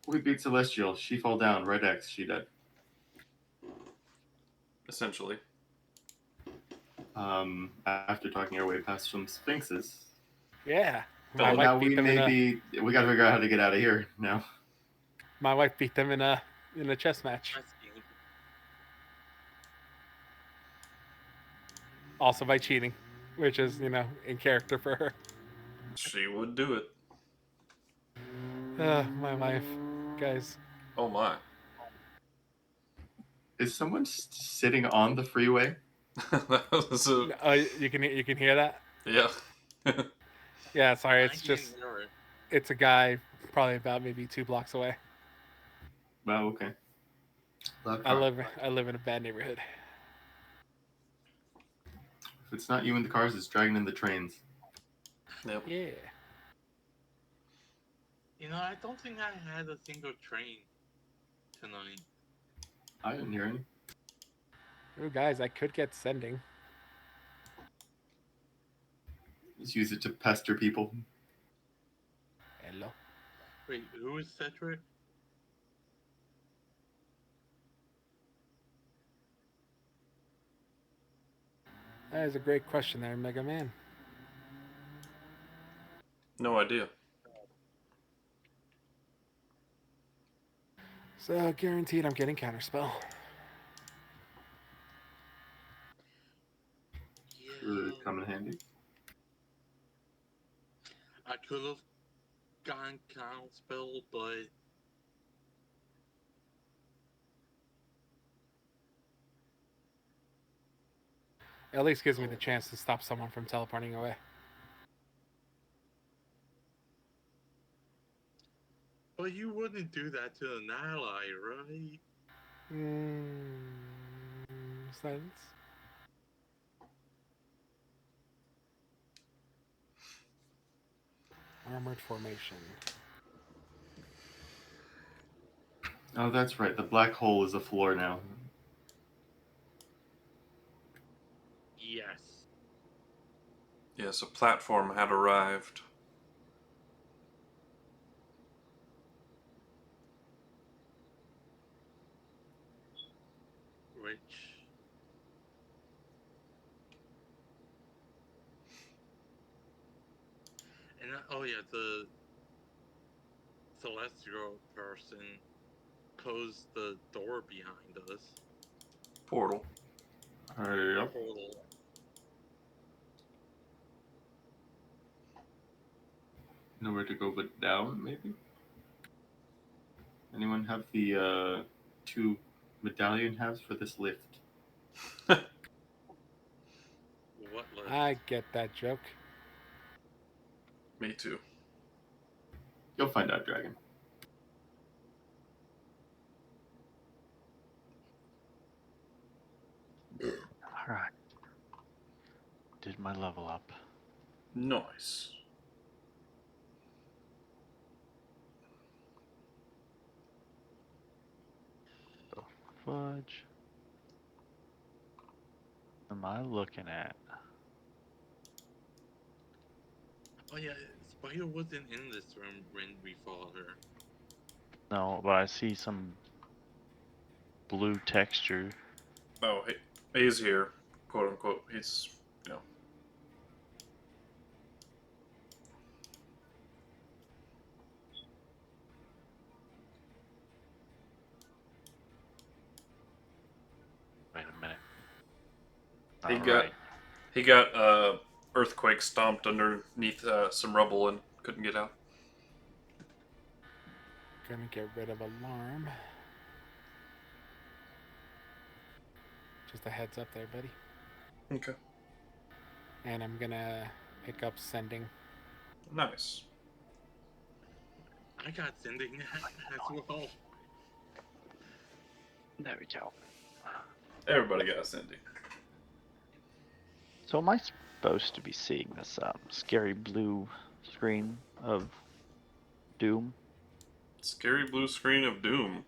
We beat Celestial. She fall down. Red X. She dead. Essentially. After talking our way past some sphinxes. Yeah. My My wife Now wife beat them we gotta figure out how to get out of here now. My wife beat them in a chess match. Also by cheating, which is, in character for her. She would do it. My wife, guys. Oh my. Is someone sitting on the freeway? That was a... Oh, you can hear that? Yeah. Yeah, sorry, I it's can't just hear it. it's a guy probably about maybe 2 blocks away. Oh, okay. I live in a bad neighborhood. If it's not you in the cars, it's dragging in the trains. Yep. Yeah. I don't think I had a single train tonight. I didn't hear any. Ooh, guys, I could get sending. Just use it to pester people. Hello. Wait, who is Cedric? That is a great question there, Mega Man. No idea. So guaranteed I'm getting counterspell. Would come in handy. I could have gotten counterspell, but At least gives me the chance to stop someone from teleporting away. But you wouldn't do that to an ally, right? Silence. Armored formation. Oh, that's right. The black hole is a floor now. Yes. Yes, a platform had arrived. Which... And oh yeah, the celestial person closed the door behind us. Portal. Yep. Portal. Nowhere to go but down, maybe? Anyone have the 2 medallion halves for this lift? What left? I get that joke. Me too. You'll find out, Dragon. Alright. Did my level up. Nice. The fudge. What am I looking at? Oh yeah, Spyro wasn't in this room when we fought her. No, but I see some blue texture. Oh, he's here, quote unquote. He's, Wait a minute. He got earthquake stomped underneath some rubble and couldn't get out. Gonna get rid of alarm. Just a heads up there, buddy. Okay. And I'm gonna pick up sending. Nice. I got sending as well. There we go. Everybody got sending. So am I supposed to be seeing this scary blue screen of doom? Scary blue screen of doom.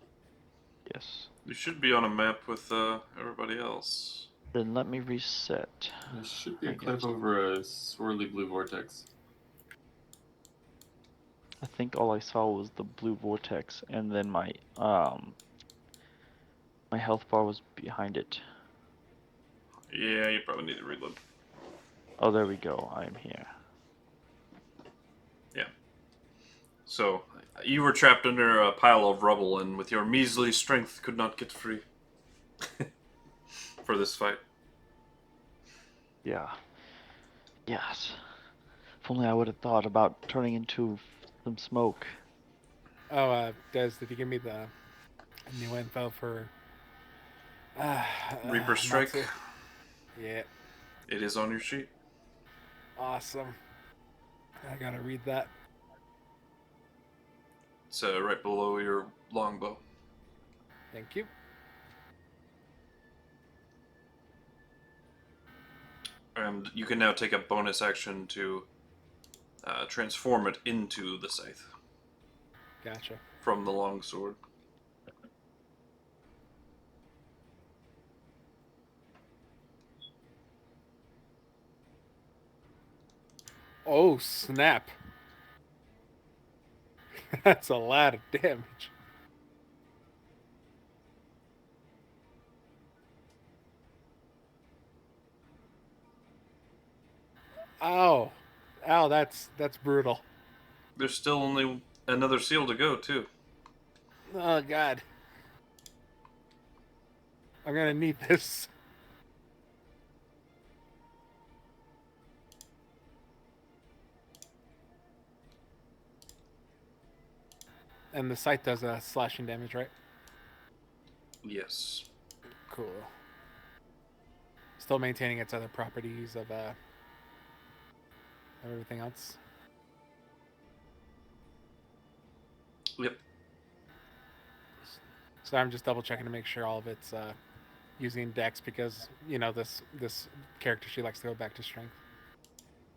Yes. You should be on a map with everybody else. Then let me reset. There should be a cliff over a swirly blue vortex. I think all I saw was the blue vortex, and then my health bar was behind it. Yeah, you probably need to reload. Oh, there we go. I am here. Yeah. So, you were trapped under a pile of rubble, and with your measly strength, could not get free for this fight. Yeah. Yes. If only I would have thought about turning into some smoke. Oh, Des, did you give me the new info for Reaper Strike. Matsu? Yeah, It is on your sheet. awesome. I gotta read that. It's right below your longbow. Thank you. And you can now take a bonus action to transform it into the scythe Gotcha. from the longsword. Oh, snap. That's a lot of damage. Oh. Ow, that's brutal. There's still only another seal to go, too. Oh, God. I'm gonna need this. And the scythe does slashing damage, right? Yes. Cool. Still maintaining its other properties of everything else. Yep. So I'm just double checking to make sure all of it's using Dex because this character, she likes to go back to strength.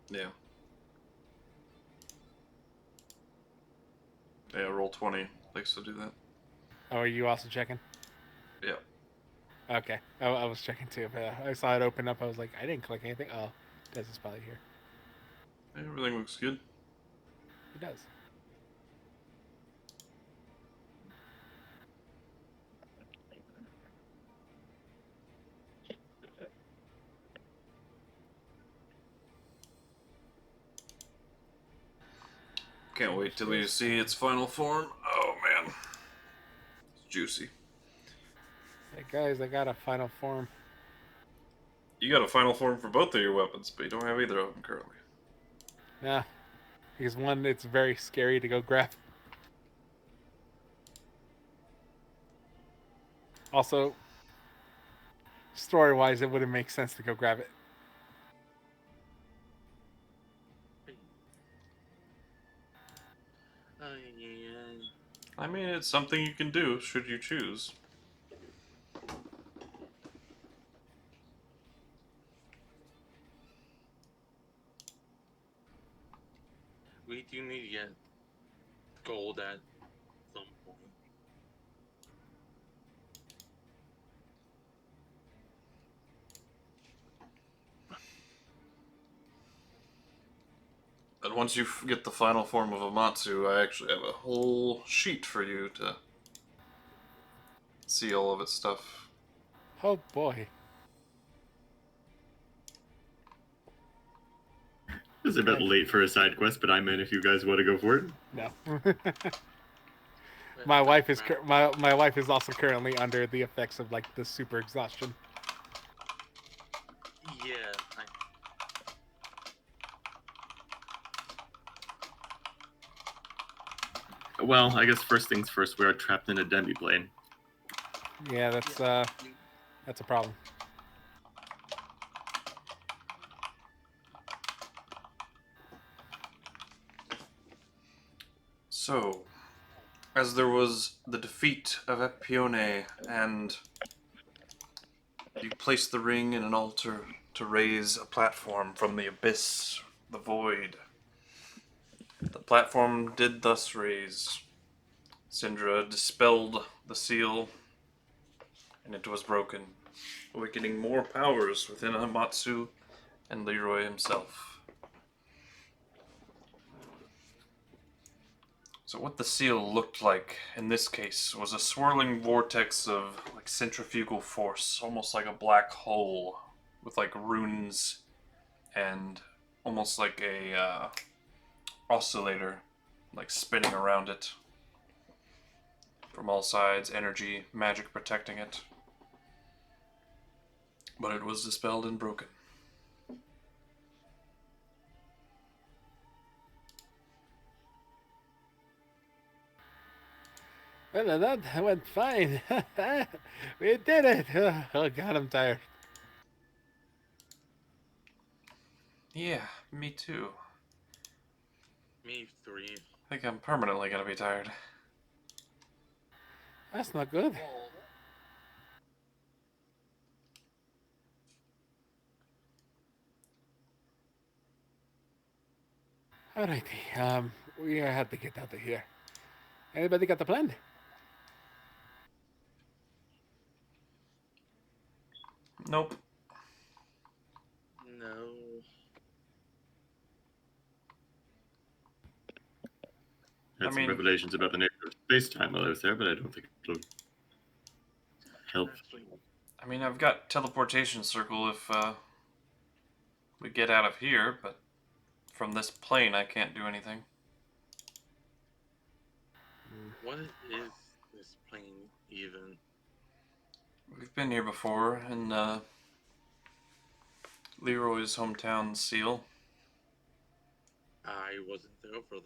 Yeah. Yeah, roll 20 likes to do that. Oh, are you also checking? Yeah. Okay, I was checking too, but I saw it open up. I was like, I didn't click anything. Oh, Des is probably here. Everything looks good. He does. Can't wait till you see its final form. Oh, man. It's juicy. Hey guys, I got a final form. You got a final form for both of your weapons, but you don't have either of them currently. Nah, because one, it's very scary to go grab. Also, story-wise, it wouldn't make sense to go grab it. Yeah. I mean, it's something you can do, should you choose. We do need to get gold at some point. And once you get the final form of Amatsu, I actually have a whole sheet for you to see all of its stuff. Oh boy. It's a bit late for a side quest, but I'm in if you guys want to go for it. No. My wife is my wife is also currently under the effects of like the super exhaustion. Yeah. Well, I guess first things first, we are trapped in a demi-plane. Yeah, that's a problem. So, as there was the defeat of Epione, and you placed the ring in an altar to raise a platform from the abyss, the void. The platform did thus raise. Syndra dispelled the seal, and it was broken, awakening more powers within Amatsu and Leroy himself. So what the seal looked like in this case was a swirling vortex of like centrifugal force, almost like a black hole with like runes and almost like a oscillator like spinning around it from all sides, energy, magic protecting it. But it was dispelled and broken. Well, that went fine. We did it. Oh God, I'm tired. Yeah, me too. Me 3. I think I'm permanently gonna be tired. That's not good. Alrighty. We have to get out of here. Anybody got the plan? Nope. No. Had I some mean- revelations about the nature of space-time while I was there, but I don't think it'll help. Actually, I mean, I've got teleportation circle if we get out of here, but from this plane I can't do anything. what is this plane even? We've been here before in Leroy's hometown seal. I wasn't there for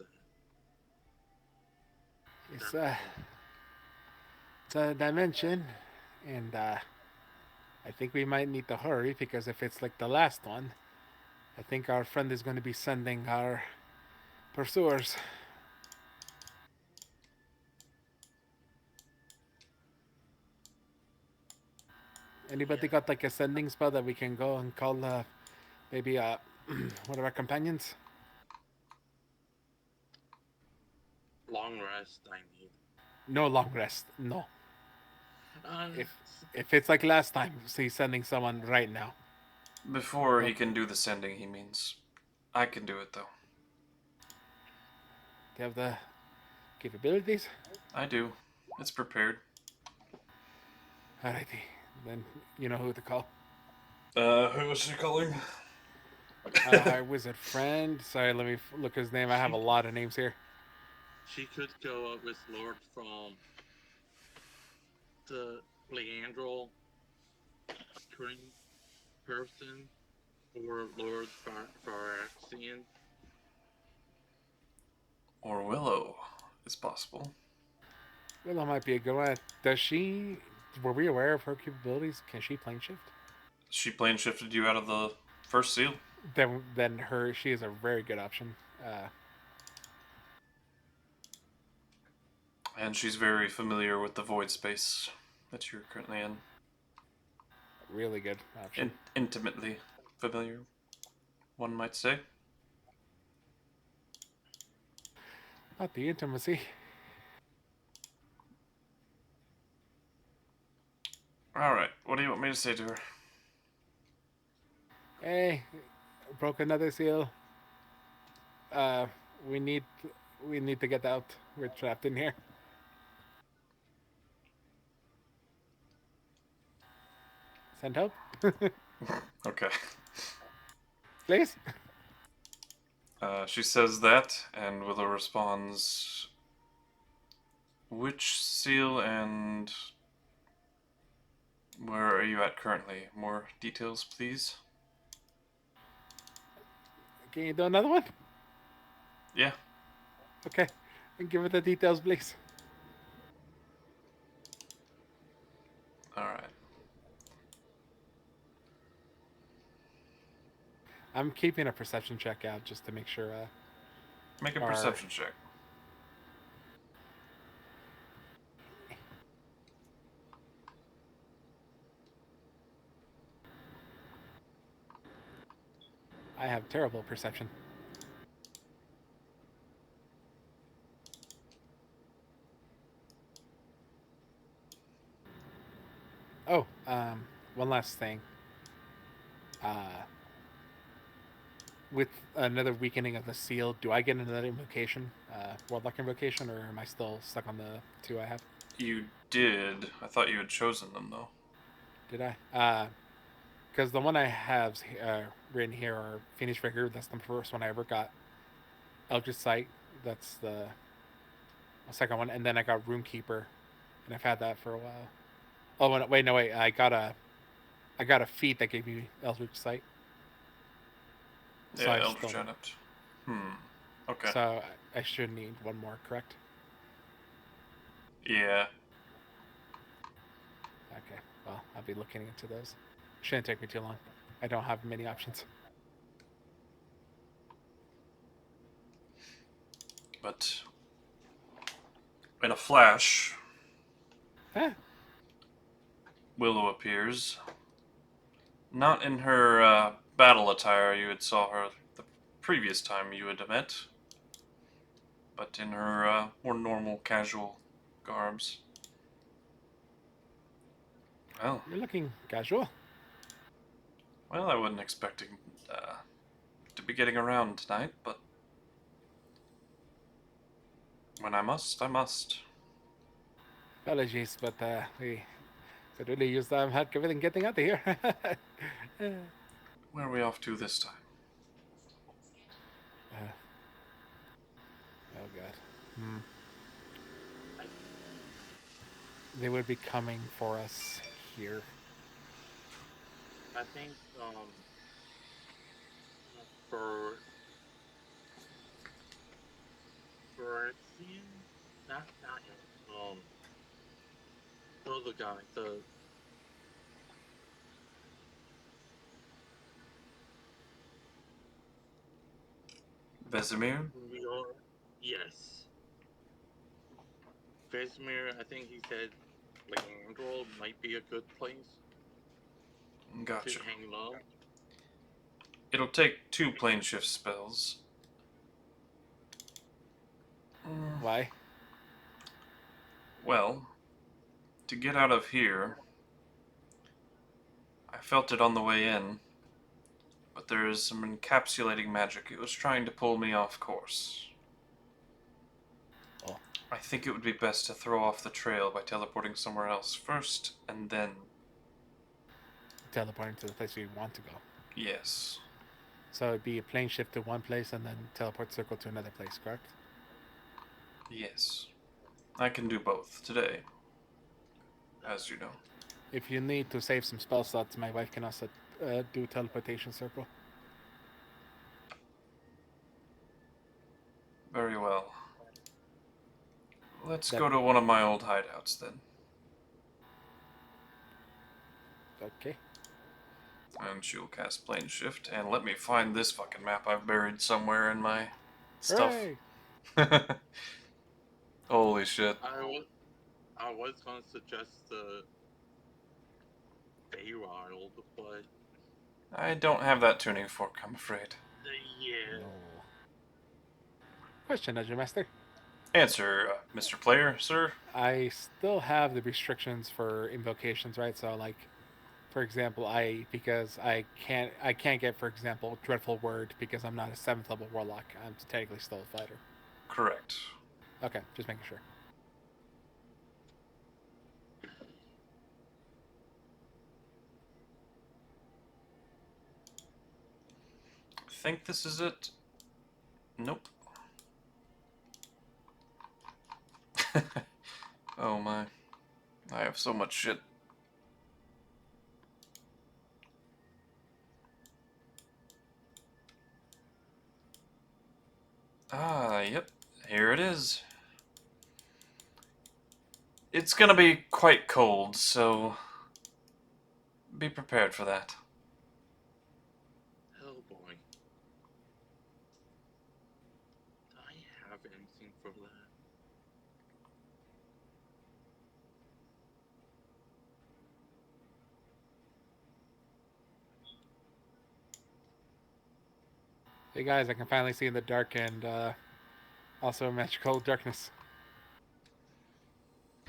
that. It's a dimension, and I think we might need to hurry because if it's like the last one, I think our friend is going to be sending our pursuers. Anybody got like a sending spell that we can go and call maybe one of our companions? Long rest I need. No long rest. No. Um, If it's like last time, so he's sending someone right now. Before he can do the sending, he means. I can do it though. Do you have the capabilities? I do. It's prepared. Alrighty. Then you know who to call. Who was she calling? Our wizard friend. Sorry, let me look his name. I have a lot of names here. she could go up with Lord from the Leandro screen person or Lord Pharaxian. Or Willow. It's possible. Willow might be a good one. Does she? Were we aware of her capabilities? Can she plane shift? She plane shifted you out of the first seal. Then she is a very good option. And she's very familiar with the void space that you're currently in. Really good option. Intimately familiar, one might say. Not the intimacy. Alright, what do you want me to say to her? Hey, broke another seal. We need to get out. We're trapped in here. Send help, Okay. please. She says that, and Willow responds, which seal and where are you at currently? More details, please? Can you do another one? Yeah. Okay. And give me the details, please. Alright. I'm keeping a perception check out just to make sure. Make a Are- perception check. I have terrible perception. Oh, one last thing. with another weakening of the seal, do I get another invocation, Warlock invocation, or am I still stuck on the 2 I have? You did. I thought you had chosen them, though. Did I? Because the one I have written here are Phoenix Rigor. That's the first one I ever got. Eldritch Sight. That's the second one, and then I got Runekeeper, and I've had that for a while. Oh wait, no wait. I got a feat that gave me Eldritch Sight. So Yeah, I Eldritch still- Adept. Okay. So I should need one more, correct? Yeah. Okay. Well, I'll be looking into those. Shouldn't take me too long. I don't have many options. But in a flash, Ah, Willow appears. Not in her battle attire you had saw her the previous time you had met, but in her more normal, casual garbs. Well, you're looking casual. I wasn't expecting to be getting around tonight, but when I must, I must. Apologies, but we could really use the help everything getting out of here. Where are we off to this time? Oh god. They would be coming for us here. I think for Arcane, not him. The other guy, the Vesemir? yes, Vesemir. I think he said like Androl might be a good place Gotcha. to hang low. It'll take 2 plane shift spells. Why? Well, to get out of here, I felt it on the way in, but there is some encapsulating magic. It was trying to pull me off course. Oh. I think it would be best to throw off the trail by teleporting somewhere else first, and then... Teleporting to the place we want to go. Yes. So it'd be a plane shift to one place and then teleport circle to another place, correct? Yes. I can do both today, as you know. If you need to save some spell slots, my wife can also do teleportation circle. Very well. Let's That- go to one of my old hideouts then. Okay. And she'll cast plane shift, and let me find this fucking map I've buried somewhere in my stuff. Hooray! Holy shit. I was gonna suggest the Feywild, but I don't have that tuning fork, I'm afraid. yeah. No. Question, Dungeon Master. Answer, Mr. Player, sir. I still have the restrictions for invocations, right? So, like, for example, because I can't get, for example, Dreadful Word because I'm not a 7th level warlock. I'm technically still a fighter. Correct. Okay, just making sure. I think this is it. Nope. Oh my. I have so much shit. Ah, yep. Here it is. It's gonna be quite cold, so be prepared for that. Oh boy. Do I have anything for that? Hey guys, I can finally see in the dark and also magical darkness.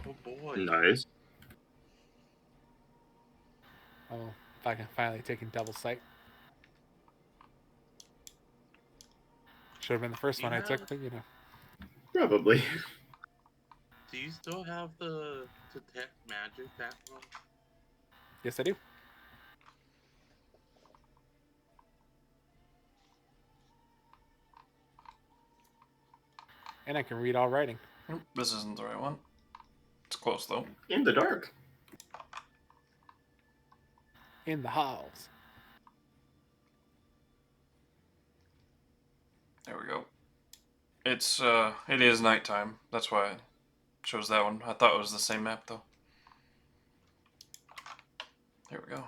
Oh boy. Nice. Oh, if I can finally take in double sight. Should have been the first Do you one I took, have- but you know. Probably. Do you still have the detect magic that one? Yes, I do. And I can read all writing. This isn't the right one. It's close though. In the dark. In the halls. There we go. It is nighttime. That's why I chose that one. I thought it was the same map though. There we go.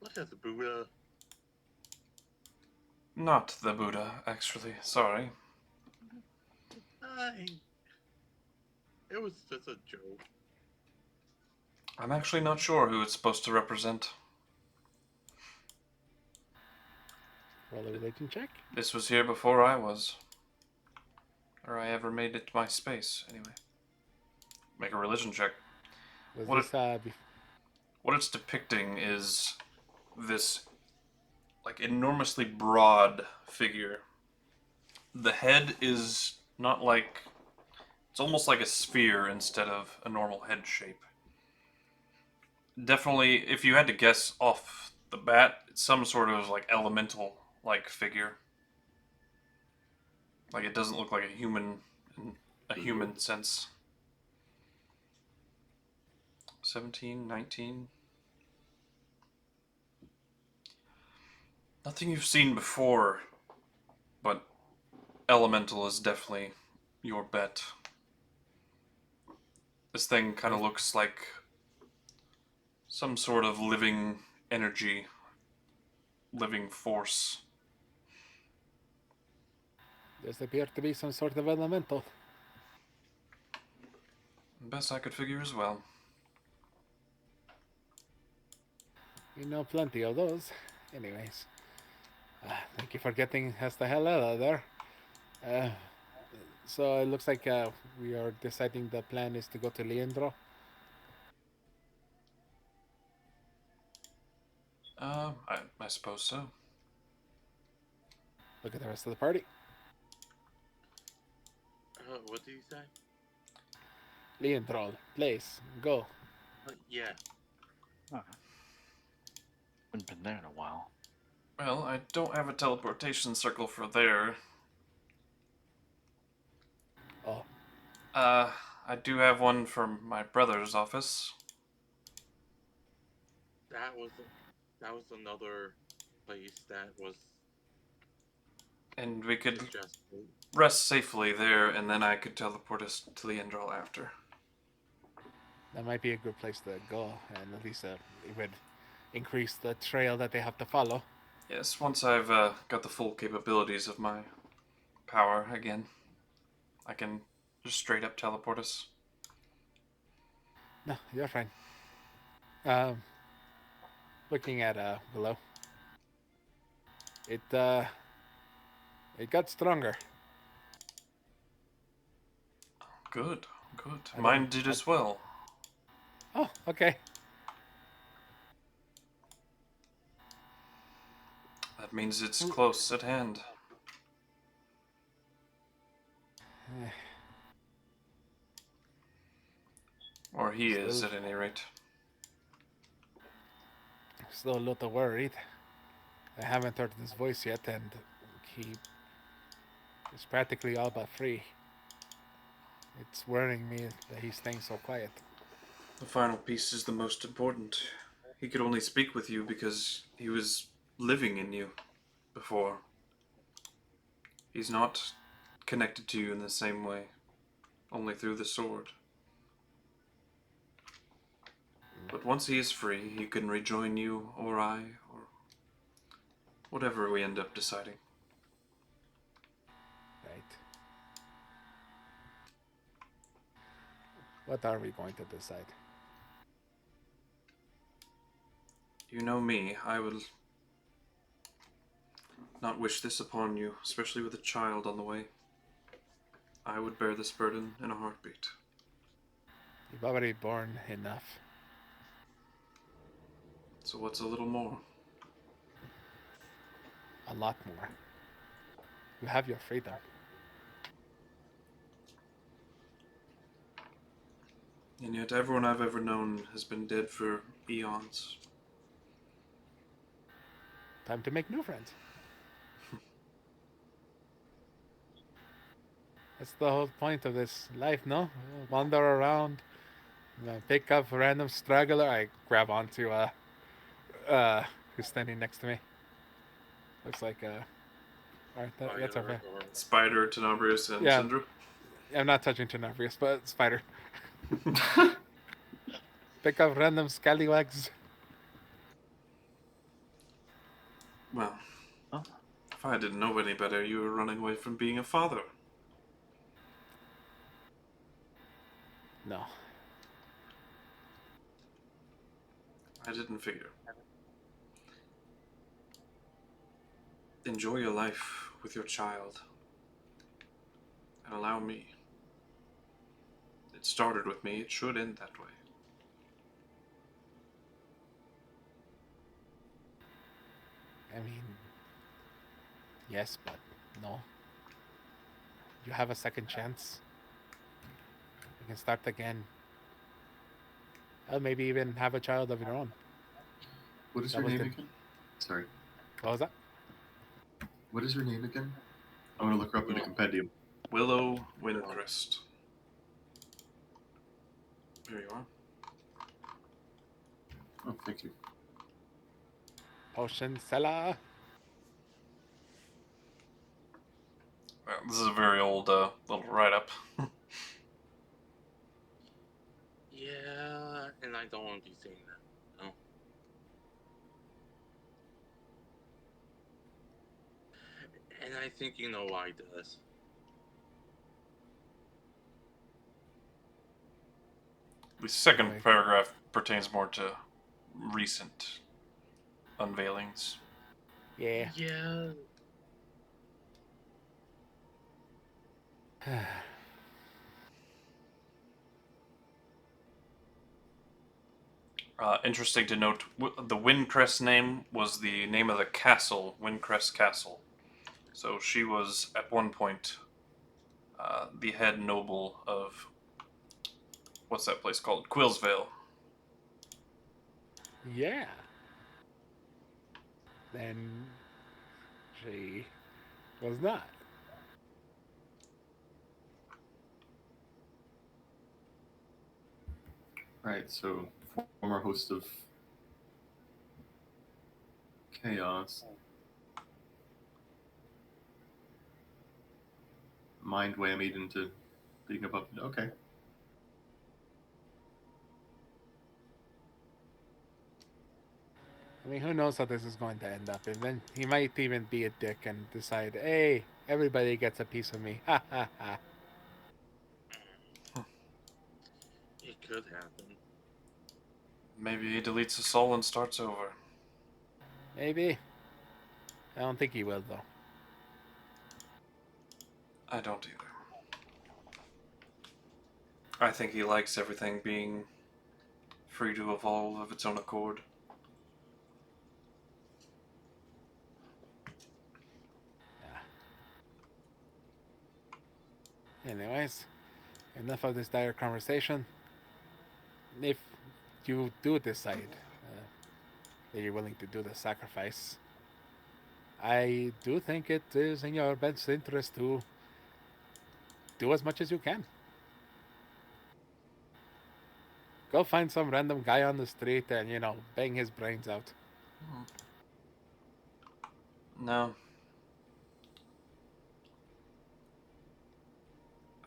Look at the Buddha. Not the Buddha, actually. Sorry. It was just a joke. I'm actually not sure who it's supposed to represent. Roll a religion check. This was here before I was. Or I ever made it my space, anyway. Make a religion check. Was What this What it's depicting is this, like, enormously broad figure. The head is not like... It's almost like a sphere instead of a normal head shape. Definitely, if you had to guess off the bat, it's some sort of, like, elemental-like figure. Like, it doesn't look like a human in a human sense. 17, 19... Nothing you've seen before, but elemental is definitely your bet. This thing kind of looks like some sort of living energy, living force. This appeared to be some sort of elemental. Best I could figure as well. You know plenty of those. Anyways. Thank you for getting us the hell out of there. So it looks like we are deciding the plan is to go to Leandro. I suppose so. Look at the rest of the party. What do you say? Leandro, place, go. Yeah. Haven't been there in a while. Well, I don't have a teleportation circle for there. Oh, I do have one for my brother's office. That was another place that was And we could suggested. rest safely there, and then I could teleport us to Leandro after. that might be a good place to go, and at least it would increase the trail that they have to follow. Yes, once I've got the full capabilities of my power again, I can just straight up teleport us. No, you're fine. Looking at below. It got stronger. Good, good. I Mine don't- did as well. Oh, okay. That means it's close at hand. Or he is, at any rate. Still a little worried. I haven't heard his voice yet, and he is practically all but free. It's worrying me that he's staying so quiet. The final piece is the most important. He could only speak with you because he was living in you before. He's not connected to you in the same way, only through the sword. But once he is free, he can rejoin you, or I, or whatever we end up deciding. Right. What are we going to decide? You know me, I will not wish this upon you, especially with a child on the way. I would bear this burden in a heartbeat. You've already borne enough. So what's a little more? A lot more. You have your freedom. And yet everyone I've ever known has been dead for eons. Time to make new friends. That's the whole point of this life, no? Wander around, pick up a random straggler. I grab onto who's standing next to me. Looks like alright, that's Fire okay. or Spider, Tenebrious, and Yeah. Syndra. I'm not touching Tenebrious, but Spider. Pick up random scallywags. Well, Oh. if I didn't know any better, you were running away from being a father. No. I didn't figure. Enjoy your life with your child. And allow me. It started with me, it should end that way. I mean, yes, but no. You have a second chance. You can start again. Or maybe even have a child of your own. What is That her was name the- again? Sorry. What was that? What is her name again? I'm gonna look her up in the compendium. Willow Windcrest. There you are. Oh, thank you. Potion seller. Well, this is a very old little write-up. yeah, and I don't want to be saying that. No. And I think you know why it does. The second Right. paragraph pertains more to recent unveilings. Yeah. Yeah. Interesting to note, the Windcrest name was the name of the castle, Windcrest Castle. So she was, at one point, the head noble of, what's that place called? Quillsvale. Yeah. Then she was not. Right, so former host of Chaos. Mind whammied into being above. Okay. I mean, who knows how this is going to end up? And then he might even be a dick and decide, hey, everybody gets a piece of me. Ha ha ha. It could happen. Maybe he deletes his soul and starts over. Maybe. I don't think he will, though. I don't either. I think he likes everything being free to evolve of its own accord. Anyways, enough of this dire conversation. If you do decide that you're willing to do the sacrifice, I do think it is in your best interest to do as much as you can. Go find some random guy on the street and, bang his brains out. No.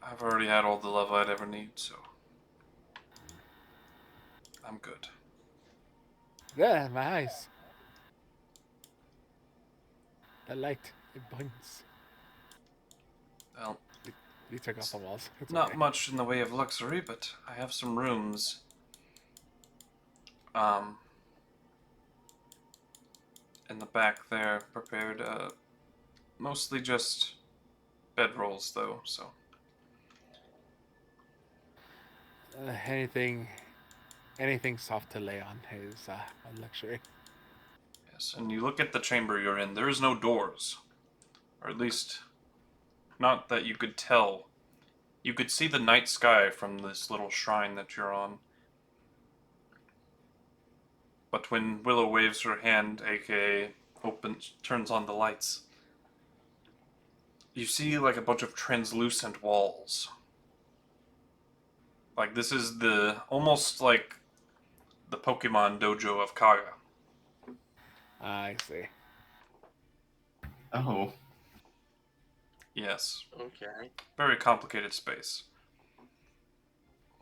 I've already had all the love I'd ever need, so I'm good. Yeah, my eyes. The light, it burns. Well, You took off the walls. It's not okay. much in the way of luxury, but I have some rooms. In the back there, prepared. Mostly just bedrolls, though. So Anything Anything soft to lay on is a luxury. Yes, and you look at the chamber you're in. There is no doors. Or at least, not that you could tell. You could see the night sky from this little shrine that you're on. But when Willow waves her hand, aka turns on the lights, you see like a bunch of translucent walls. Like this is almost like the Pokemon dojo of Kaga. I see. Oh. Yes, Okay. very complicated space.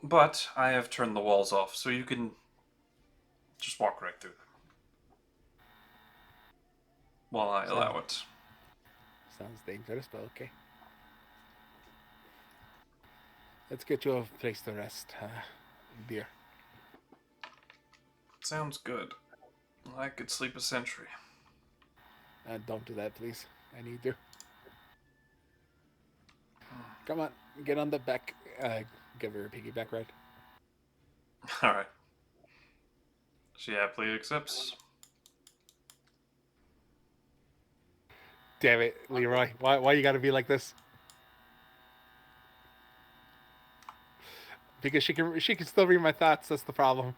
But I have turned the walls off, so you can just walk right through them. While I allow it. Sounds dangerous, but okay. Let's get you a place to rest, dear. Sounds good. I could sleep a century. Don't do that, please. I need you. Come on, get on the back. Give her a piggyback ride. Alright. She happily accepts. Damn it, Leroy. Why you gotta be like this? Because she can still read my thoughts. That's the problem.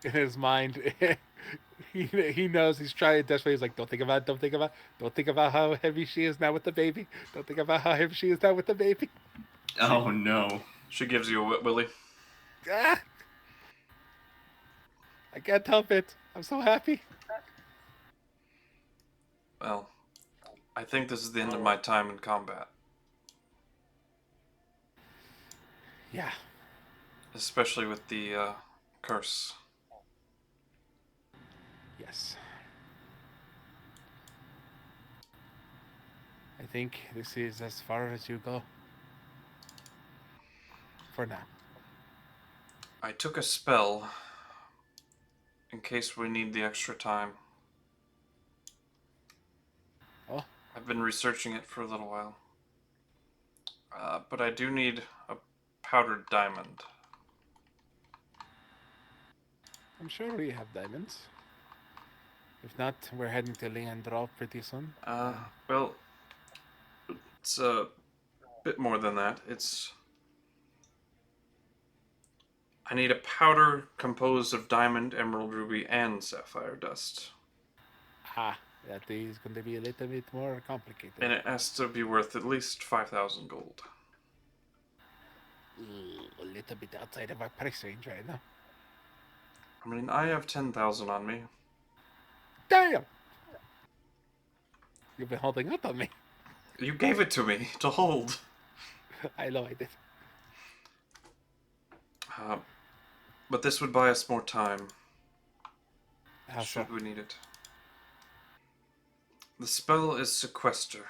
In his mind, he knows he's trying desperately. He's like, don't think about how heavy she is now with the baby. Don't think about how heavy she is now with the baby. Oh no. She gives you a wet willy. Ah! I can't help it. I'm so happy. Well, I think this is the end of my time in combat. Yeah. Especially with the curse. Yes. I think this is as far as you go. For now. I took a spell in case we need the extra time. Oh? I've been researching it for a little while. But I do need a powdered diamond. I'm sure we have diamonds. If not, we're heading to Leandro pretty soon. Well, it's a bit more than that. I need a powder composed of diamond, emerald, ruby, and sapphire dust. That is going to be a little bit more complicated. And it has to be worth at least 5,000 gold. A little bit outside of our price range right now. I mean, I have 10,000 on me. Damn! You've been holding up on me. You gave it to me to hold. I know I did. But this would buy us more time. How so? Should we need it? The spell is Sequester.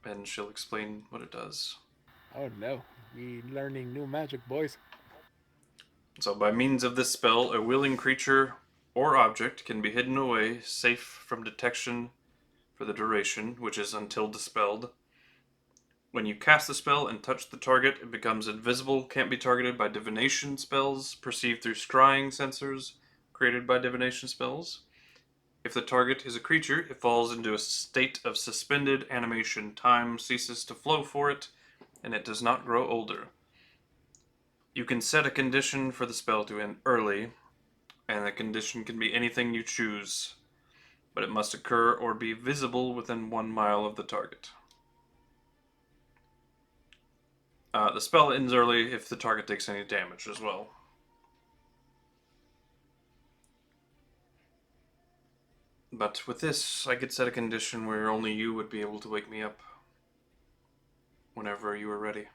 And she'll explain what it does. Oh no. We learning new magic, boys. So by means of this spell, a willing creature or object can be hidden away, safe from detection for the duration, which is until dispelled. When you cast the spell and touch the target, it becomes invisible, can't be targeted by divination spells, perceived through scrying sensors created by divination spells. If the target is a creature, it falls into a state of suspended animation. Time ceases to flow for it, and it does not grow older. You can set a condition for the spell to end early, and the condition can be anything you choose, but it must occur or be visible within 1 mile of the target. The spell ends early if the target takes any damage as well. But with this, I could set a condition where only you would be able to wake me up whenever you are ready.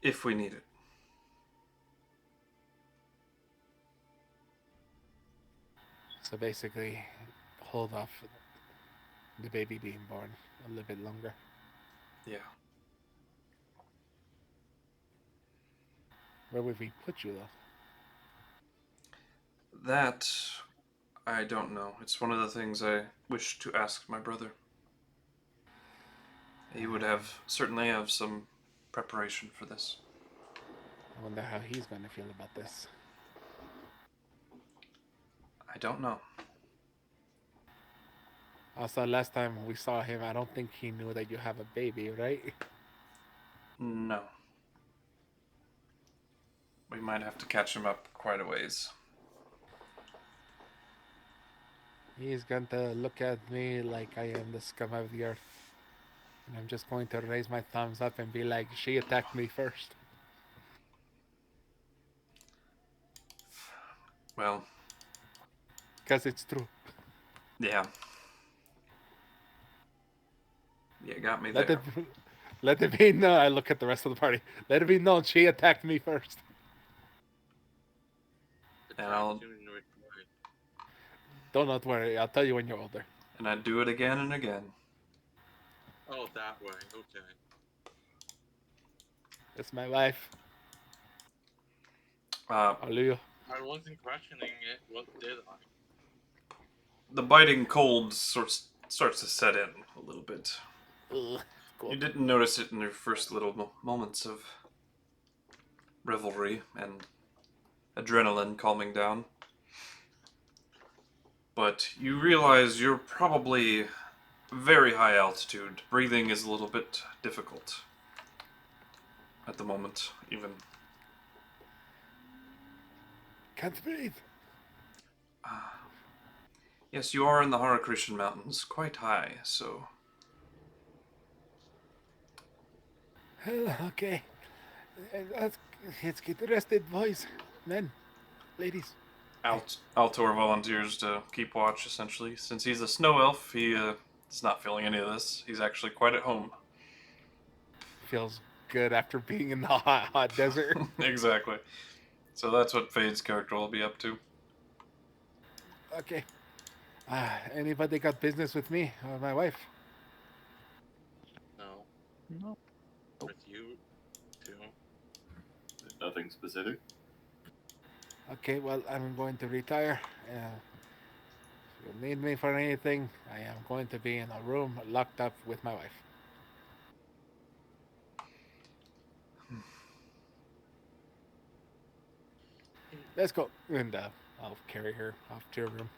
If we need it. So basically, hold off the baby being born a little bit longer. Yeah. Where would we put you, though? That, I don't know. It's one of the things I wish to ask my brother. He would certainly have some preparation for this. I wonder how he's going to feel about this. I don't know. Also, last time we saw him, I don't think he knew that you have a baby, right? No. We might have to catch him up quite a ways. He's going to look at me like I am the scum of the earth. And I'm just going to raise my thumbs up and be like, she attacked me first. Well, Because it's true. yeah. You got me Let there. let it be known. I look at the rest of the party. Let it be known she attacked me first. And I'll- Don't not worry. I'll tell you when you're older. And I do it again and again. Oh, that way. Okay. It's my life. Uh, Hallelujah. I wasn't questioning it. What did I? the biting cold starts to set in a little bit. Ugh, cool. You didn't notice it in your first little moments of revelry and adrenaline calming down. But you realize you're probably very high altitude. Breathing is a little bit difficult at the moment, even. Can't breathe. Yes, you are in the Harakrishan Mountains, quite high, so... Okay. Let's get arrested, boys. Men. Ladies. Altor volunteers to keep watch, essentially. Since he's a snow elf, he is not feeling any of this. He's actually quite at home. Feels good after being in the hot desert. Exactly. So that's what Fade's character will be up to. Okay. Anybody got business with me or my wife? No. No. With you, too. Nothing specific. Okay, well, I'm going to retire. If you need me for anything, I am going to be in a room locked up with my wife. Let's go. And I'll carry her off to her room.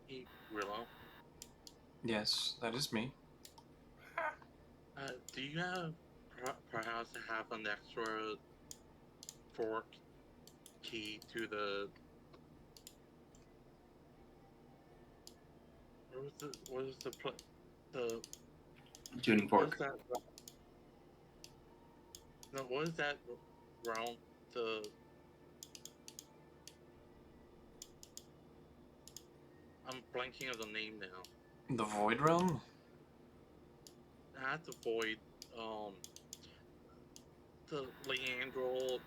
Hey, Willow. Yes, that is me. Do you have perhaps have an extra fork key to the? What is the Tuning what is fork. that? No, what is that realm? I'm blanking on the name now. The Void Realm? Not the void. The Leandral.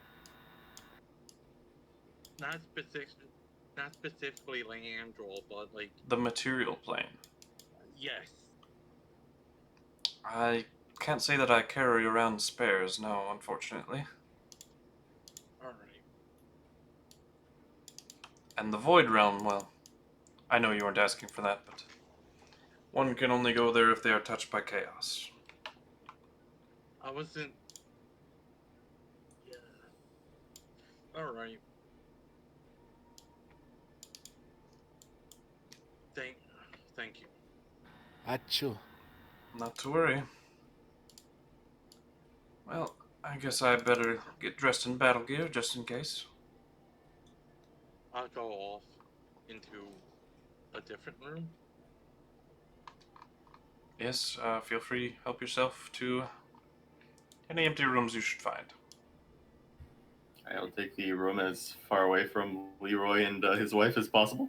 Not specifically Leandral, but like The Material Plane. yes. I can't say that I carry around spares, no, unfortunately. All right. And the Void Realm, well, I know you weren't asking for that, but one can only go there if they are touched by chaos. I wasn't. Yeah. All right. Thank you. Achoo. Not to worry. Well, I guess I better get dressed in battle gear just in case. I'll go off into a different room. Yes, feel free, help yourself to any empty rooms you should find. I'll take the room as far away from Leroy and his wife as possible.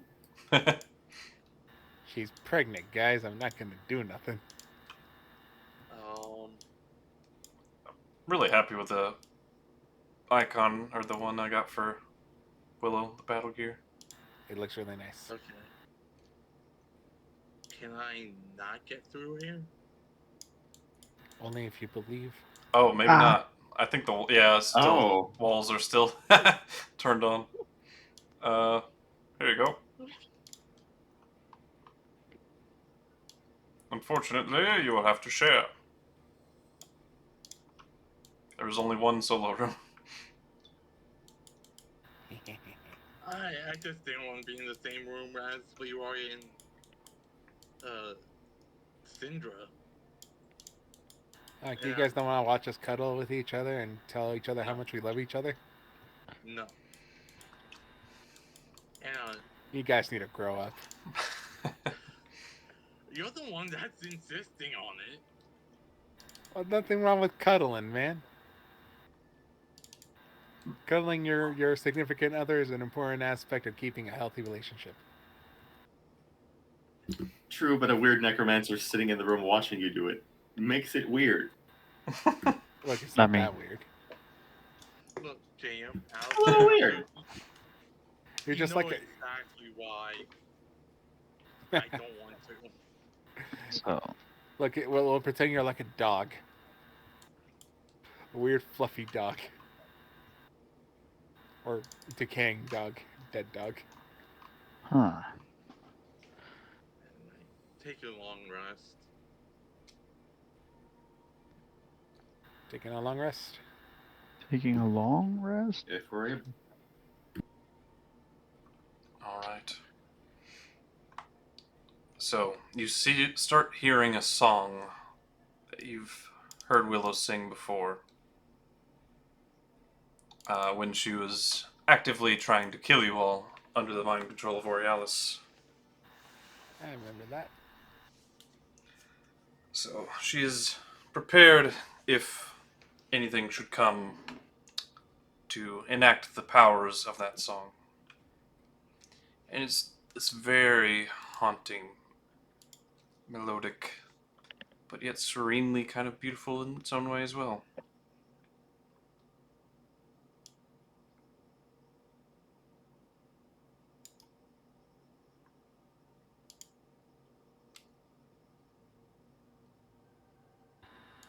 She's pregnant, guys. I'm not going to do nothing. Really happy with the icon, or the one I got for Willow, the battle gear. It looks really nice. Okay. Can I not get through here? Only if you believe. Oh, maybe not. I think Oh. walls are still turned on. Here you go. Unfortunately, you will have to share. There is only one solo room. I just didn't want to be in the same room as Leroy and Syndra. Like, you Yeah. guys don't want to watch us cuddle with each other and tell each other how much we love each other? No. And You guys need to grow up. you're the one that's insisting on it. Well, nothing wrong with cuddling, man. Cuddling your significant other is an important aspect of keeping a healthy relationship. True, but a weird necromancer sitting in the room watching you do it makes it weird. Look, it's I not mean- that weird. Look, JM, A little weird. You're just like a, exactly why I don't want to. So, look. We'll pretend you're like a dog, a weird fluffy dog, or decaying dog, dead dog. huh. Take a long rest. Taking a long rest. Taking a long rest? If we're able. Alright. So, you start hearing a song that you've heard Willow sing before. When she was actively trying to kill you all under the mind control of Borealis. I remember that. So, she is prepared if anything should come to enact the powers of that song. And it's very haunting, melodic, but yet serenely kind of beautiful in its own way as well.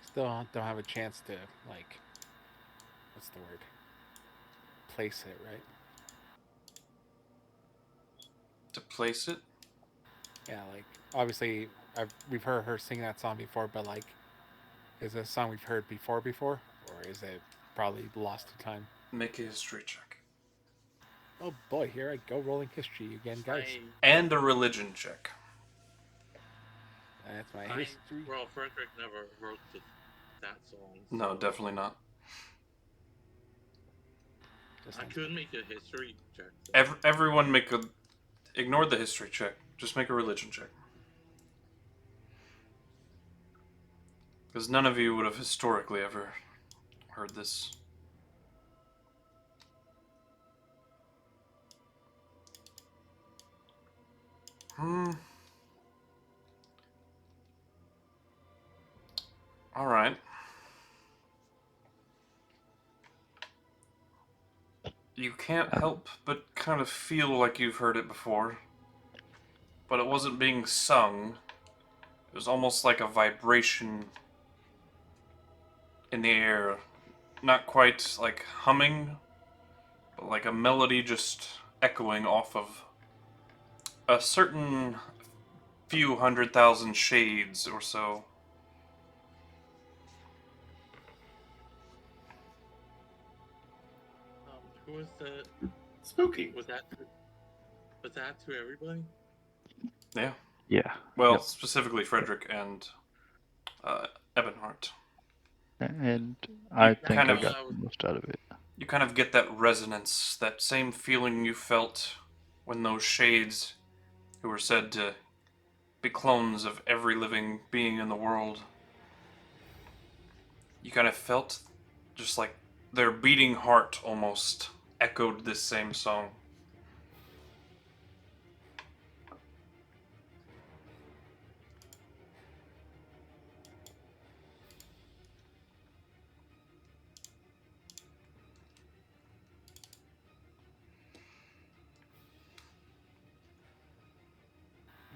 Still don't have a chance to, like, what's the word? Place it, right? To place it, Yeah, like, obviously, we've heard her sing that song before, but, like, is it a song we've heard before? Or is it probably lost to time? make a history check. Oh boy, here I go rolling history again, guys. And a religion check. That's my history. Well, Frederick never wrote that song. No, definitely not. Just I sounds could make a history check. Everyone make a... Ignore the history check. Just make a religion check. Because none of you would have historically ever heard this. Alright. You can't help but kind of feel like you've heard it before. But it wasn't being sung. It was almost like a vibration in the air. Not quite like humming, but like a melody just echoing off of a certain few 100,000 shades or so. Who was the? Spooky. Was that to everybody? Yeah. Yeah. Well, Yep. specifically Frederick and Ebonheart. And I think kind I of- got the most out of it. You kind of get that resonance, that same feeling you felt when those shades, who were said to be clones of every living being in the world, you kind of felt just like their beating heart almost echoed this same song.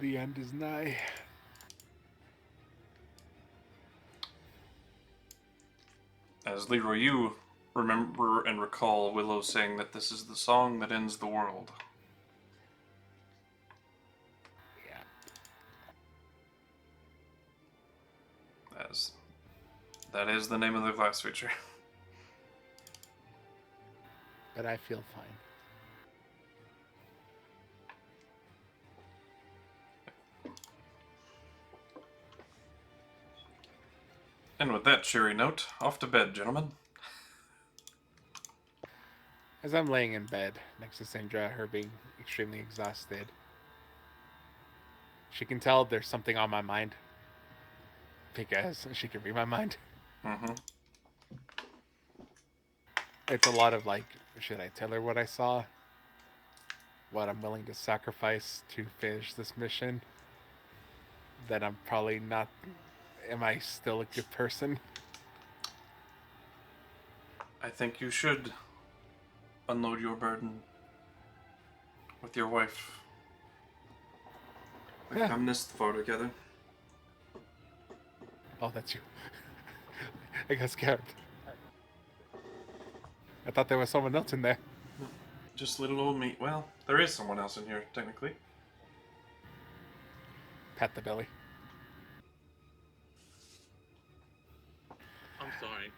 The end is nigh. As Leroy, you remember and recall Willow saying that this is the song that ends the world. Yeah. That is the name of the class feature. But I feel fine. And with that cheery note, off to bed, gentlemen. As I'm laying in bed next to Sindra, her being extremely exhausted, she can tell there's something on my mind because she can read my mind. Mm-hmm. It's a lot of like, should I tell her what I saw? What I'm willing to sacrifice to finish this mission? That I'm probably not. Am I still a good person? I think you should unload your burden with your wife. We've Yeah. come this far together. Oh, that's you. I got scared. I thought there was someone else in there. Just little old me. Well, there is someone else in here, technically. Pat the belly. I'm sorry.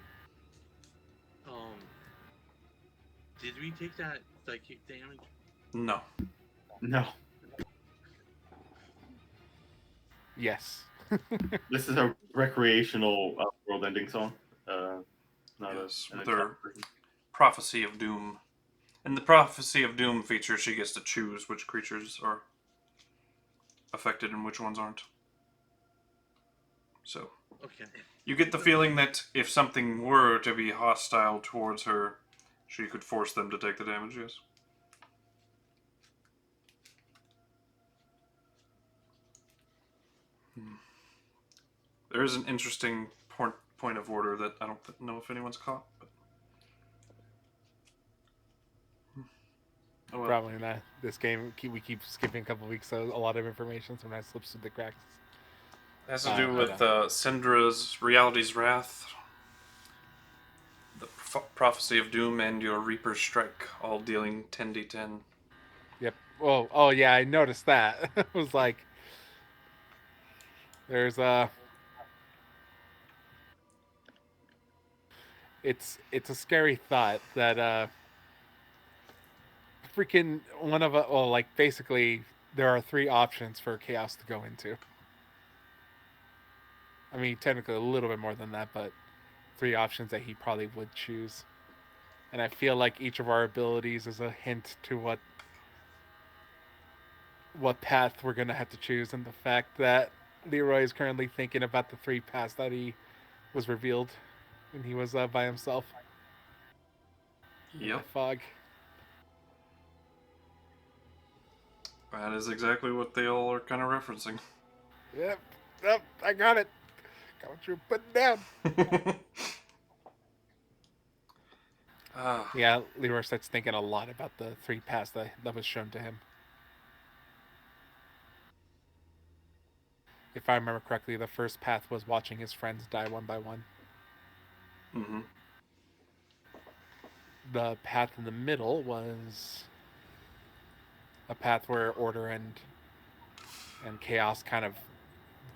Did we take that psychic damage? No. No. Yes. This is a recreational world-ending song. Not Yes, an with her attack version. Prophecy of Doom. In the Prophecy of Doom feature, she gets to choose which creatures are affected and which ones aren't. So, Okay. you get the feeling that if something were to be hostile towards her, she could force them to take the damage, yes. There is an interesting point of order that I don't know if anyone's caught. But... Oh, well. Probably not. This game, we keep skipping a couple weeks, so a lot of information sometimes slips through the cracks. It has to do but, with Syndra's Reality's Wrath, the Prophecy of Doom, and your Reaper's Strike, all dealing 10d10. Yep. Oh yeah, I noticed that. It was like, there's a... It's a scary thought that freaking one of well, like basically there are 3 options for Chaos to go into. I mean, technically a little bit more than that, but 3 options that he probably would choose. And I feel like each of our abilities is a hint to what path we're gonna have to choose, and the fact that Leroy is currently thinking about the 3 paths that he was revealed when he was by himself. Yep. Fog. That is exactly what they all are kind of referencing. Yep. I got it. Got what you're putting down. Yeah, Leroy starts thinking a lot about the 3 paths that was shown to him. If I remember correctly, the first path was watching his friends die one by one. Mm-hmm. The path in the middle was a path where order and chaos kind of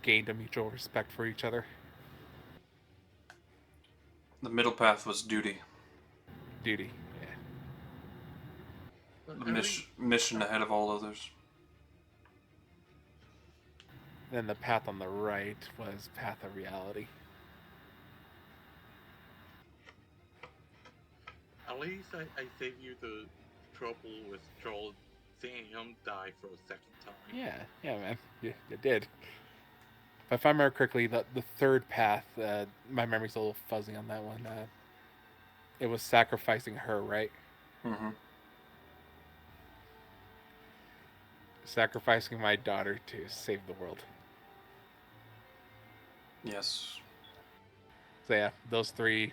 gained a mutual respect for each other. The middle path was duty. Duty, yeah. The mission ahead of all others. Then the path on the right was path of reality. At least I saved you the trouble with Joel seeing him die for a second time. Yeah, man. You did. But if I remember correctly, the 3rd path, my memory's a little fuzzy on that one. It was sacrificing her, right? Mm-hmm. Sacrificing my daughter to save the world. Yes. So yeah, those 3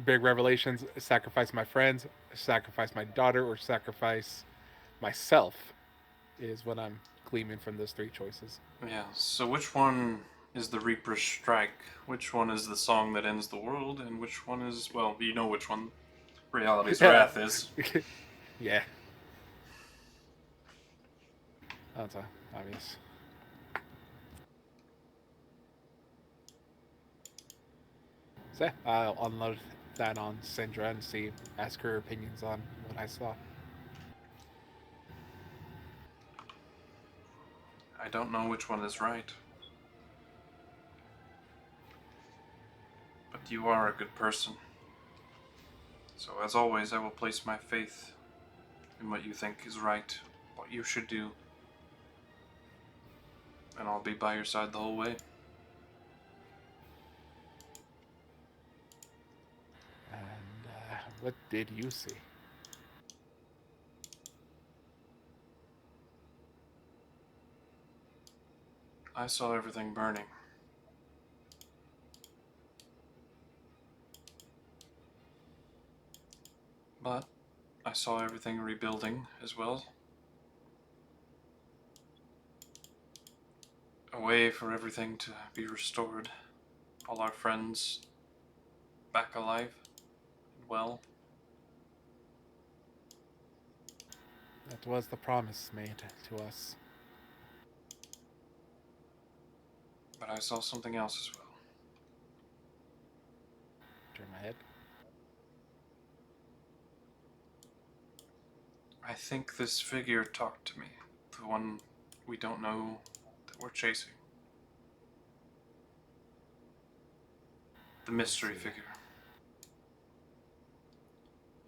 big revelations: sacrifice my friends, sacrifice my daughter, or sacrifice myself, is what I'm gleaming from those 3 choices. Yeah, so which one is the Reaper's Strike? Which one is the song that ends the world? And which one is, well, you know which one Reality's Wrath is. Yeah. That's obvious. So I'll unload that on Sindra and ask her opinions on what I saw. I don't know which one is right. But you are a good person. So as always, I will place my faith in what you think is right, what you should do. And I'll be by your side the whole way. And what did you see? I saw everything burning. But I saw everything rebuilding as well. A way for everything to be restored. All our friends back alive and well. That was the promise made to us. But I saw something else as well. Turn my head. I think this figure talked to me. The one we don't know that we're chasing. The mystery figure.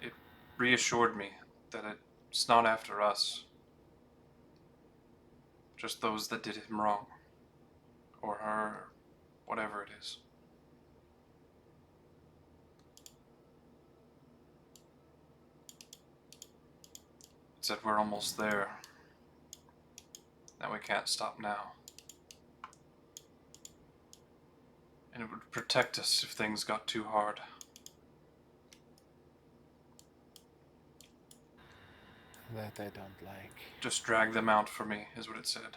It reassured me that it's not after us. Just those that did him wrong. Or her, or whatever it is. It said we're almost there. That we can't stop now. And it would protect us if things got too hard. That I don't like. Just drag them out for me, is what it said.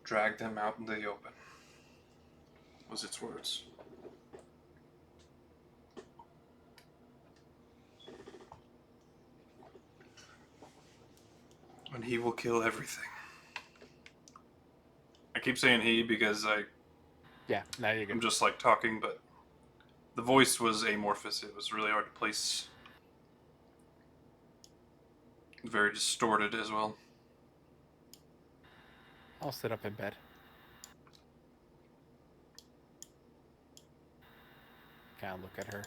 Drag them out into the open. Was its words. And he will kill everything. I keep saying he because Yeah, now you're I'm good. just like talking, but the voice was amorphous. It was really hard to place. Very distorted as well. I'll sit up in bed. Kind of look at her.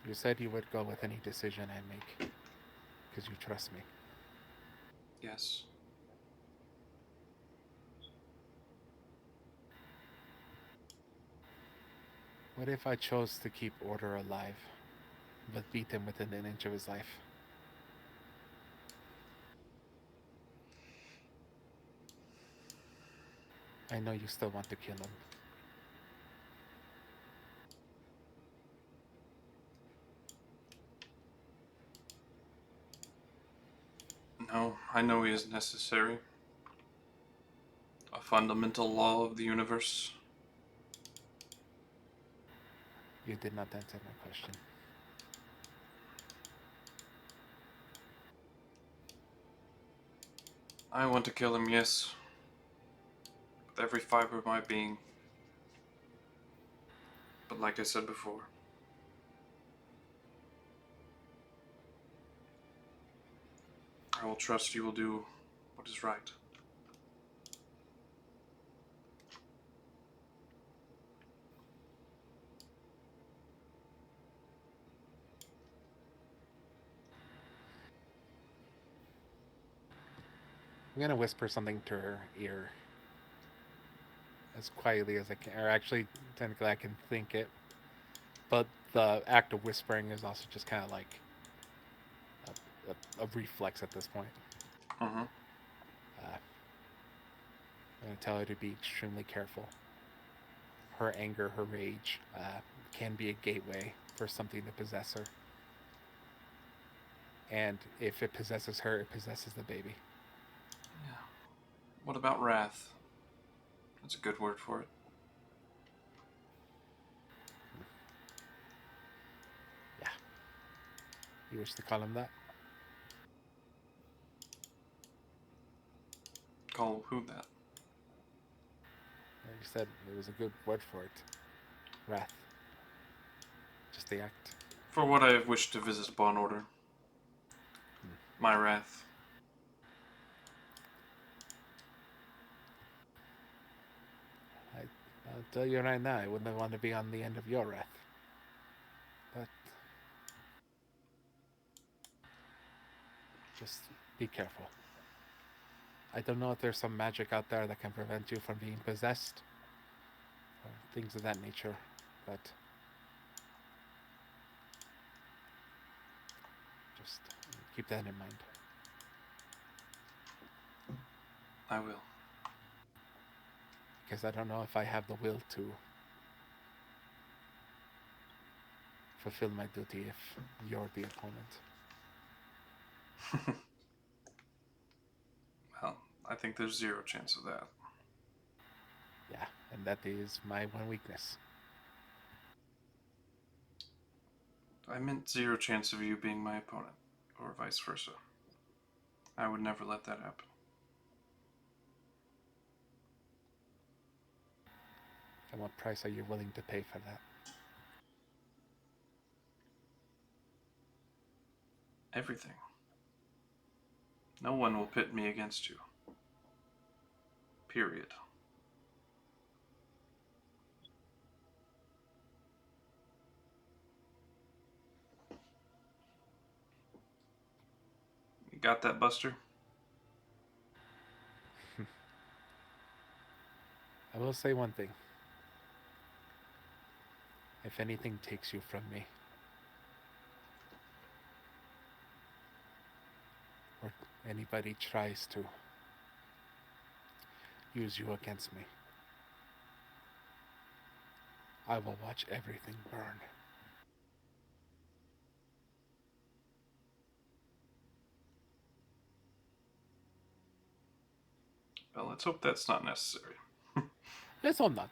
You said you would go with any decision I make, because you trust me. Yes. What if I chose to keep Order alive, but beat him within an inch of his life? I know you still want to kill him. No, I know he is necessary. A fundamental law of the universe. You did not answer my question. I want to kill him, yes. With every fiber of my being. But like I said before, I will trust you will do what is right. I'm gonna whisper something to her ear as quietly as I can, or actually, technically, I can think it. But the act of whispering is also just kind of like a reflex at this point. Mm-hmm. I'm gonna tell her to be extremely careful. Her anger, her rage, can be a gateway for something to possess her. And if it possesses her, it possesses the baby. Yeah. What about wrath? That's a good word for it. Yeah. You wish to call him that? Call who that? You said it was a good word for it. Wrath. Just the act. For what I have wished to visit upon order. My wrath. I'll tell you right now, I wouldn't want to be on the end of your wrath. But just be careful. I don't know if there's some magic out there that can prevent you from being possessed, or things of that nature, but just keep that in mind. I will. Because I don't know if I have the will to fulfill my duty if you're the opponent. Well, I think there's 0 chance of that. Yeah, and that is my one weakness. I meant 0 chance of you being my opponent, or vice versa. I would never let that happen. And what price are you willing to pay for that? Everything. No one will pit me against you. Period. You got that, Buster? I will say one thing. If anything takes you from me, or anybody tries to use you against me, I will watch everything burn. Well, let's hope that's not necessary. Let's hope not.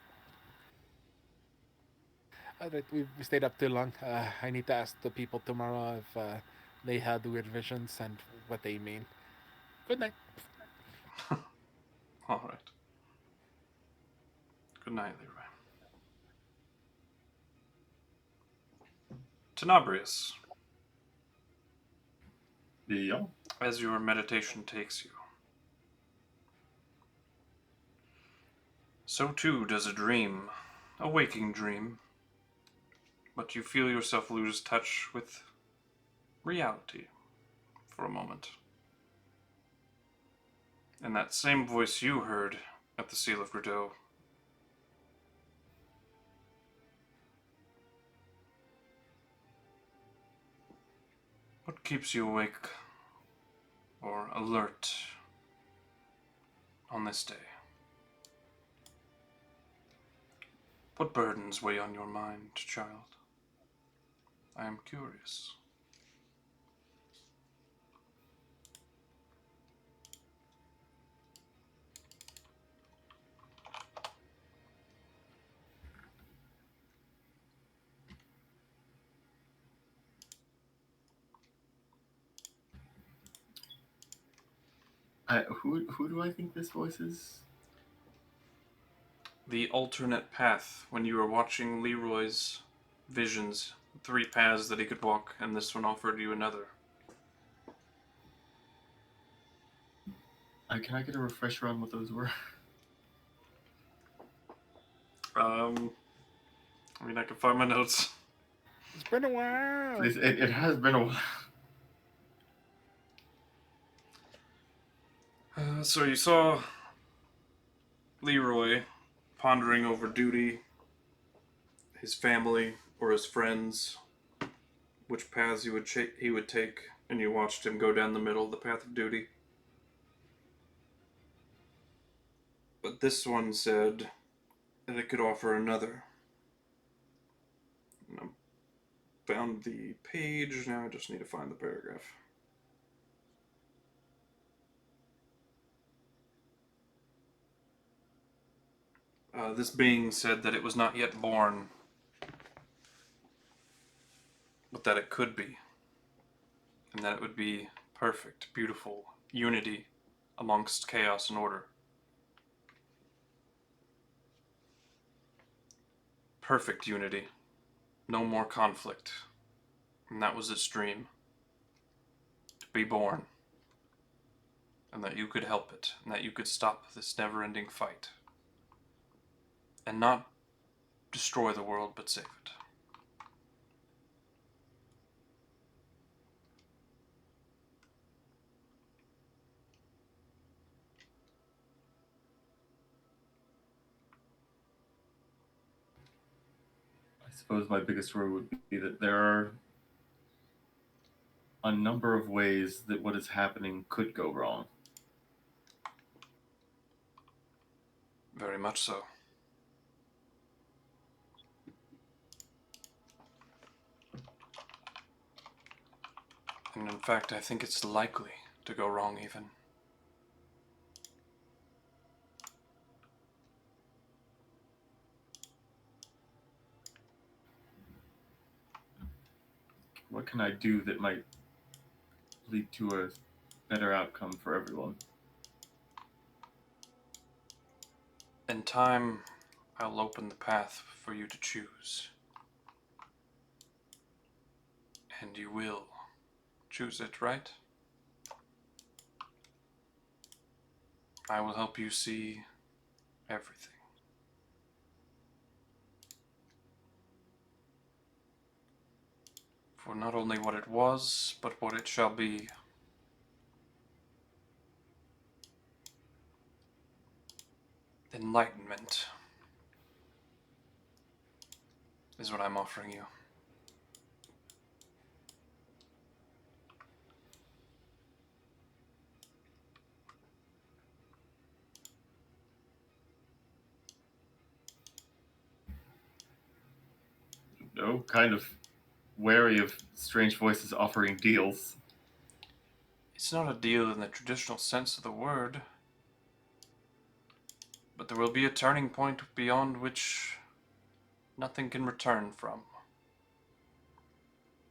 Alright, we stayed up too long. I need to ask the people tomorrow if they had weird visions and what they mean. Good night. Alright. Good night, Leroy. Tenebrious, Yeah. as your meditation takes you, so too does a dream, a waking dream, but you feel yourself lose touch with reality for a moment. And that same voice you heard at the Seal of Rideau what keeps you awake or alert on this day? What burdens weigh on your mind, child? I am curious. Who do I think this voice is? The alternate path when you were watching Leroy's visions, 3 paths that he could walk, and this one offered you another. Can I get a refresher on what those were? I mean, I can find my notes. It's been a while. Please, it has been a while. So you saw Leroy pondering over duty, his family, or his friends, which paths he would take, and you watched him go down the middle of the path of duty. But this one said that it could offer another. And I found the page, now I just need to find the paragraph. This being said that it was not yet born, but that it could be, and that it would be perfect, beautiful unity amongst chaos and order. perfect unity. No more conflict. And that was its dream. To be born. And that you could help it. And that you could stop this never-ending fight. And not destroy the world, but save it. I suppose my biggest worry would be that there are a number of ways that what is happening could go wrong. Very much so. And in fact, I think it's likely to go wrong even. What can I do that might lead to a better outcome for everyone? In time, I'll open the path for you to choose. And you will choose it, right? I will help you see everything. For not only what it was, but what it shall be. Enlightenment is what I'm offering you. No, kind of wary of strange voices offering deals. It's not a deal in the traditional sense of the word, but there will be a turning point beyond which nothing can return from.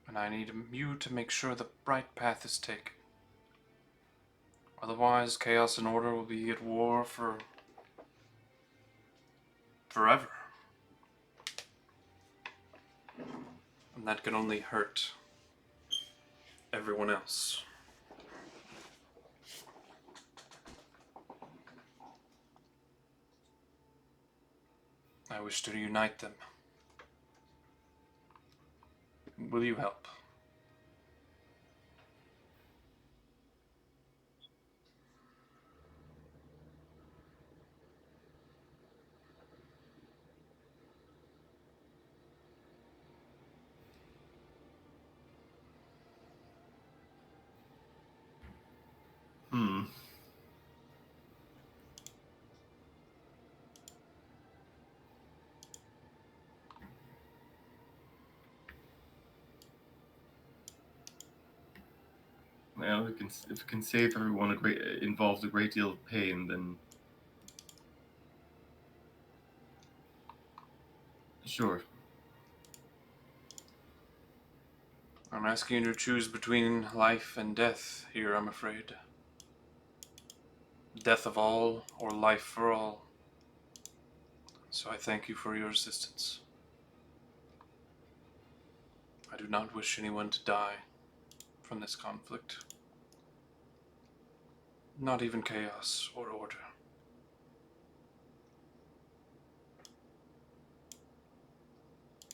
And I need you to make sure the right path is taken. Otherwise, chaos and order will be at war for forever. And that can only hurt everyone else. I wish to unite them. Will you help? Hmm. Well, if it can save everyone involves a great deal of pain, then sure. I'm asking you to choose between life and death here, I'm afraid. Death of all, or life for all. So I thank you for your assistance. I do not wish anyone to die from this conflict. Not even chaos or order.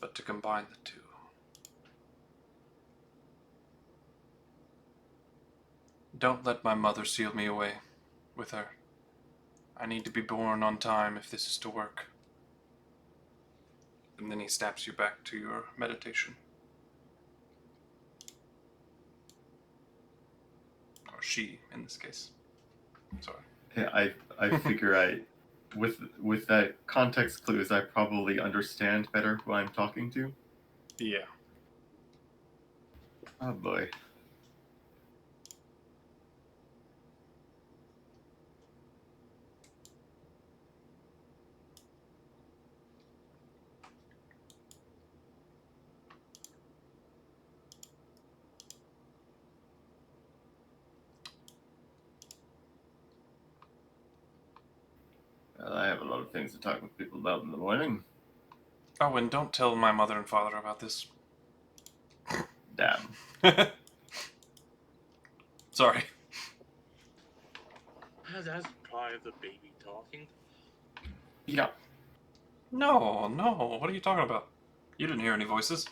But to combine the two. Don't let my mother seal me away with her. I need to be born on time if this is to work. And then he snaps you back to your meditation. Or she, in this case. Sorry. Yeah, I figure with that context clues, I probably understand better who I'm talking to. Yeah. Oh boy. Well, I have a lot of things to talk with people about in the morning. Oh, and don't tell my mother and father about this. Damn. Sorry. That's probably the baby talking. Yeah. No, no. What are you talking about? You didn't hear any voices.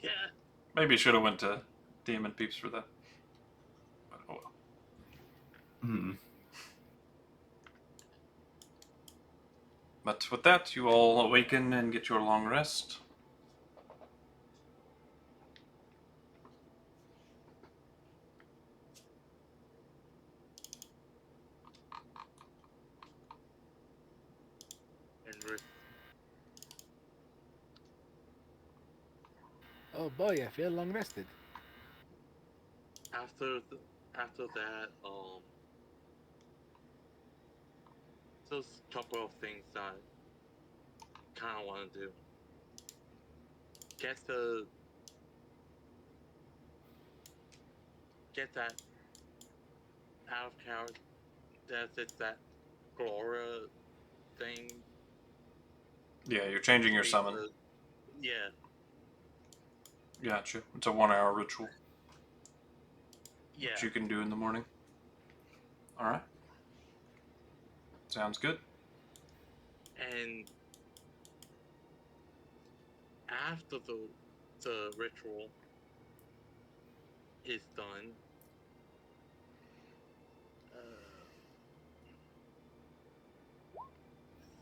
Yeah. Maybe you should have went to Demon Peeps for that. But, oh well. Hmm. But with that, you all awaken and get your long rest. And Oh boy, I feel long rested. after after that, there's a couple of things that I kind of want to do. Get that out of character. It's that Glora thing. Yeah, you're changing your Need summon. to- yeah. Gotcha. It's a 1-hour ritual, Yeah. which you can do in the morning. Alright. Sounds good. And after the ritual is done,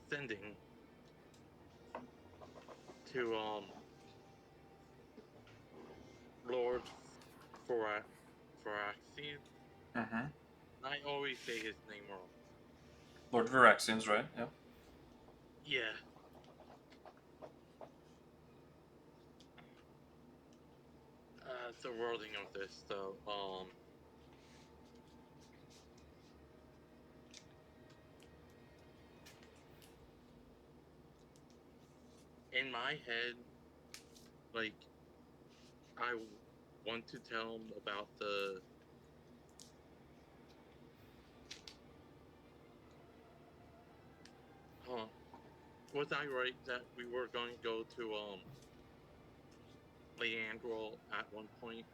sending to Lord Faraxes. Mm-hmm. I always say his name wrong. Lord Viraxian's right, yeah. Yeah. The wording of this, though, in my head, like, I want to tell him about the was I right that we were going to go to Leandrol at one point?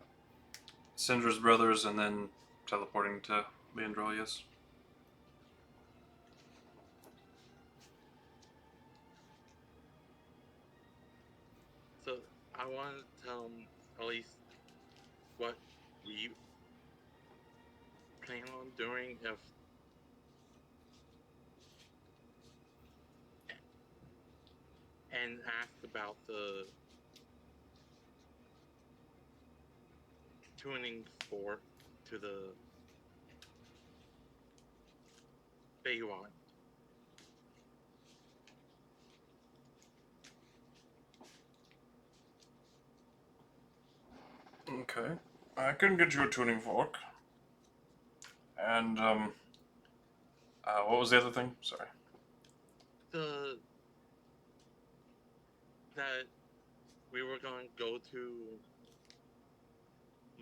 Syndra's brothers and then teleporting to Leandrol, yes. So I want to tell him at least what we plan on doing if and ask about the tuning fork to the Baywatch. Okay. I can get you a tuning fork. And, what was the other thing? Sorry. That we were going to go to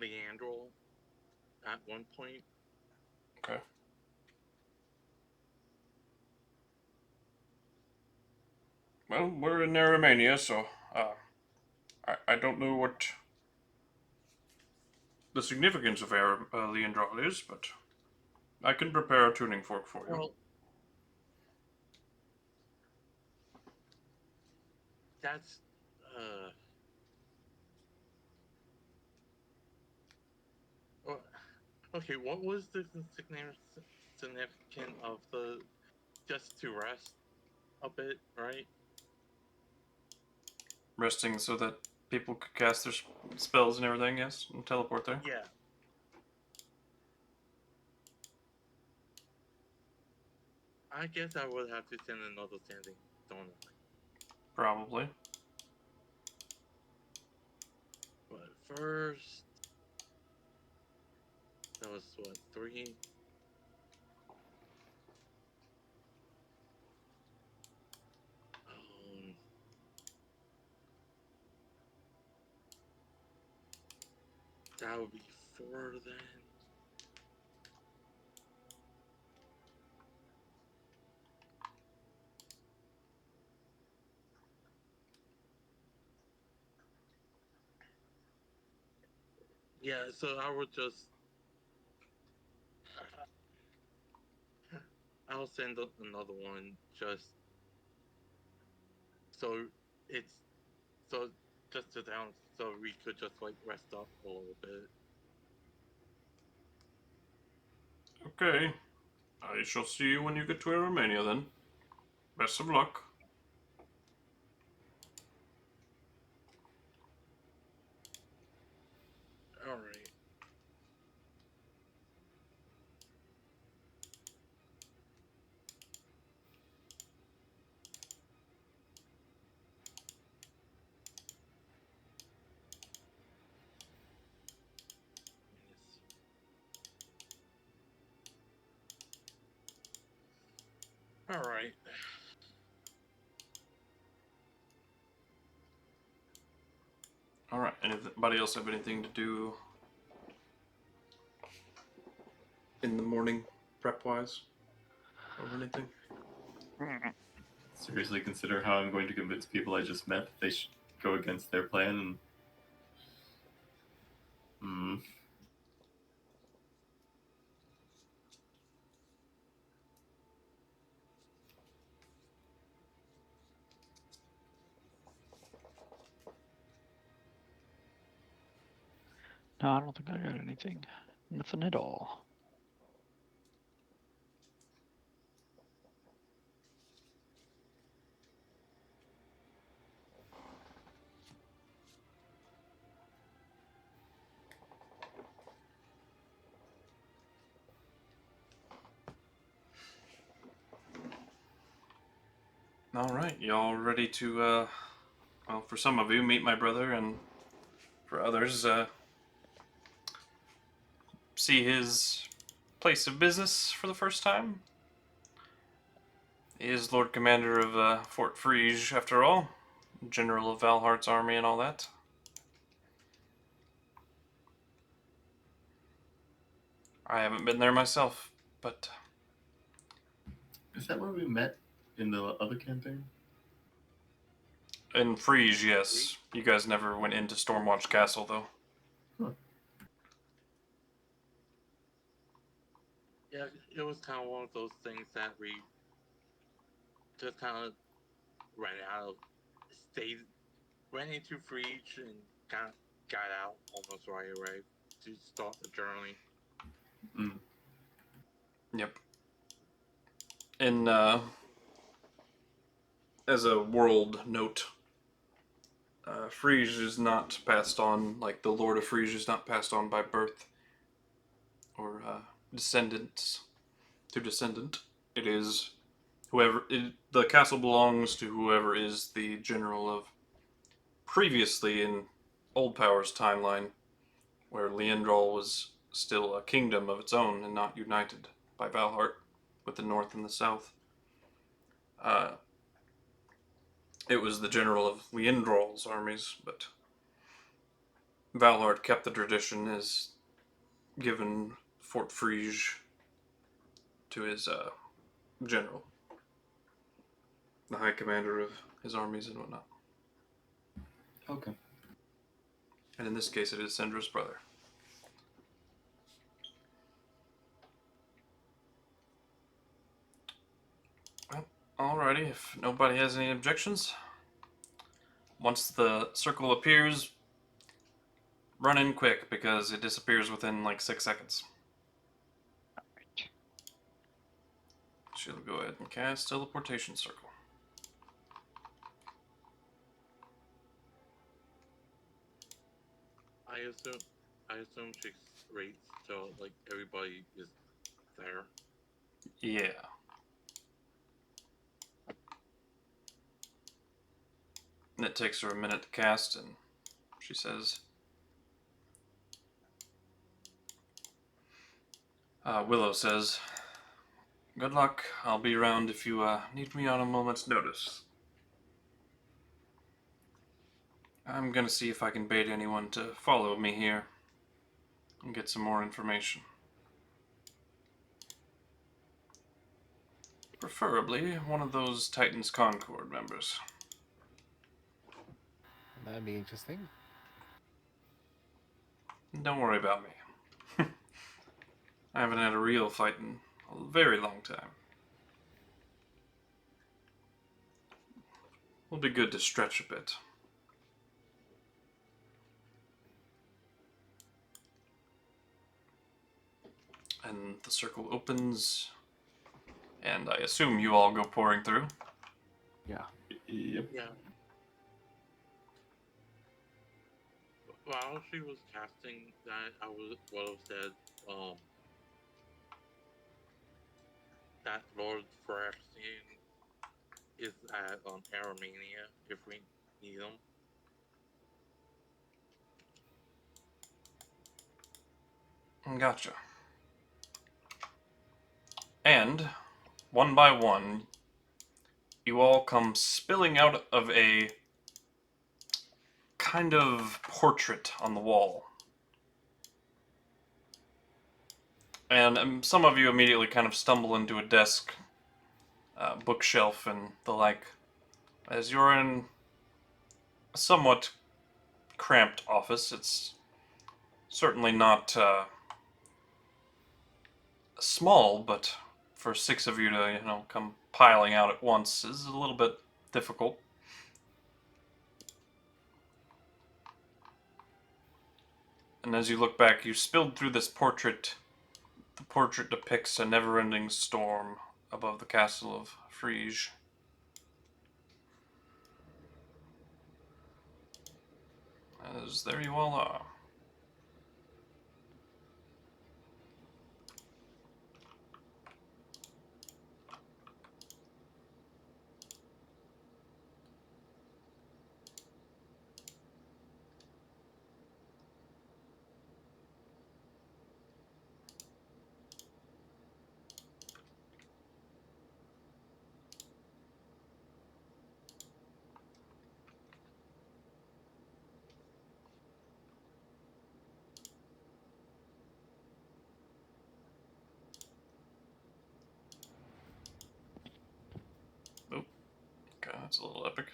Leandrol at one point. Okay. Well, we're in Aramania, so, I don't know what the significance of Leandrol is, but I can prepare a tuning fork for you. Well, that's well, okay. What was the significance of the just to rest a bit, right? Resting so that people could cast their spells and everything, yes, and teleport there. Yeah. I guess I would have to send another standing stone. Probably. But first, that was what, 3? That would be 4 then. Yeah, so I would just. I'll send another one just so it's so just to down so we could just like rest up a little bit. Okay. I shall see you when you get to Romania then. Best of luck. All right. Yes. All right. Alright, anybody else have anything to do in the morning, prep-wise? Or anything? Seriously consider how I'm going to convince people I just met that they should go against their plan and. Hmm. No, I don't think I got anything. Nothing at all. Alright, y'all ready to, well, for some of you, meet my brother, and for others, see his place of business for the first time? He is Lord Commander of Fort Frege, after all. General of Valhart's army and all that. I haven't been there myself, but Is that where we met in the other campaign? in Frege, yes. You guys never went into Stormwatch Castle, though. Huh. Yeah, it was kind of one of those things that we just kind of ran out of stayed, went into Breach and kind of got out almost right away to start the journey. Mm. Yep. In, as a world note, Frege is not passed on, like the Lord of Frege is not passed on by birth or descendants to descendant. It is the castle belongs to whoever is the general of previously in Old Power's timeline, where Leandrol was still a kingdom of its own and not united by Valhart with the north and the south. It was the general of Leandrol's armies, but Valhart kept the tradition, as given Fort Frege to his general, the high commander of his armies and whatnot. Okay. And in this case, it is Sendra's brother. Well, alrighty, if nobody has any objections, once the circle appears, run in quick because it disappears within like 6 seconds. Right. She'll go ahead and cast Teleportation Circle. I assume she waits till like everybody is there. Yeah. And it takes her a minute to cast, and she says, Willow says, "Good luck. I'll be around if you need me on a moment's notice. I'm gonna see if I can bait anyone to follow me here and get some more information. Preferably one of those Titans Concord members." That'd be interesting. Don't worry about me. I haven't had a real fight in a very long time. Will be good to stretch a bit. And the circle opens, and I assume you all go pouring through. Yeah. Yep. Yeah. While she was casting that, I would have said, that Lord Phyrexian is at Aramania if we need him. Gotcha. And, one by one, you all come spilling out of a kind of portrait on the wall. And some of you immediately kind of stumble into a desk, bookshelf, and the like, as you're in a somewhat cramped office. It's certainly not small, but for 6 of you to, come piling out at once is a little bit difficult. And as you look back, you spilled through this portrait. The portrait depicts a never-ending storm above the castle of Frege. As there you all are. Oh, okay, that's a little epic.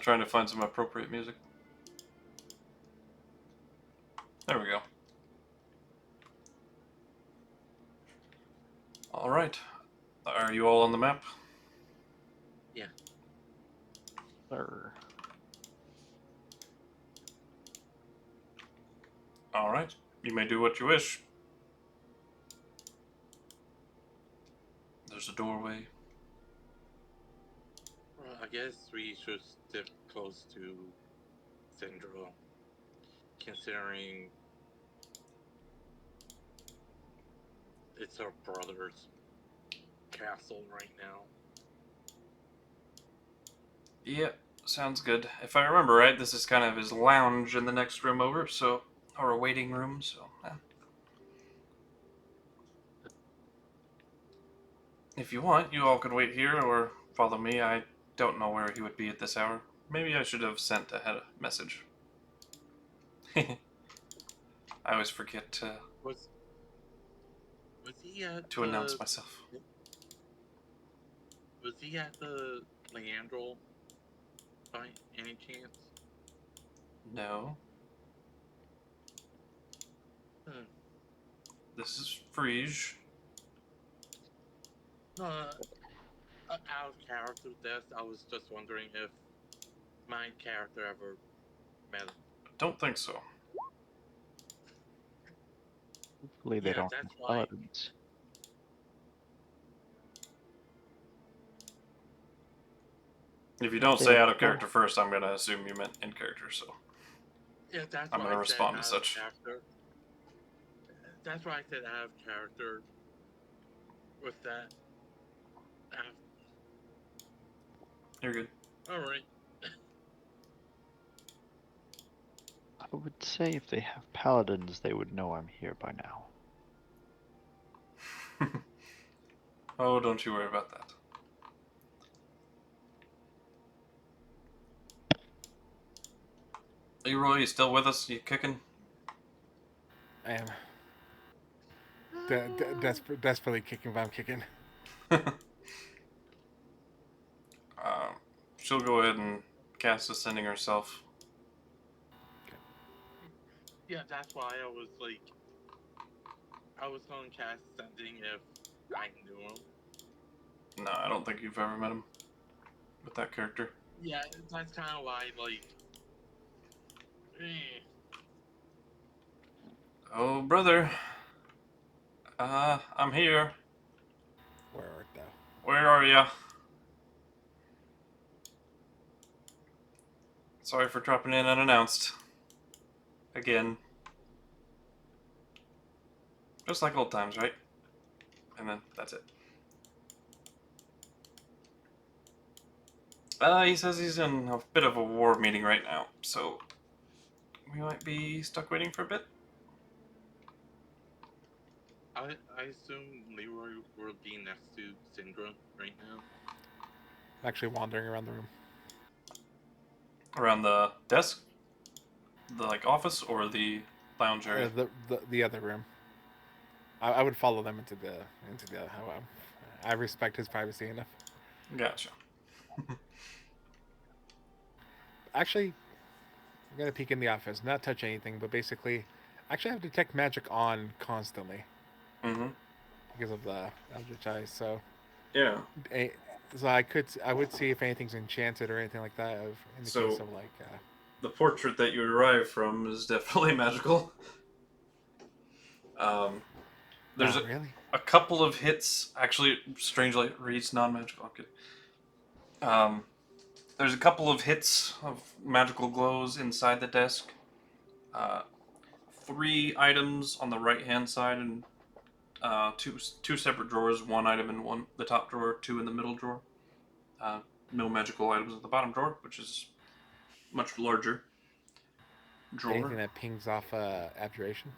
Trying to find some appropriate music. There we go. Alright. Are you all on the map? Yeah. Sir. Alright. You may do what you wish. There's a doorway. Well, I guess we should stick close to Syndra, considering it's our brother's castle right now. Yep, sounds good. If I remember right, this is kind of his lounge in the next room over, or a waiting room, so. If you want, you all could wait here or follow me. I don't know where he would be at this hour. Maybe I should have sent a message. I always forget Was he at to announce myself. Was he at the Leandrel by any chance? No. Hmm. This is Frege. No, out of character death, I was just wondering if my character ever met him. Don't think so. Hopefully they Yeah, don't that's have why. paladins. If you don't Okay, say out of well- character first, I'm gonna assume you meant in character, so. Yeah, that's I'm why gonna I respond said as out of such. character. That's why I said out of character with that. You're good. Alright. I would say if they have paladins, they would know I'm here by now. Oh, don't you worry about that. Leroy, you still with us? You kicking? I am desperately kicking, but I'm kicking. She'll go ahead and cast Ascending herself. Yeah, that's why I was like, I was going to cast Sending if I knew him. No, I don't think you've ever met him with that character. Yeah, that's kind of why, like, Oh, brother. I'm here. Where art thou? Where are ya? Sorry for dropping in unannounced. Again. Just like old times, right? And then that's it. He says he's in a bit of a war meeting right now, so we might be stuck waiting for a bit. I assume Leroy will be next to Syndra right now. I'm actually wandering around the room. Around the desk? The, like, office or the lounge area? The other room. I would follow them into the I respect his privacy enough. Gotcha. Actually, I'm gonna peek in the office, not touch anything, but basically, actually have detect magic on constantly Mm-hmm. because of the Eldritch eyes. So, Yeah. so I would see if anything's enchanted or anything like that. In the So- case of like, The portrait that you arrived from is definitely magical. There's not really. a couple of hits. Actually, strangely, it reads non-magical. Okay. There's a couple of hits of magical glows inside the desk. 3 items on the right-hand side, and two separate drawers. 1 item in the top drawer, 2 in the middle drawer. No magical items in the bottom drawer, which is much larger drawer. Anything that pings off abjuration.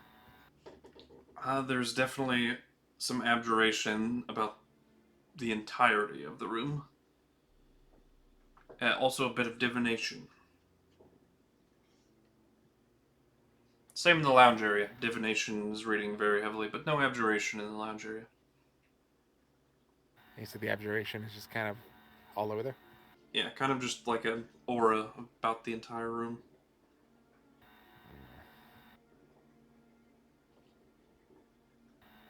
There's definitely some abjuration about the entirety of the room. Also a bit of divination. Same in the lounge area. Divination is reading very heavily, but no abjuration in the lounge area. You said the abjuration is just kind of all over there. Yeah, kind of just like an aura about the entire room.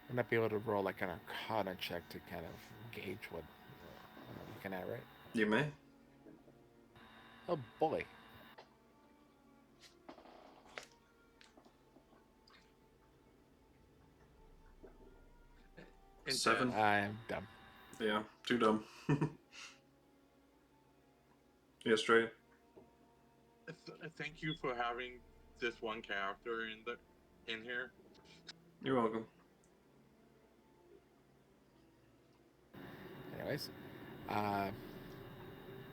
I might be able to roll like an Arcana check to kind of gauge what I'm looking at, right? You may. Oh boy. And 7. I'm dumb. Yeah, too dumb. Yeah, straight. Thank you for having this one character in here. You're welcome. Anyways,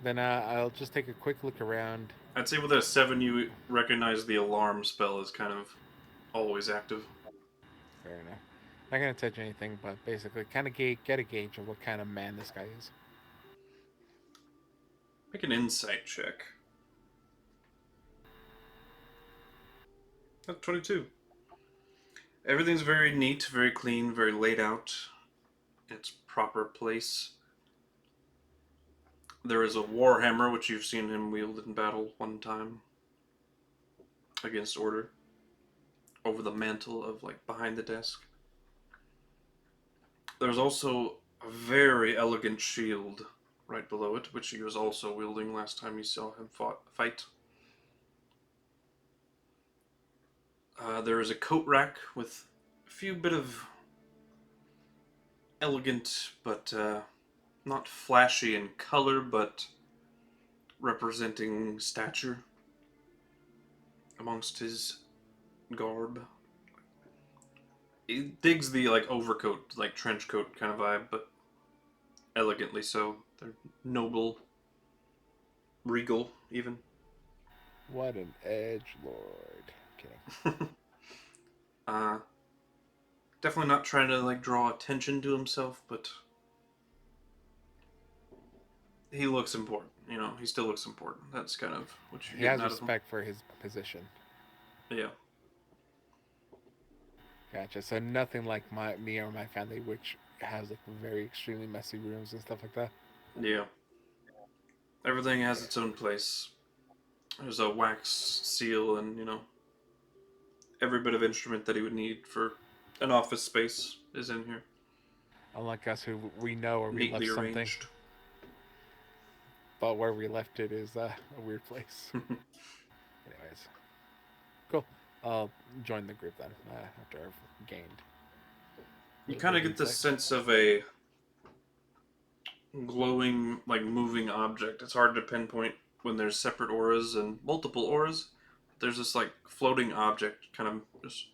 then I'll just take a quick look around. I'd say with a 7, you recognize the alarm spell is kind of always active. Fair enough. Not gonna touch anything, but basically, kind of get a gauge of what kind of man this guy is. Make an insight check. That's 22. Everything's very neat, very clean, very laid out in its proper place. There is a warhammer, which you've seen him wield in battle one time against Order, over the mantle of, like, behind the desk. There's also a very elegant shield right below it, which he was also wielding last time you saw him fight. There is a coat rack with a few bit of elegant, but not flashy in color, but representing stature amongst his garb. He digs the, like, overcoat, like trench coat kind of vibe, but elegantly so. They're noble, regal, even. What an edge lord. Kidding. Definitely not trying to like draw attention to himself, but he looks important. You know, he still looks important. That's kind of what you're He has getting out of him. respect for his position. Yeah. Gotcha. So nothing like me or my family, which has like very extremely messy rooms and stuff like that. Yeah. Everything has its own place. There's a wax seal and, you know, every bit of instrument that he would need for an office space is in here. Unlike us, who we know where we Neatly left something, arranged. but where we left it is a weird place. Anyways, cool. I'll join the group then after I've gained. You kind of get the sense of a glowing, like moving object. It's hard to pinpoint when there's separate auras and multiple auras. There's this like floating object kind of just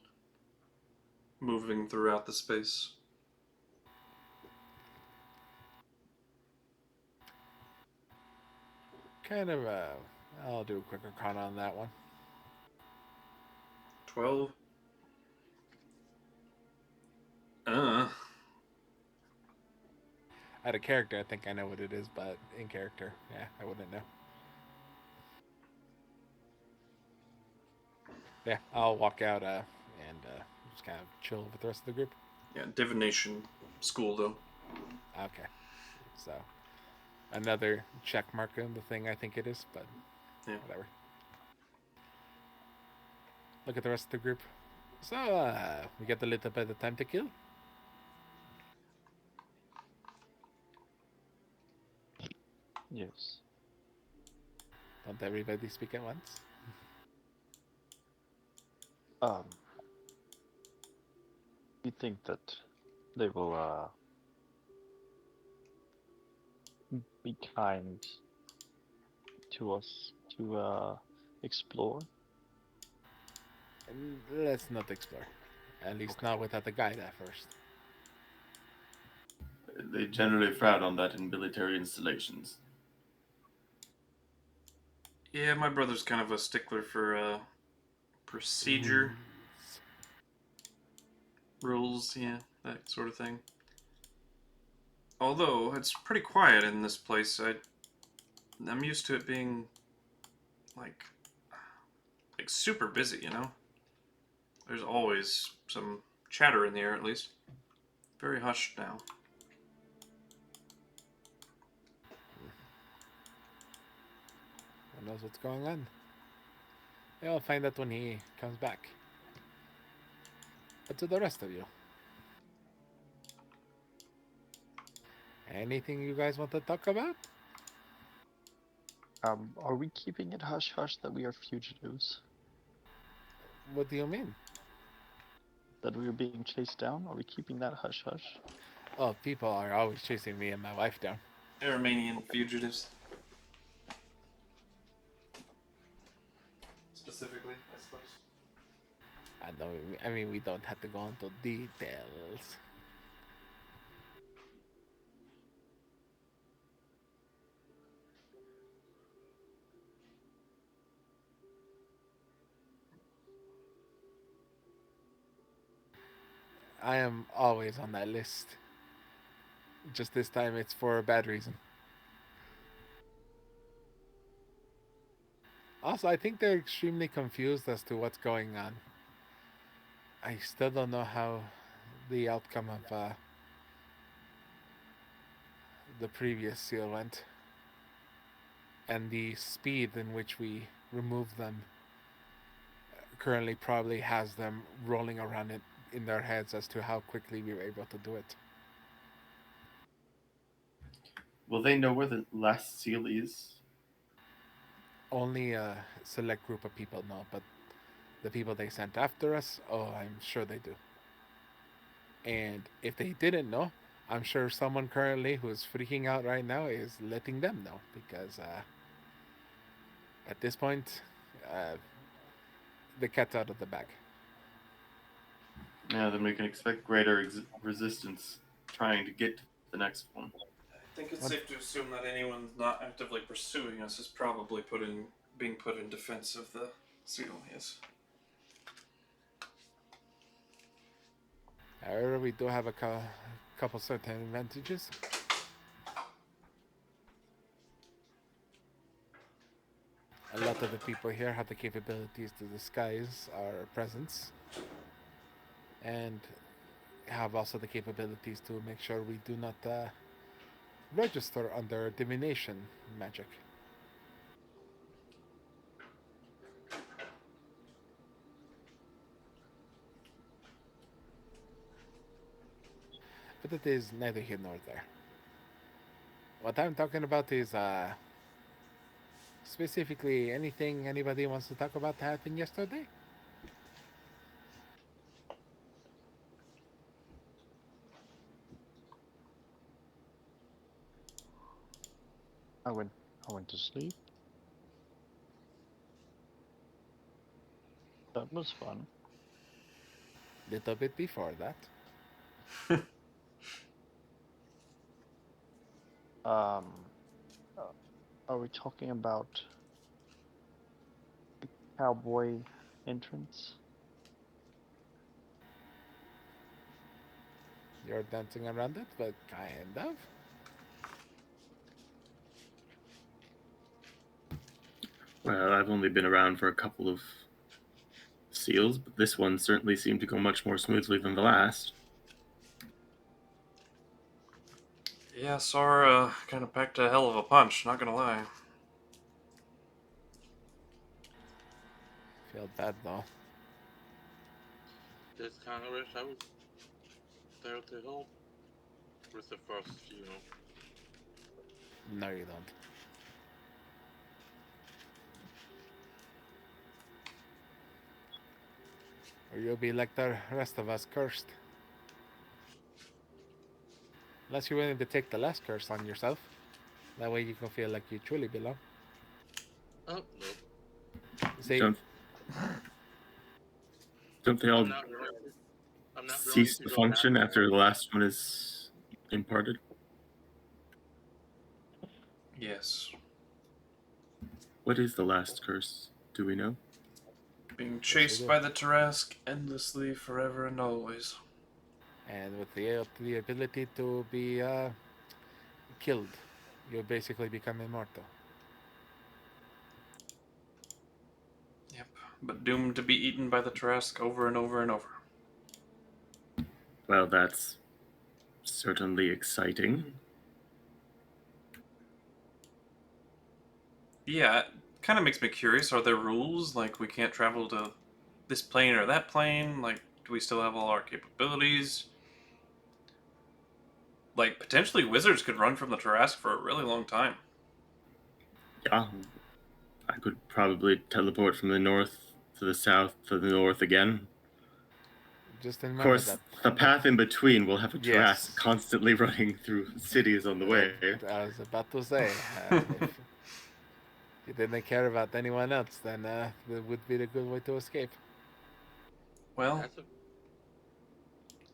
moving throughout the space. Kind of I'll do a quick arcana on that one. 12. Out of character, I think I know what it is, but in character, yeah, I wouldn't know. Yeah, I'll walk out and just kind of chill with the rest of the group. Yeah, divination school though. Okay, so another check mark on the thing I think it is, but Yeah. whatever. Look at the rest of the group. So we get a little bit of time to kill. Yes. Don't everybody speak at once? We think that they will be kind to us to explore. Let's not explore. At least not without the guide at first. They generally frown on that in military installations. Yeah, my brother's kind of a stickler for procedure, rules, yeah, that sort of thing. Although it's pretty quiet in this place, I'm used to it being like super busy, you know? There's always some chatter in the air, at least. Very hushed now. Who knows what's going on? Yeah, I'll find out when he comes back. But to the rest of you, anything you guys want to talk about? Are we keeping it hush hush that we are fugitives? What do you mean? That we are being chased down? Are we keeping that hush hush? Oh, people are always chasing me and my wife down. Armenian fugitives. Specifically, I suppose. I mean, we don't have to go into details. I am always on that list. Just this time it's for a bad reason. Also, I think they're extremely confused as to what's going on. I still don't know how the outcome of the previous seal went. And the speed in which we remove them currently probably has them rolling around it in their heads as to how quickly we were able to do it. Will they know where the last seal is? Only a select group of people know, but the people they sent after us, oh, I'm sure they do. And if they didn't know, I'm sure someone currently who's freaking out right now is letting them know, because at this point, the cat's out of the bag. Yeah, then we can expect greater resistance trying to get to the next one. I think it's safe to assume that anyone not actively pursuing us is probably being put in defense of the seal, yes. However, we do have a couple certain advantages. A lot of the people here have the capabilities to disguise our presence, and have also the capabilities to make sure we do not register under divination magic. But it is neither here nor there. What I'm talking about is specifically anything anybody wants to talk about that happened yesterday. I went to sleep. That was fun. Little bit before that. Uh, Are we talking about the cowboy entrance? You're dancing around it, but kind of. Well, I've only been around for a couple of seals, but this one certainly seemed to go much more smoothly than the last. Yeah, Sora kind of packed a hell of a punch, not gonna lie. Feel bad though. Just kind of wish I was there to help with the first few. No, you don't. Or you'll be like the rest of us, cursed. Unless you're willing to take the last curse on yourself. That way you can feel like you truly belong. Oh, no. See, Don't they all I'm not willing cease to to go function back. after the last one is imparted? Yes. What is the last curse? Do we know? Being chased by the Tarrasque endlessly, forever and always. and with the ability to be killed, you basically become immortal. Yep. But doomed to be eaten by the Tarrasque over and over and over. Well, that's certainly exciting. Yeah, it kind of makes me curious. Are there rules? Like, we can't travel to this plane or that plane? Like, do we still have all our capabilities? Like, potentially wizards could run from the Tarrasque for a really long time. Yeah, I could probably teleport from the north to the south to the north again. Just Of remember course, that the path in between will have a Yes. Tarrasque constantly running through cities on the way. I was about to say, if you didn't care about anyone else, then that would be the good way to escape. Well, That's a,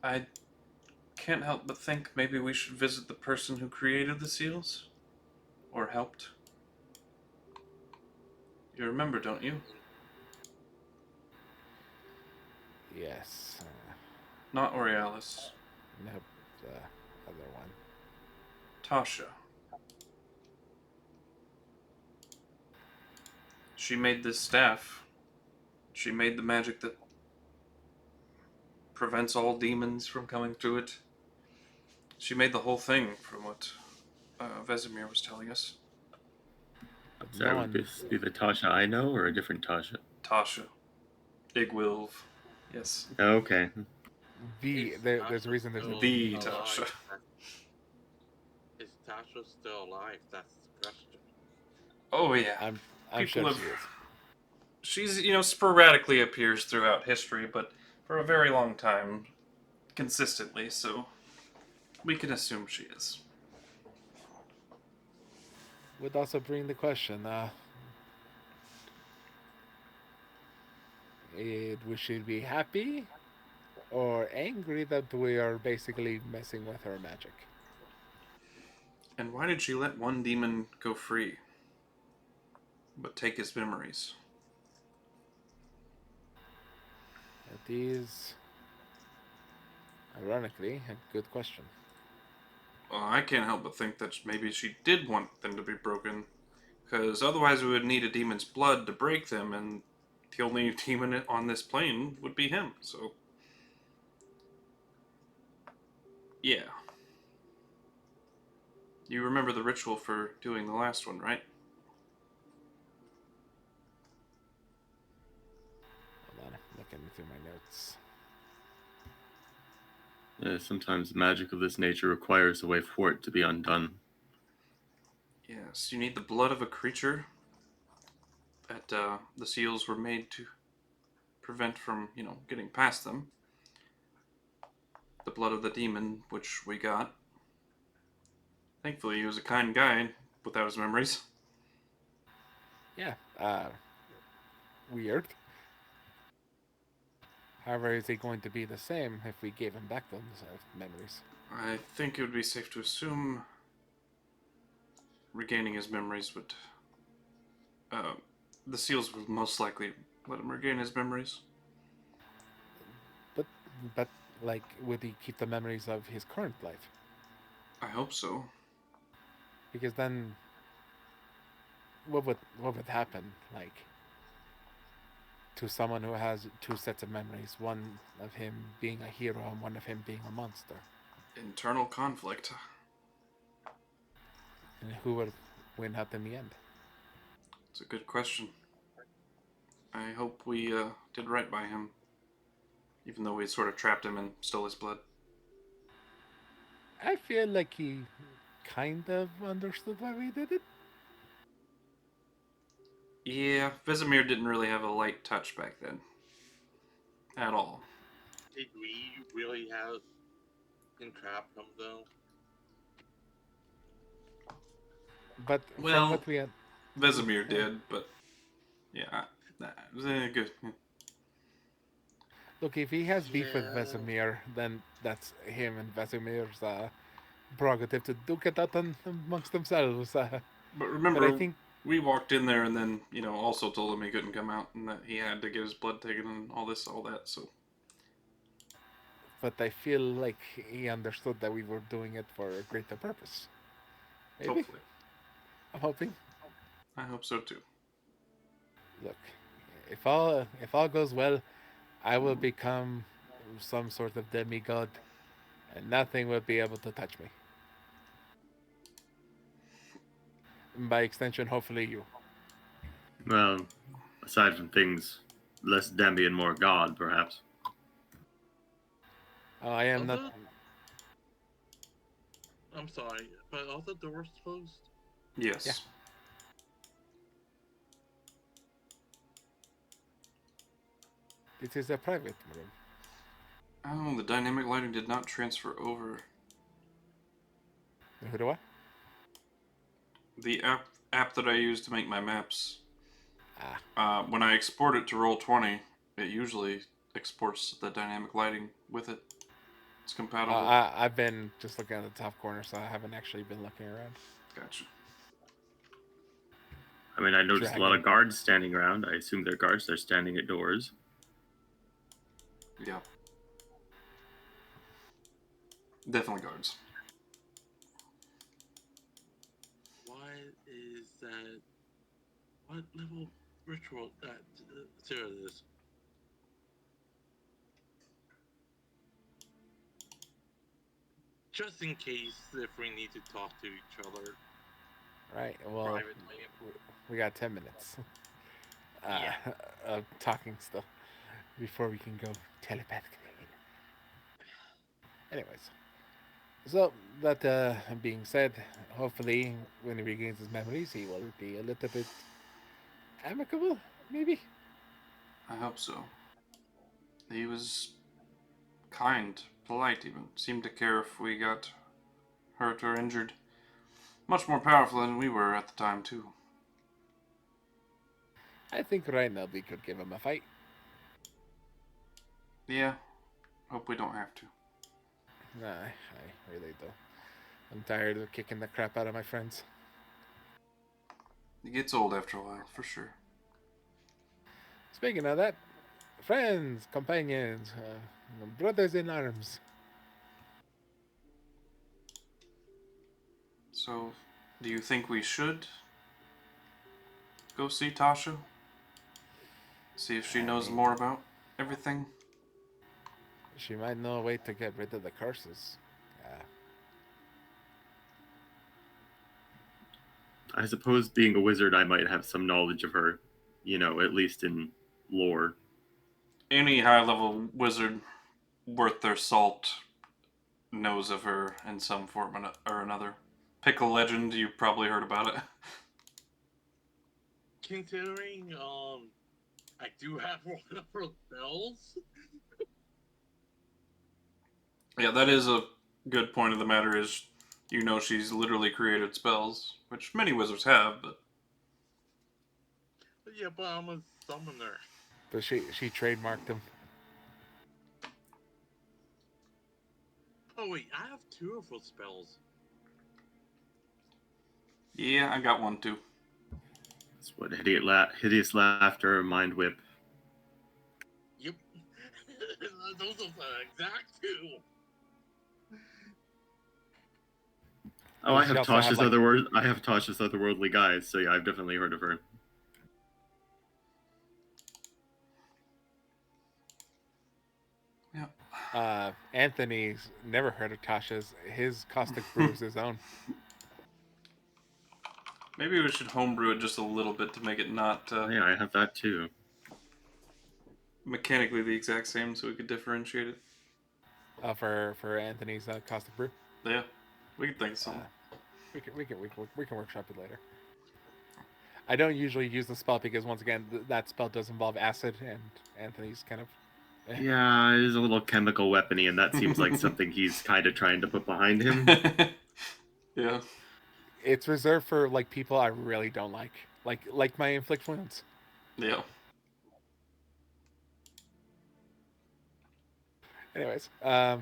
I can't help but think maybe we should visit the person who created the seals? Or helped? You remember, don't you? Yes. Not Aurealis. Nope. The other one. Tasha. She made this staff. She made the magic that prevents all demons from coming through it. She made the whole thing, from what Vesemir was telling us. Sorry, would this be the Tasha I know or a different Tasha? Tasha. Big Wilv. Yes. Okay. There's a reason there's a The V. Tasha. Is Tasha still alive? That's the question. Oh, yeah. I'm People sure have- she is. She's, sporadically appears throughout history, but for a very long time, consistently, so we can assume she is. Would also bring the question, we should be happy or angry that we are basically messing with her magic. And why did she let one demon go free, but take his memories? It is Ironically, a good question. Well, I can't help but think that maybe she did want them to be broken, because otherwise we would need a demon's blood to break them, and the only demon on this plane would be him. So, yeah. You remember the ritual for doing the last one, right? Hold on, I'm looking through my notes. Sometimes magic of this nature requires a way for it to be undone. Yes, you need the blood of a creature that the seals were made to prevent from, getting past them. The blood of the demon, which we got. Thankfully, he was a kind guy without his memories. Yeah, weird. However, is he going to be the same if we gave him back those memories? I think it would be safe to assume regaining his memories would... the seals would most likely let him regain his memories. But, like, would he keep the memories of his current life? I hope so. Because then, what would happen? Like, to someone who has two sets of memories, one of him being a hero and one of him being a monster. Internal conflict. And who would win out in the end? It's a good question. I hope we did right by him, even though we sort of trapped him and stole his blood. I feel like he kind of understood why we did it. Yeah, Vesemir didn't really have a light touch back then. At all. Did we really have entrapped him though? But Well, from what we had, Vesemir did, but yeah, it was good. look, if he has beef with Yeah. Vesemir, then that's him and Vesemir's prerogative to duke it out amongst themselves. But remember, But I think, we walked in there and then, also told him he couldn't come out and that he had to get his blood taken and all that, so. but I feel like he understood that we were doing it for a greater purpose. Maybe. Hopefully. I'm hoping. I hope so too. Look, if all goes well, I will become some sort of demigod, and nothing will be able to touch me. And by extension, hopefully you. Well, aside from things less demi and more god, perhaps. I am not. Also, I'm sorry, but all the doors closed. Yes. Yeah. This is a private room. Oh, the dynamic lighting did not transfer over. Who do I? The app that I use to make my maps, Ah, when I export it to Roll20, it usually exports the dynamic lighting with it. It's compatible. I've been just looking at the top corner, so I haven't actually been looking around. Gotcha. I mean, I noticed a lot Dragon. of guards standing around. I assume they're guards. They're standing at doors. Yeah. Definitely guards. What is that? What level ritual that Sarah is? Just in case if we need to talk to each other Right. Well, privately. we got 10 minutes. Yeah. Of talking still before we can go telepathically. Anyways, so that being said, hopefully when he regains his memories, he will be a little bit amicable, maybe. I hope so. He was kind, polite even. Seemed to care if we got hurt or injured. Much more powerful than we were at the time, too. I think right now we could give him a fight. Yeah. Hope we don't have to. Nah, I really don't. I'm tired of kicking the crap out of my friends. It gets old after a while, for sure. Speaking of that, friends, companions, brothers in arms, So, do you think we should go see Tasha? See if she knows more about everything? She might know a way to get rid of the curses. I suppose being a wizard, I might have some knowledge of her, at least in lore. Any high-level wizard worth their salt knows of her in some form or another. Pick a legend, you've probably heard about it. Considering, I do have one of her spells. Yeah, that is a good point of the matter is, she's literally created spells, which many wizards have, but... Yeah, but I'm a summoner. But she trademarked them. Oh wait, I have 2 of her spells. Yeah, I got one too. That's what hideous laughter, mind whip. Yep. Those are the exact 2. Oh, I She have also had, Tasha's like- otherworldly guys, so yeah, I've definitely heard of her. Yeah. Anthony's never heard of Tasha's. His caustic brew is his own. Maybe we should homebrew it just a little bit to make it not Yeah, I have that too. mechanically the exact same, so we could differentiate it. For Anthony's caustic brew. Yeah, we could think of something. We can workshop it later. I don't usually use the spell because once again that spell does involve acid, and Anthony's kind of. Yeah, it is a little chemical weapony, and that seems like something he's kind of trying to put behind him. Yeah. It's reserved for like people I really don't like my inflict wounds. Yeah. Anyways, but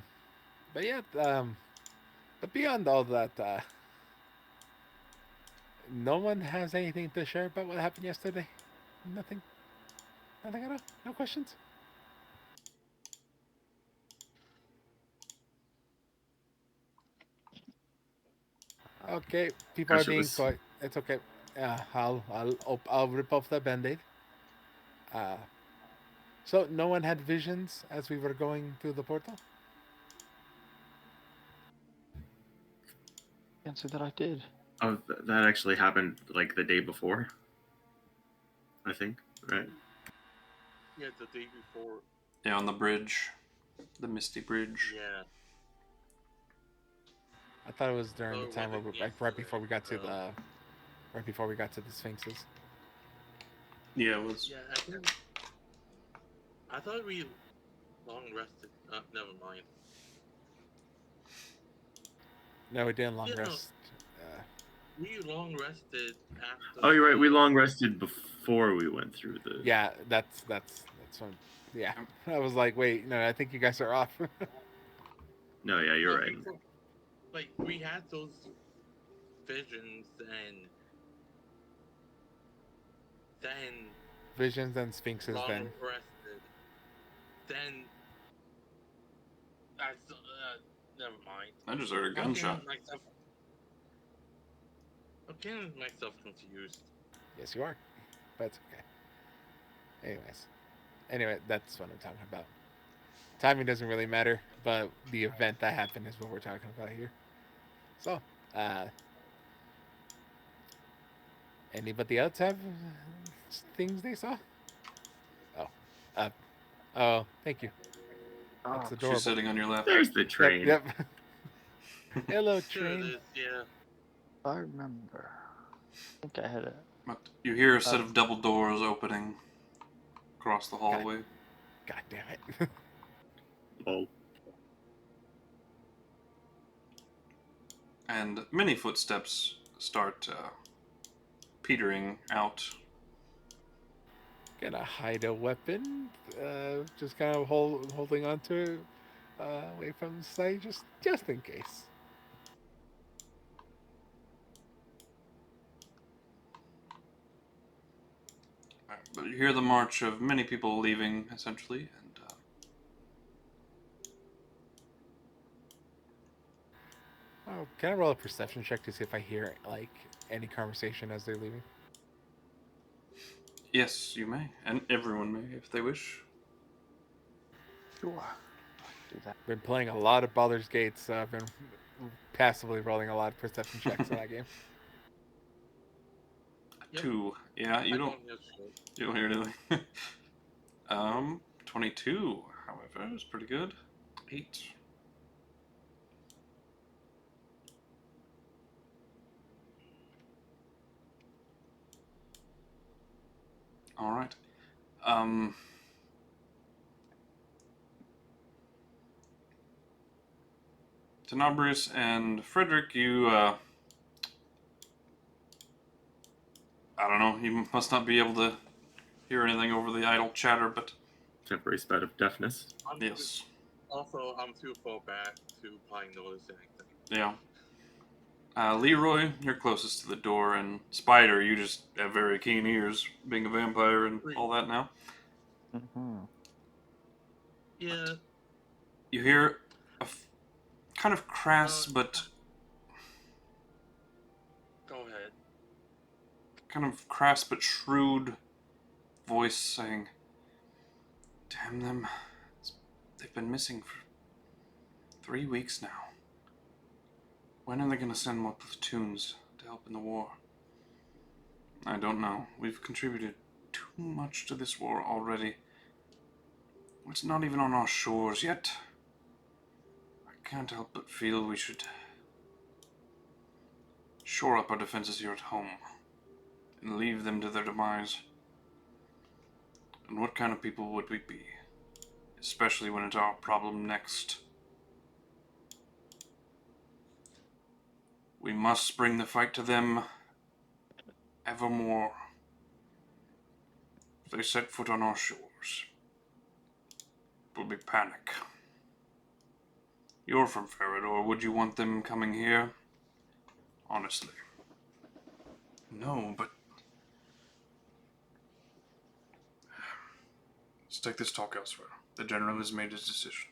yeah, but beyond all that, no one has anything to share about what happened yesterday. Nothing at all. No questions. Okay, people are Gosh, it being was- quiet. It's okay. I'll rip off the band-aid. So no one had visions as we were going through the portal? Can't say that I did. Oh, that actually happened like the day before. I think, right? Yeah, the day before. Yeah, on the bridge. The Misty Bridge. Yeah. I thought it was during Oh, the time where was it right before we got to yesterday? the Sphinxes. Yeah, it was. Yeah, I thought we long rested. Never mind. No, we didn't long Yeah, no. rest. We long rested after. Oh, you're right. We long rested before we went through the. Yeah, that's when. Yeah, I was like, wait, no, I think you guys are off. No, yeah, you're No, right. before- like we had those visions, and then Visions and Sphinxes. long Then rested. Then never mind. I just heard a I'm gunshot. getting myself confused. yes, you are, but it's okay. Anyway, that's what I'm talking about. Timing doesn't really matter, but the event that happened is what we're talking about here. So, anybody else have things they saw? Oh, thank you. That's adorable. She's sitting on your lap. There's the train. Yep. Hello, Sure it train. is, yeah. I remember. I think I had it. But you hear a set of double doors opening across the hallway. God damn it. Oh, And many footsteps start petering out. Gonna hide a weapon. Just kind of holding on to it away from the sight, just in case. But you hear the march of many people leaving, essentially, and Oh, can I roll a perception check to see if I hear like any conversation as they're leaving? Yes, you may, and everyone may if they wish. Sure. Do that. Been playing a lot of Baldur's Gate, so I've been passively rolling a lot of perception checks in that game. Yep. 2. Yeah, I you don't hear shit. you don't hear anything. 22, however, is pretty good. 8. All right. Tenebrious and Frederick, you I don't know. You must not be able to hear anything over the idle chatter, but Temporary spout of deafness. yes. Also, I'm too far back to probably notice anything. Yeah. Leroy, you're closest to the door, and Spider, you just have very keen ears, being a vampire and all that now. Mm-hmm. Yeah. You hear a kind of crass, but Go ahead. shrewd voice saying, "Damn them. They've been missing for 3 weeks now. When are they going to send more platoons to help in the war? I don't know. We've contributed too much to this war already. It's not even on our shores yet. I can't help but feel we should shore up our defenses here at home and leave them to their demise. And what kind of people would we be? Especially when it's our problem next. We must bring the fight to them evermore. If they set foot on our shores, it will be panic. You're from Farador. Would you want them coming here? Honestly. No, but... Let's take this talk elsewhere. The general has made his decision.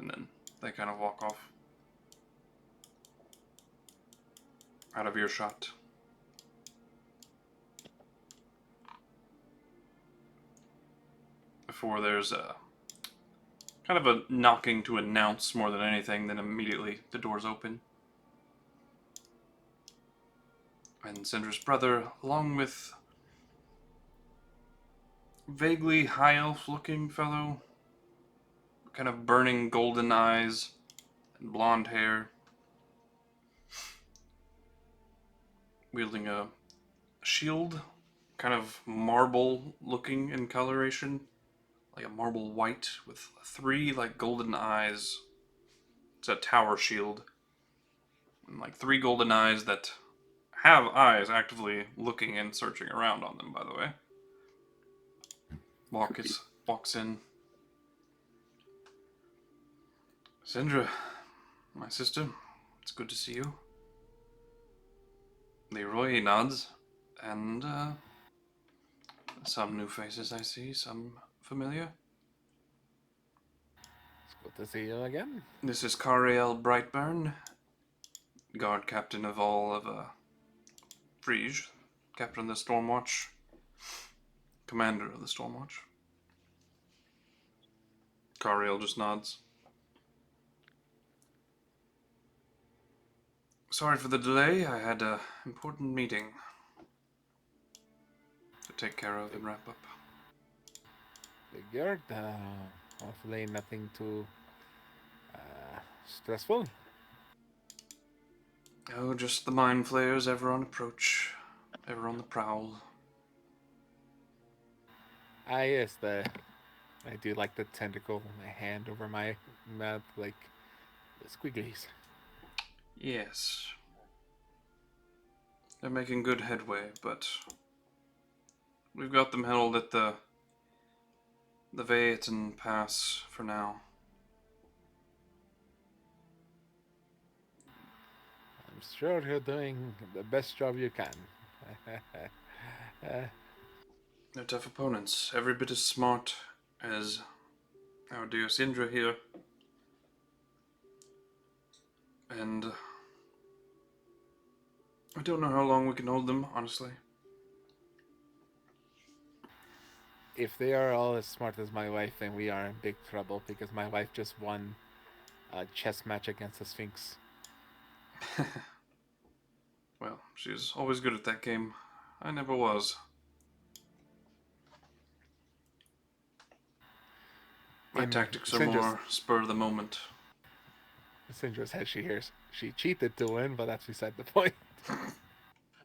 And then they kind of walk off. Out of earshot. Before there's a kind of a knocking to announce more than anything, then immediately the doors open. And Syndra's brother, along with vaguely high elf looking fellow, kind of burning golden eyes and blonde hair, wielding a shield, kind of marble looking in coloration, like a marble white with 3 like golden eyes. It's a tower shield, and like 3 golden eyes that have eyes actively looking and searching around on them, by the way. Walks in. Syndra, my sister, it's good to see you. Leroy nods, and some new faces I see, some familiar. It's good to see you again. This is Cariel Brightburn, guard captain of all of Frege, captain of the Stormwatch, commander of the Stormwatch. Cariel just nods. Sorry for the delay. I had an important meeting to take care of and wrap up. Figured. Hopefully nothing too stressful. Oh, just the mind flayers ever on approach, ever on the prowl. Yes, I do like the tentacle, my hand over my mouth, like the squigglies. Yes. They're making good headway, but we've got them held at the Vaetan Pass for now. I'm sure you're doing the best job you can. They're tough opponents, every bit as smart as our dear Syndra here. And I don't know how long we can hold them, honestly. If they are all as smart as my wife, then we are in big trouble because my wife just won a chess match against the Sphinx. Well, she's always good at that game. I never was. My In tactics are Syndra's- more spur of the moment. Syndra's head she hears. She cheated to win, but that's beside the point.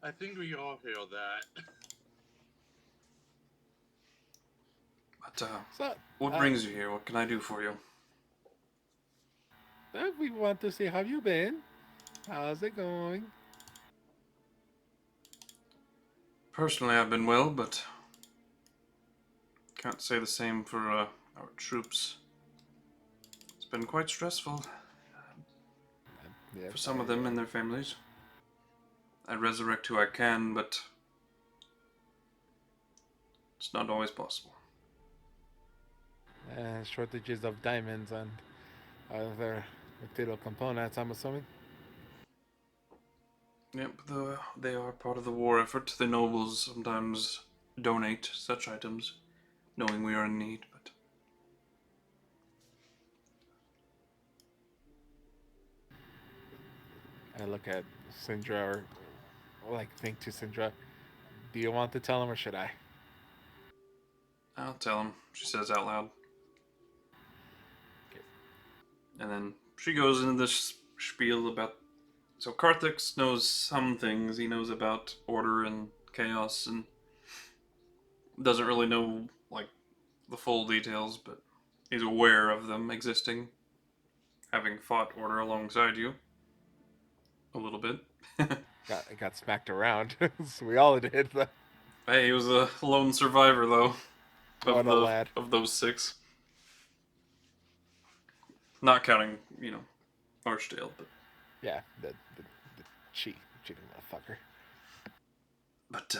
I think we all feel that. But, So, what brings you here? What can I do for you? we want to see how you been. How's it going? Personally, I've been well, but can't say the same for our troops. It's been quite stressful Yeah, for some of them and their families. I resurrect who I can, but it's not always possible. shortages of diamonds and other material components, I'm assuming. Yep, they are part of the war effort. The nobles sometimes donate such items, knowing we are in need, but I look at Syndra, or like think to Syndra, do you want to tell him or should I? I'll tell him, she says out loud. Okay. And then she goes into this spiel about... So Karthix knows some things. He knows about order and chaos, and doesn't really know, like, the full details, but he's aware of them existing, having fought order alongside you. A little bit. Got smacked around. So we all did. Hey, he was a lone survivor, though. What a lad. Of those 6. Not counting, Archdale, but... Yeah, the cheating motherfucker. But,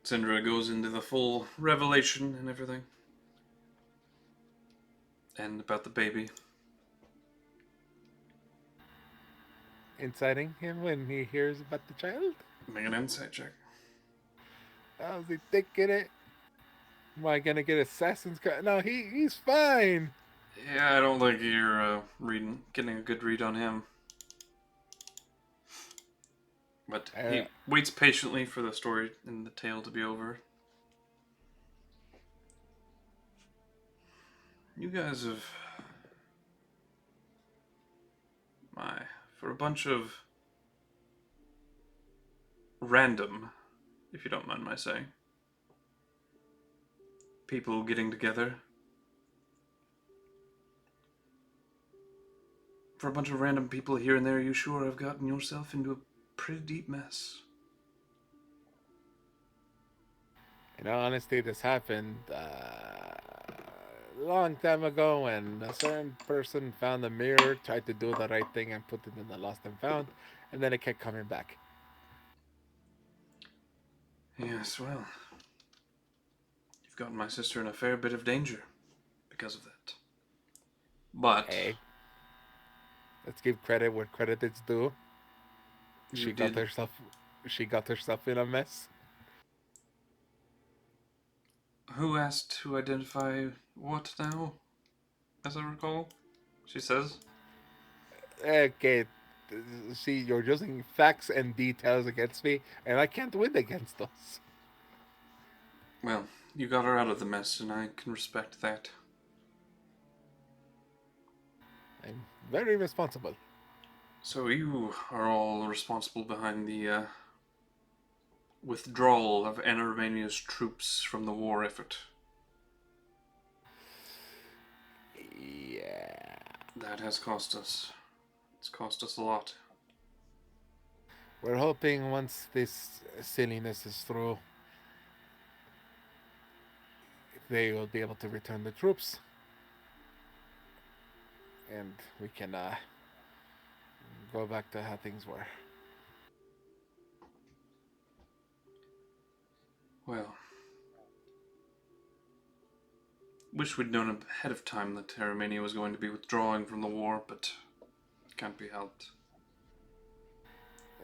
Syndra goes into the full revelation and everything. And about the baby. Inciting him when he hears about the child? Make an insight check. How's he thinking it? Am I gonna get Assassin's Creed? No, he's fine. Yeah, I don't think you're getting a good read on him. But he waits patiently for the story and the tale to be over. You guys have... For a bunch of random, if you don't mind my saying, people getting together. For a bunch of random people here and there, you sure have gotten yourself into a pretty deep mess. In all honesty, this happened a long time ago when a certain person found a mirror, tried to do the right thing, and put it in the lost and found, and then it kept coming back. Yes, well, you've gotten my sister in a fair bit of danger because of that. But Hey, let's give credit where credit is due. She got herself in a mess. Who asked to identify what now? As I recall, she says. Okay, see, you're using facts and details against me, and I can't win against those. Well, you got her out of the mess, and I can respect that. I'm very responsible. So you are all responsible behind the withdrawal of Anarmania's troops from the war effort. Yeah. That has cost us. It's cost us a lot. We're hoping once this silliness is through, they will be able to return the troops. And we can go back to how things were. Well, wish we'd known ahead of time that Terramania was going to be withdrawing from the war, but it can't be helped.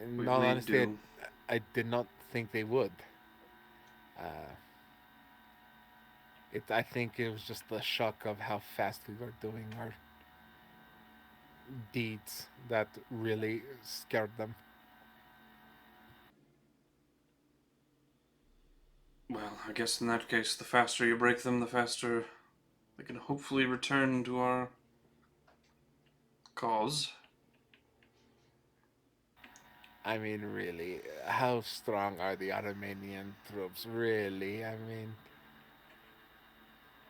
In We've all made honesty, do. I did not think they would. I think it was just the shock of how fast we were doing our deeds that really scared them. Well, I guess in that case, the faster you break them, the faster they can hopefully return to our cause. I mean, really, how strong are the Armenian troops? Really, I mean,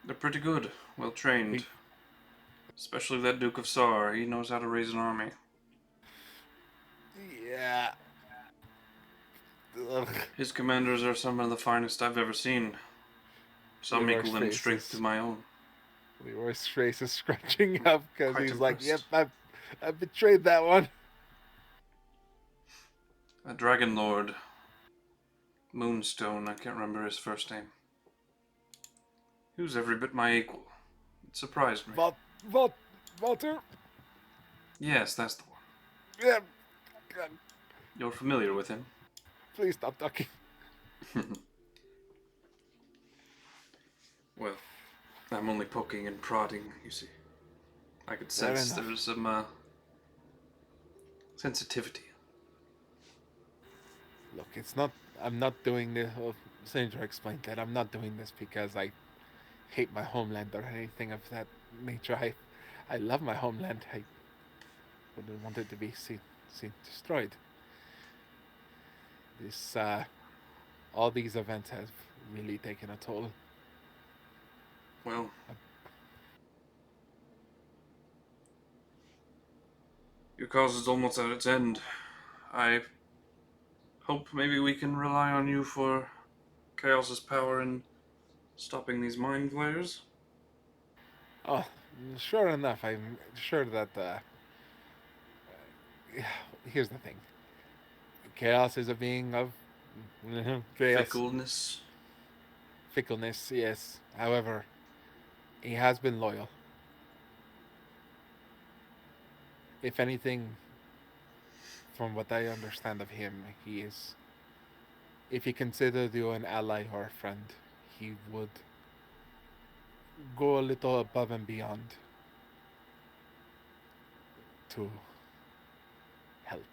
They're pretty good, well trained. Especially that Duke of Sar, he knows how to raise an army. yeah. Ugh. His commanders are some of the finest I've ever seen. Some Leroy's equal in face strength is- to my own. Leroy's face is scrunching up because Quite he's like, "Yep, impressed. I betrayed that one." A Dragon Lord, Moonstone, I can't remember his first name. He was every bit my equal. It surprised me. Walter. Yes, that's the one. Yeah. God, You're familiar with him. please stop talking. Well, I'm only poking and prodding, you see. I could Fair sense enough. there was some sensitivity. Look, it's not. I'm not doing this. Well, Sandra explained that I'm not doing this because I hate my homeland or anything of that nature. I love my homeland. I wouldn't want it to be seen destroyed. This, all these events have really taken a toll. Well, your cause is almost at its end. I hope maybe we can rely on you for Chaos's power in stopping these mind flayers. Oh, sure enough. I'm sure that. Here's the thing. Chaos is a being of chaos. Fickleness, yes. However, he has been loyal. If anything, from what I understand of him, he is. If he considered you an ally or a friend, he would go a little above and beyond to help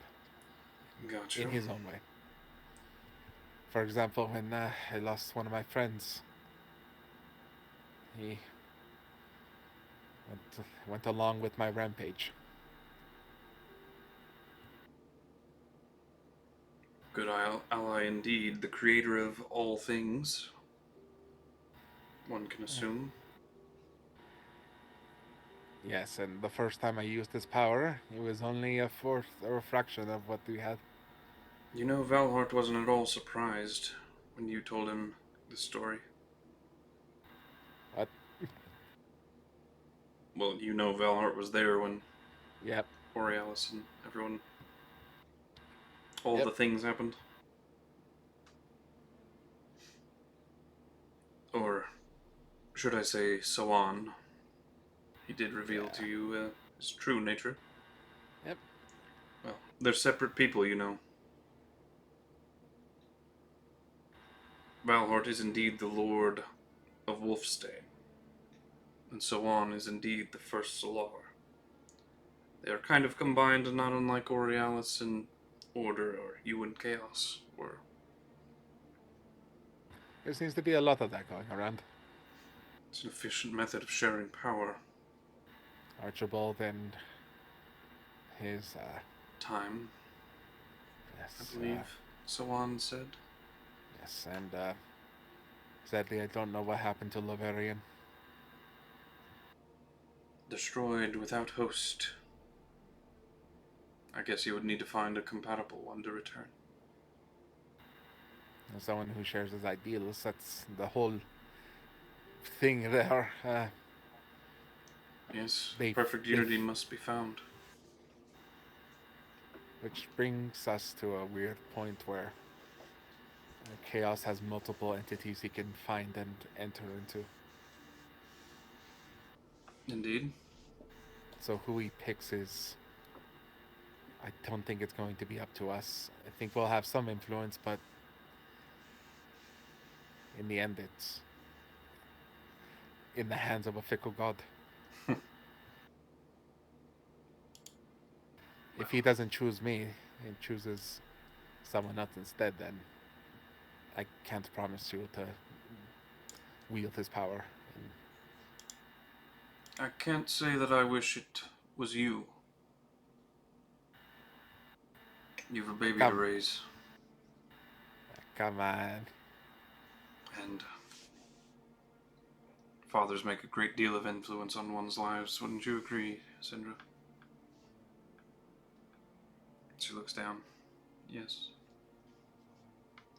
Gotcha. in his own way. For example, when I lost one of my friends, he went along with my rampage. Good ally indeed, the creator of all things. One can assume. Yes, and the first time I used his power, it was only a fourth or a fraction of what we had. You know, Valhart wasn't at all surprised when you told him the story. But Well, you know Valhart was there when yep, Borealis and everyone... all Yep. the things happened. Or should I say, so on. He did reveal Yeah. to you his true nature. Yep. Well, they're separate people, you know. Valhart is indeed the Lord of Wolfstane, and so on is indeed the first Solar. They are kind of combined, and not unlike Borealis and Order, or you and Chaos were. there seems to be a lot of that going around. It's an efficient method of sharing power. Archibald and his, Time, yes, I believe, so on said. yes, and sadly, I don't know what happened to Laverian. Destroyed without host. I guess you would need to find a compatible one to return. As someone who shares his ideals, that's the whole thing there. Yes, They- perfect they- unity must be found. Which brings us to a weird point where Chaos has multiple entities he can find and enter into. Indeed. So who he picks is... I don't think it's going to be up to us. I think we'll have some influence, but in the end, it's in the hands of a fickle god. If he doesn't choose me and chooses someone else instead, then I can't promise you to wield his power. I can't say that I wish it was you. You've a baby to Come. raise, Come on. and fathers make a great deal of influence on one's lives. Wouldn't you agree, Syndra? She looks down. Yes.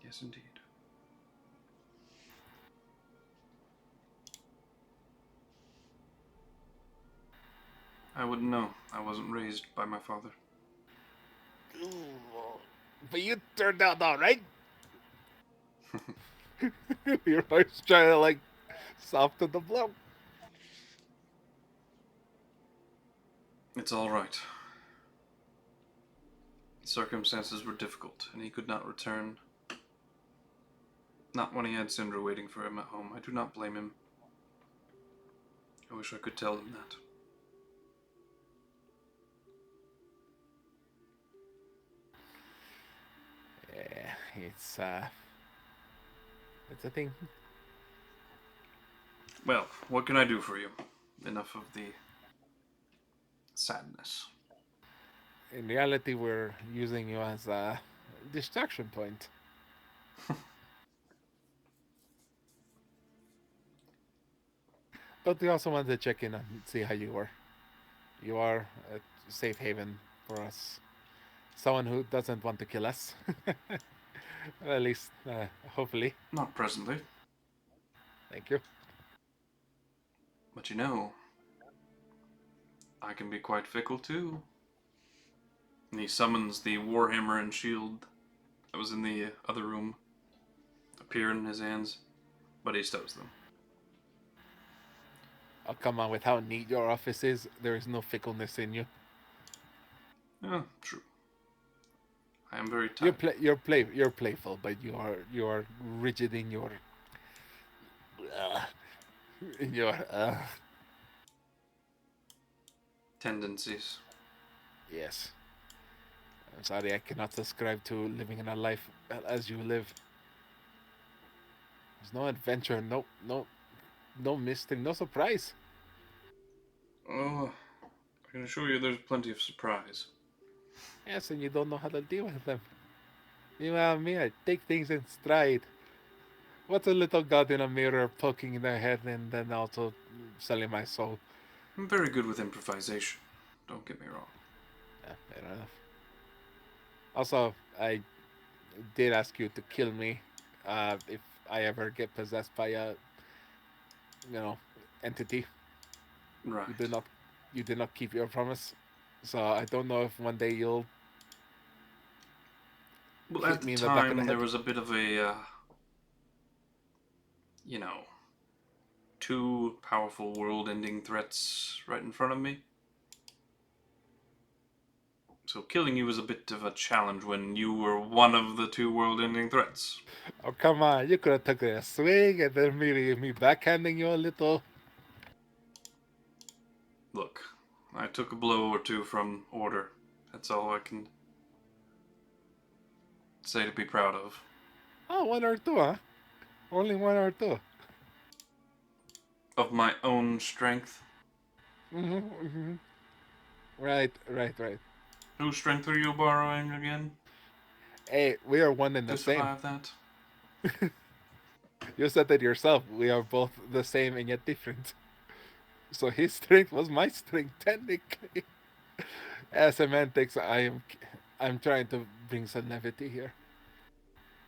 Yes, indeed. I wouldn't know. I wasn't raised by my father. But you turned out all right. You're always trying to, like, soften the blow. It's all right. The circumstances were difficult, and he could not return. Not when he had Syndra waiting for him at home. I do not blame him. I wish I could tell him that. Yeah, it's a thing. Well, what can I do for you? Enough of the sadness. In reality, we're using you as a distraction point. But we also wanted to check in and see how you were. You are a safe haven for us. Someone who doesn't want to kill us. Well, at least, hopefully. Not presently. Thank you. But you know, I can be quite fickle too. And he summons the warhammer and shield that was in the other room appear in his hands, but he stows them. Oh, come on, with how neat your office is, there is no fickleness in you. Yeah, true. I am very tired. You're playful, but you are rigid in your tendencies. Yes. I'm sorry, I cannot subscribe to living in a life as you live. There's no adventure, no mystery, no surprise. Oh, I can assure you there's plenty of surprise. Yes, and you don't know how to deal with them. Meanwhile, me, I take things in stride. What's a little god in a mirror poking in their head and then also selling my soul? I'm very good with improvisation. Don't get me wrong. Yeah, fair enough. Also, I did ask you to kill me if I ever get possessed by a, entity. Right. You did not keep your promise. So I don't know if one day you'll Well, hit at me the in the back of the time, there head. was a bit of a, two powerful world-ending threats right in front of me. So killing you was a bit of a challenge when you were one of the two world-ending threats. Oh, come on. You could have taken a swing and then me backhanding you a little. Look, I took a blow or two from Order. That's all I can say to be proud of. Oh, one or two, huh? Only one or two. Of my own strength. Mm-hmm. Right. Whose strength are you borrowing again? Hey, we are one and the To same. survive that? You said that yourself. We are both the same and yet different. So his strength was my strength, technically. Semantics. I'm trying to bring some levity here.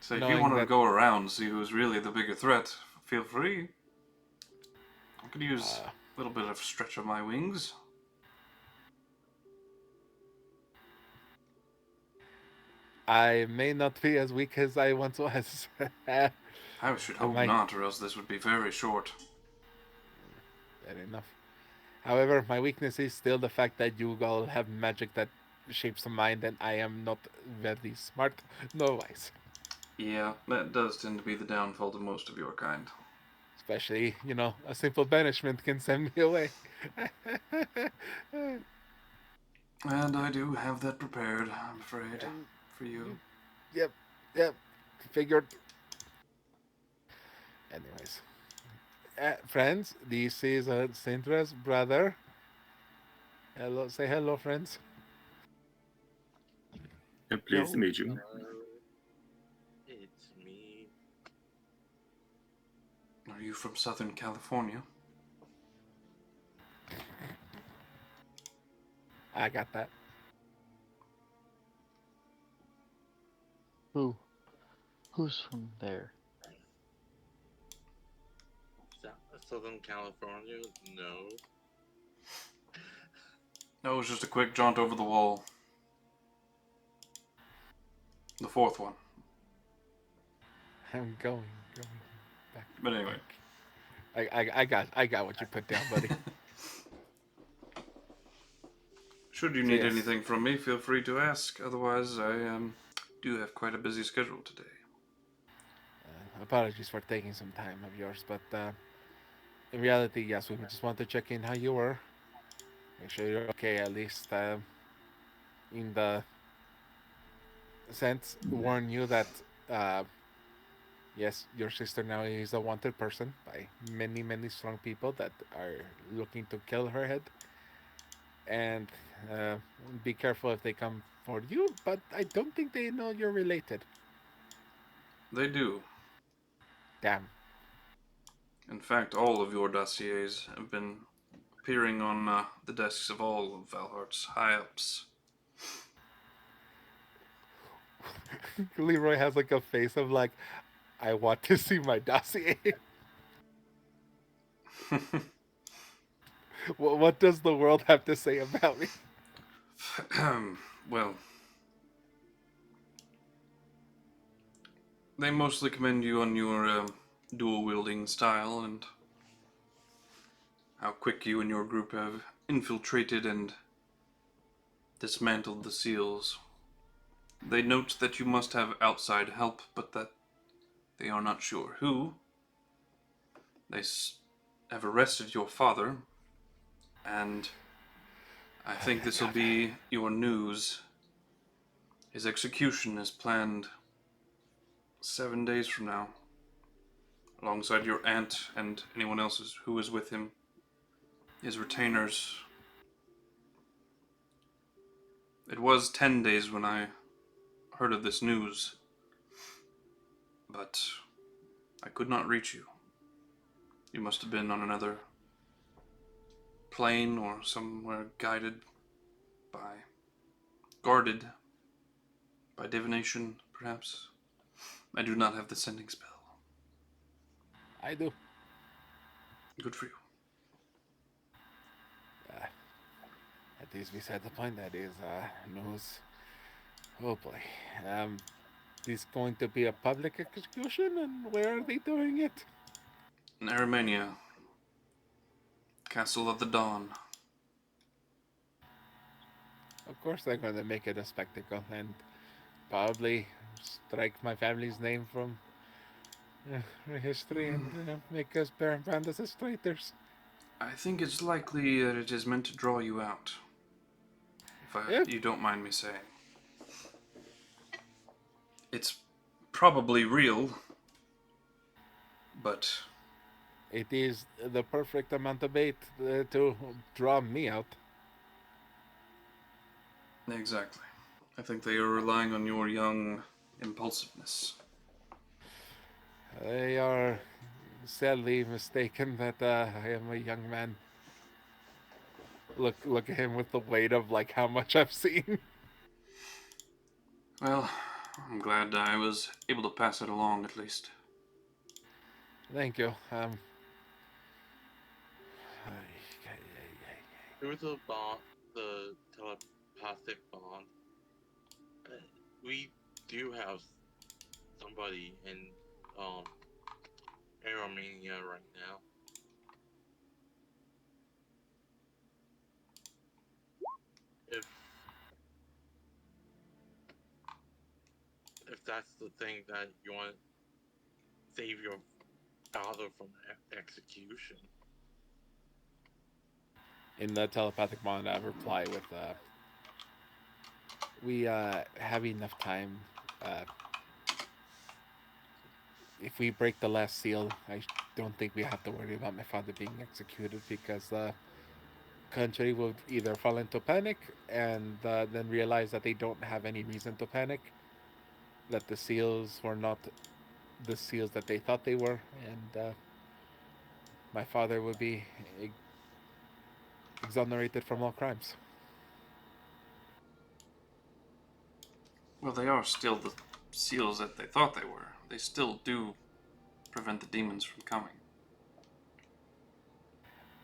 So if you Knowing wanted to that- go around and see who's really the bigger threat, feel free. I could use a little bit of stretch of my wings. I may not be as weak as I once was. Fair I should hope Am I- not, or else this would be very short. enough. However, my weakness is still the fact that you all have magic that shapes the mind, and I am not very smart, nor wise. Yeah, that does tend to be the downfall to most of your kind. Especially, a simple banishment can send me away. And I do have that prepared, I'm afraid, And for you. yep, yep, figured. Anyways, friends, this is Cindra's brother. Hello, say hello, friends. Pleased to Yo. meet you. It's me. Are you from Southern California? I got that. Who's from there? Southern California? No. That was just a quick jaunt over the wall. The fourth one. I'm going back. But anyway. I got what you put down, buddy. Should you So need yes. anything from me, feel free to ask. Otherwise, I do have quite a busy schedule today. Apologies for taking some time of yours, but in reality, yes, we just want to check in how you were. Make sure you're okay, at least in the sense, warn you that, uh, yes, your sister now is a wanted person by many, many strong people that are looking to kill her head. And uh, be careful if they come for you, but I don't think they know you're related. They do. Damn. In fact, all of your dossiers have been appearing on the desks of all of Valhart's high-ups. Leroy has like a face of like, I want to see my dossier. What does the world have to say about me? Well, they mostly commend you on your dual-wielding style and how quick you and your group have infiltrated and dismantled the seals. They note that you must have outside help, but that they are not sure who. They have arrested your father, and I think this will be your news. His execution is planned 7 days from now, alongside your aunt and anyone else who is with him, his retainers. It was 10 days when I heard of this news, but I could not reach you. You must have been on another plane or somewhere guarded by divination, perhaps. I do not have the sending spell. I do. Good for you. At least beside the point, that is news. Oh boy. Is going to be a public execution, and where are they doing it? In Aramania, Castle of the Dawn. Of course, they're going to make it a spectacle and probably strike my family's name from history and make us brand us as traitors. I think it's likely that it is meant to draw you out. If You don't mind me saying. It's probably real, but it is the perfect amount of bait to draw me out. exactly. I think they are relying on your young impulsiveness. They are sadly mistaken that I am a young man. Look at him with the weight of like how much I've seen. Well, I'm glad I was able to pass it along at least. Thank you. Through the bond, the telepathic bond, we do have somebody in Aromania right now. that's the thing that you want to save your father from execution. In the telepathic bond, I reply with, we have enough time. Uh, if we break the last seal, I don't think we have to worry about my father being executed because the country will either fall into panic and then realize that they don't have any reason to panic, that the seals were not the seals that they thought they were, and my father would be exonerated from all crimes. Well, they are still the seals that they thought they were. They still do prevent the demons from coming.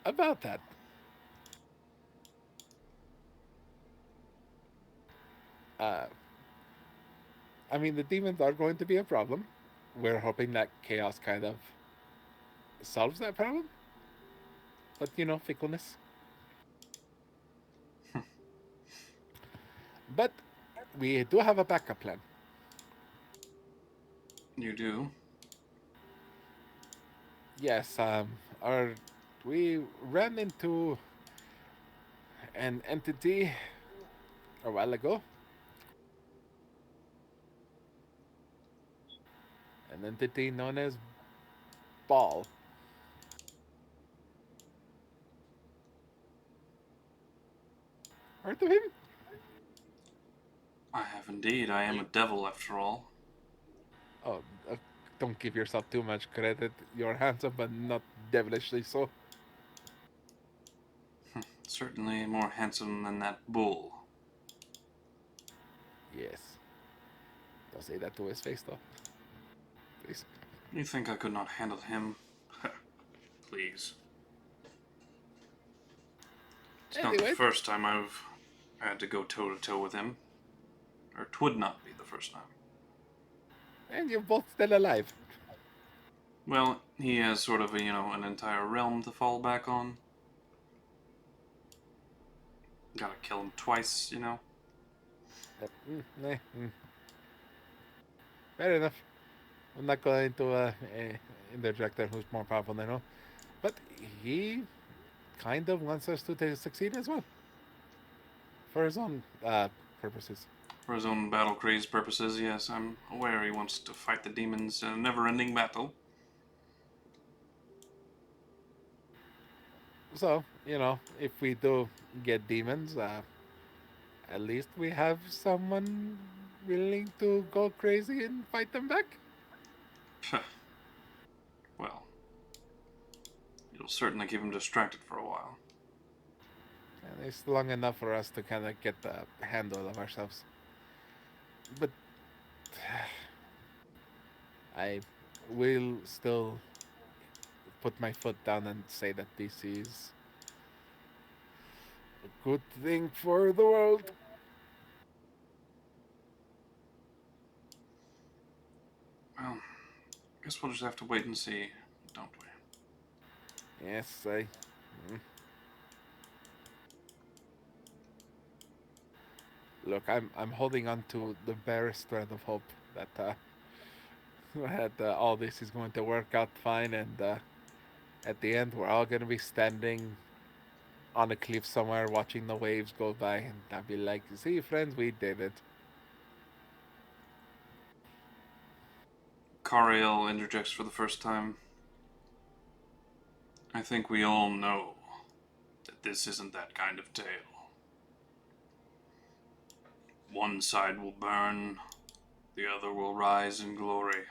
About that, uh, I mean, the demons are going to be a problem. We're hoping that chaos kind of solves that problem. But, fickleness. But we do have a backup plan. You do? Yes, we ran into an entity a while ago. An entity known as Ball. Heard of him? I have indeed. I am a devil after all. Oh, don't give yourself too much credit. You're handsome, but not devilishly so. Certainly more handsome than that bull. Yes. Don't say that to his face, though. Please. You think I could not handle him? Please. It's not the Anyway. first time I've had to go toe-to-toe with him. Or 'twould not be the first time. And you're both still alive. Well, he has sort of an entire realm to fall back on. Gotta kill him twice, Fair enough. I'm not going to interject there who's more powerful than him. But he kind of wants us to succeed as well. For his own purposes. For his own battle-crazed purposes, yes, I'm aware he wants to fight the demons in a never-ending battle. So, if we do get demons, at least we have someone willing to go crazy and fight them back. Well, it'll certainly keep him distracted for a while. And it's long enough for us to kind of get the handle of ourselves. But I will still put my foot down and say that this is a good thing for the world. Well, I guess we'll just have to wait and see, don't we? Yes, Look, I'm holding on to the barest thread of hope that all this is going to work out fine, and at the end we're all going to be standing on a cliff somewhere watching the waves go by, and I'll be like, "See, friends, we did it." Cariel interjects for the first time. I think we all know that this isn't that kind of tale. One side will burn, the other will rise in glory.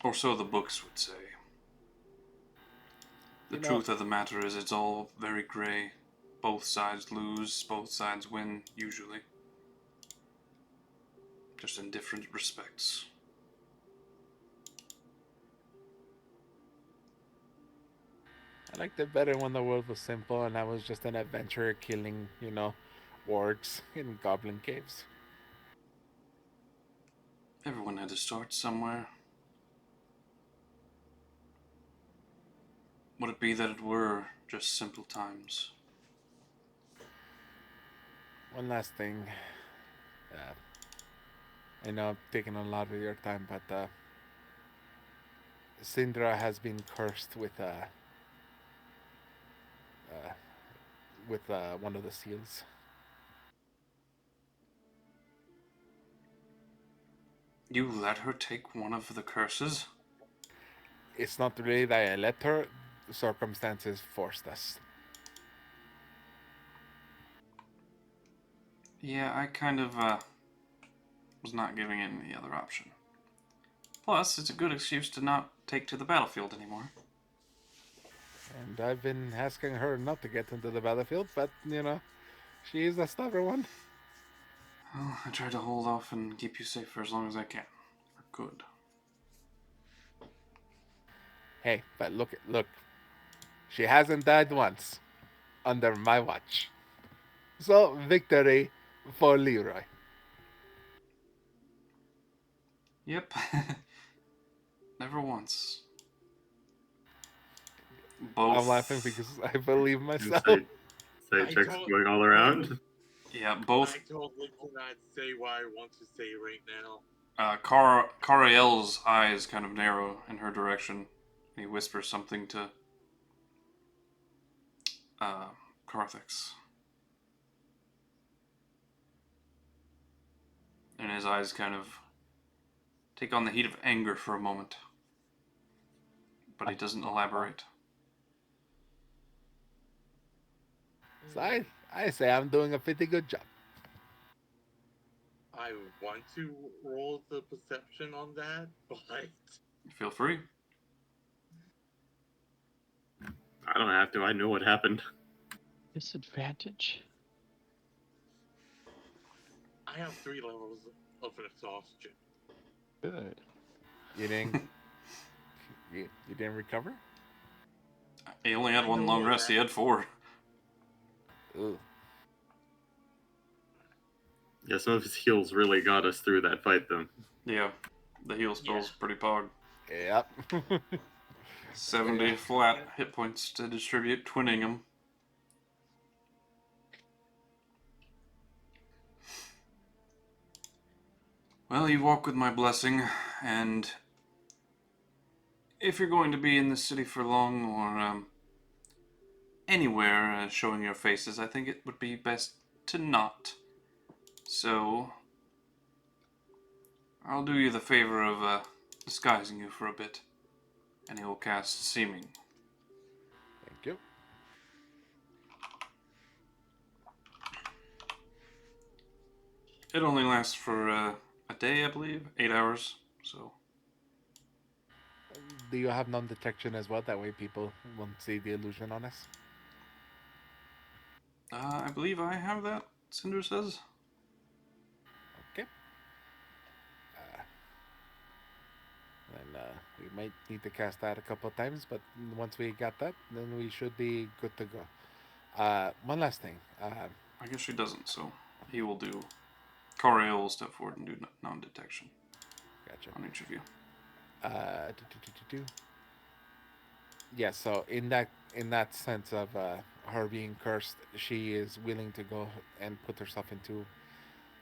Or so the books would say. The truth of the matter is it's all very grey. Both sides lose, both sides win, usually. Just in different respects. I liked it better when the world was simple and I was just an adventurer killing, wargs in goblin caves. Everyone had to start somewhere. Would it be that it were just simple times? One last thing. Uh, I know I'm taking a lot of your time, but Syndra has been cursed with one of the seals. You let her take one of the curses? It's not really that I let her. Circumstances forced us. Yeah, I kind of was not giving it any other option. Plus, it's a good excuse to not take to the battlefield anymore. And I've been asking her not to get into the battlefield, but she is a stubborn one. Well, I try to hold off and keep you safe for as long as I can. For good. Hey, but look. She hasn't died once under my watch. So victory for Leroy. Yep. Never once. Both. I'm laughing because I believe myself. Insight I checks don't- going all around. Yeah, both. I totally cannot say what I want to say right now. Cariel's eyes kind of narrow in her direction. He whispers something to Carthix. And his eyes kind of take on the heat of anger for a moment. But he doesn't elaborate. So I say I'm doing a pretty good job. I want to roll the perception on that, but Feel free. I don't have to. I know what happened. Disadvantage. I have 3 levels of exhaustion. Good. You didn't you didn't recover? He only had I one know long rest. that. He had 4. Ooh. Yeah, some of his heals really got us through that fight, though. Yeah. The heal spell's pretty pog. Yep. 70 flat hit points to distribute, twinning them. Well, you walk with my blessing, and if you're going to be in the city for long or anywhere showing your faces, I think it would be best to not. So, I'll do you the favor of disguising you for a bit, and he will cast Seeming. Thank you. It only lasts for a day, I believe, 8 hours. So, Do you have non-detection as well? That way people won't see the illusion on us. I believe I have that. Cinder says. Okay. And we might need to cast that a couple of times, but once we got that, then we should be good to go. One last thing. I guess she doesn't, so he will do. Coriel will step forward and do non-detection Gotcha. on each of you. Yeah, so in that sense of her being cursed, she is willing to go and put herself into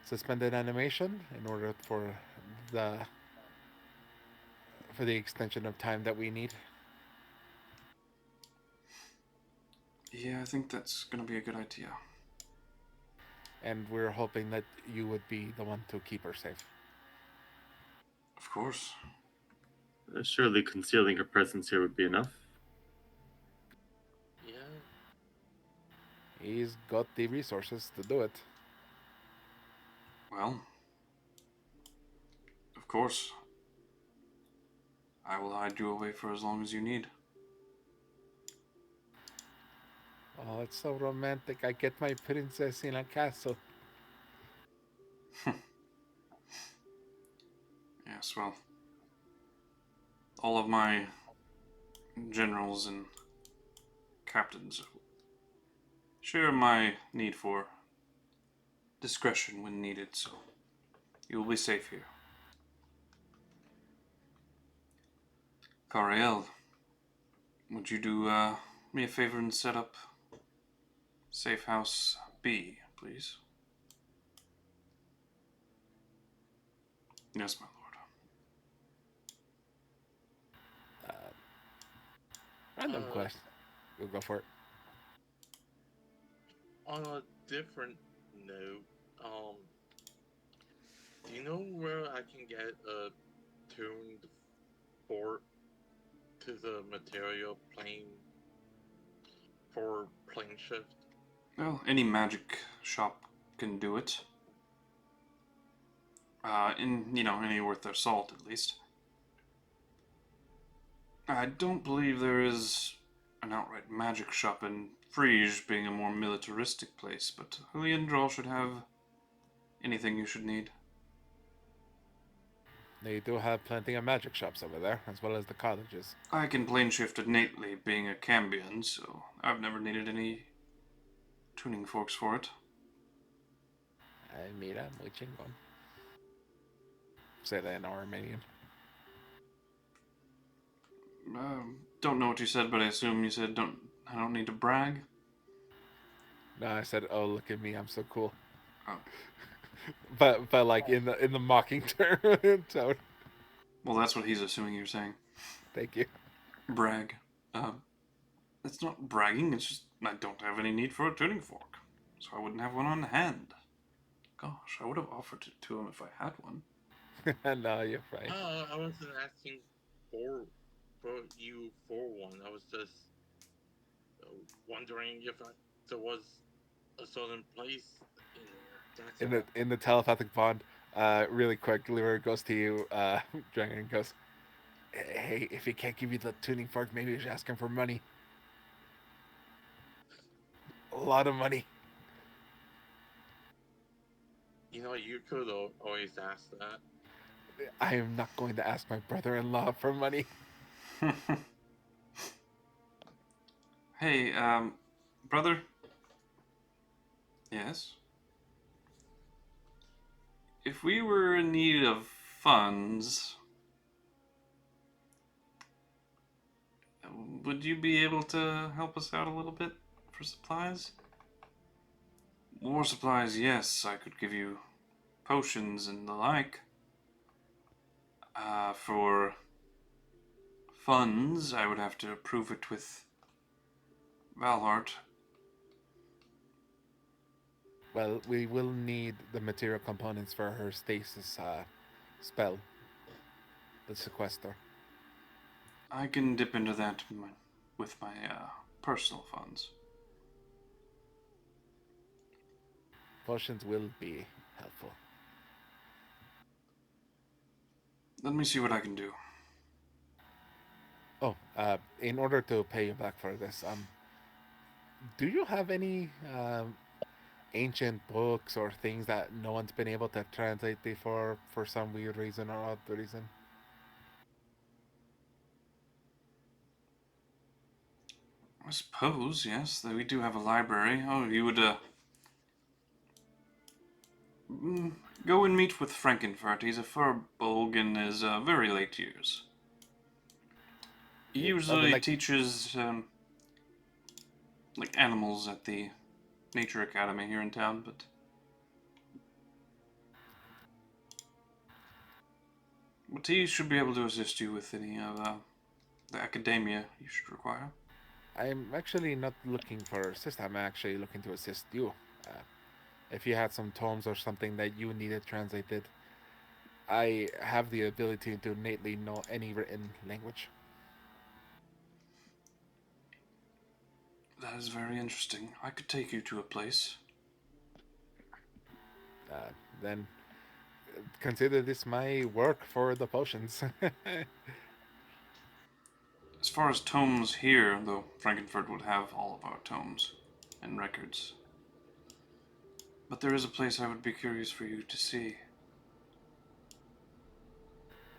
suspended animation in order for the extension of time that we need. Yeah, I think that's gonna be a good idea. And we're hoping that you would be the one to keep her safe. Of course. Surely concealing her presence here would be enough. Yeah. He's got the resources to do it. Well, of course. I will hide you away for as long as you need. Oh, it's so romantic. I get my princess in a castle. Yes, well. All of my generals and captains share my need for discretion when needed, so you will be safe here. Cariel, would you do me a favor and set up Safe House B, please? Yes, my lord. Random Uh, quest. We'll go for it. On a different note, do you know where I can get a tuned fort to the material plane for plane shift? Well, any magic shop can do it. Any worth their salt, at least. I don't believe there is an outright magic shop in Frege, being a more militaristic place, but Leandral should have anything you should need. They do have plenty of magic shops over there, as well as the cottages. I can plane shift innately, being a Cambion, so I've never needed any tuning forks for it. Ay, mira, muy chingón. Say that in Armenian. Don't know what you said, but I assume you said I don't need to brag. No, I said, "Oh, look at me, I'm so cool." Oh. but like in the mocking term tone. Well, that's what he's assuming you're saying. Thank you. Brag. It's not bragging, it's just I don't have any need for a tuning fork, so I wouldn't have one on hand. Gosh, I would have offered it to him if I had one. No, you're fine. I wasn't asking for you for one. I was just wondering if there was a certain place in there. That's In the telepathic bond, really quick, Leroy goes to you, Dragon, and goes, "Hey, if he can't give you the tuning fork, maybe you should ask him for money. A lot of money." You know, you could always ask that. I am not going to ask my brother-in-law for money. Hey, brother? Yes? If we were in need of funds, would you be able to help us out a little bit for supplies? War supplies, yes, I could give you potions and the like. For funds, I would have to approve it with Valhart. Well, we will need the material components for her stasis spell, the sequester. I can dip into that with my personal funds. Potions will be helpful. Let me see what I can do. Oh, in order to pay you back for this, do you have any ancient books or things that no one's been able to translate before for some weird reason or odd reason? I suppose, yes, that we do have a library. Oh, you would go and meet with Frankenfurt. He's a furbolg in his very late years. He Yeah, I would usually like- teaches like animals at the Nature Academy here in town, but he should be able to assist you with any of the academia you should require. I'm actually not looking for assist. I'm actually looking to assist you. If you had some tomes or something that you needed translated, I have the ability to innately know any written language. That is very interesting. I could take you to a place. Then consider this my work for the potions. As far as tomes here, though, Frankenfurt would have all of our tomes and records. But there is a place I would be curious for you to see.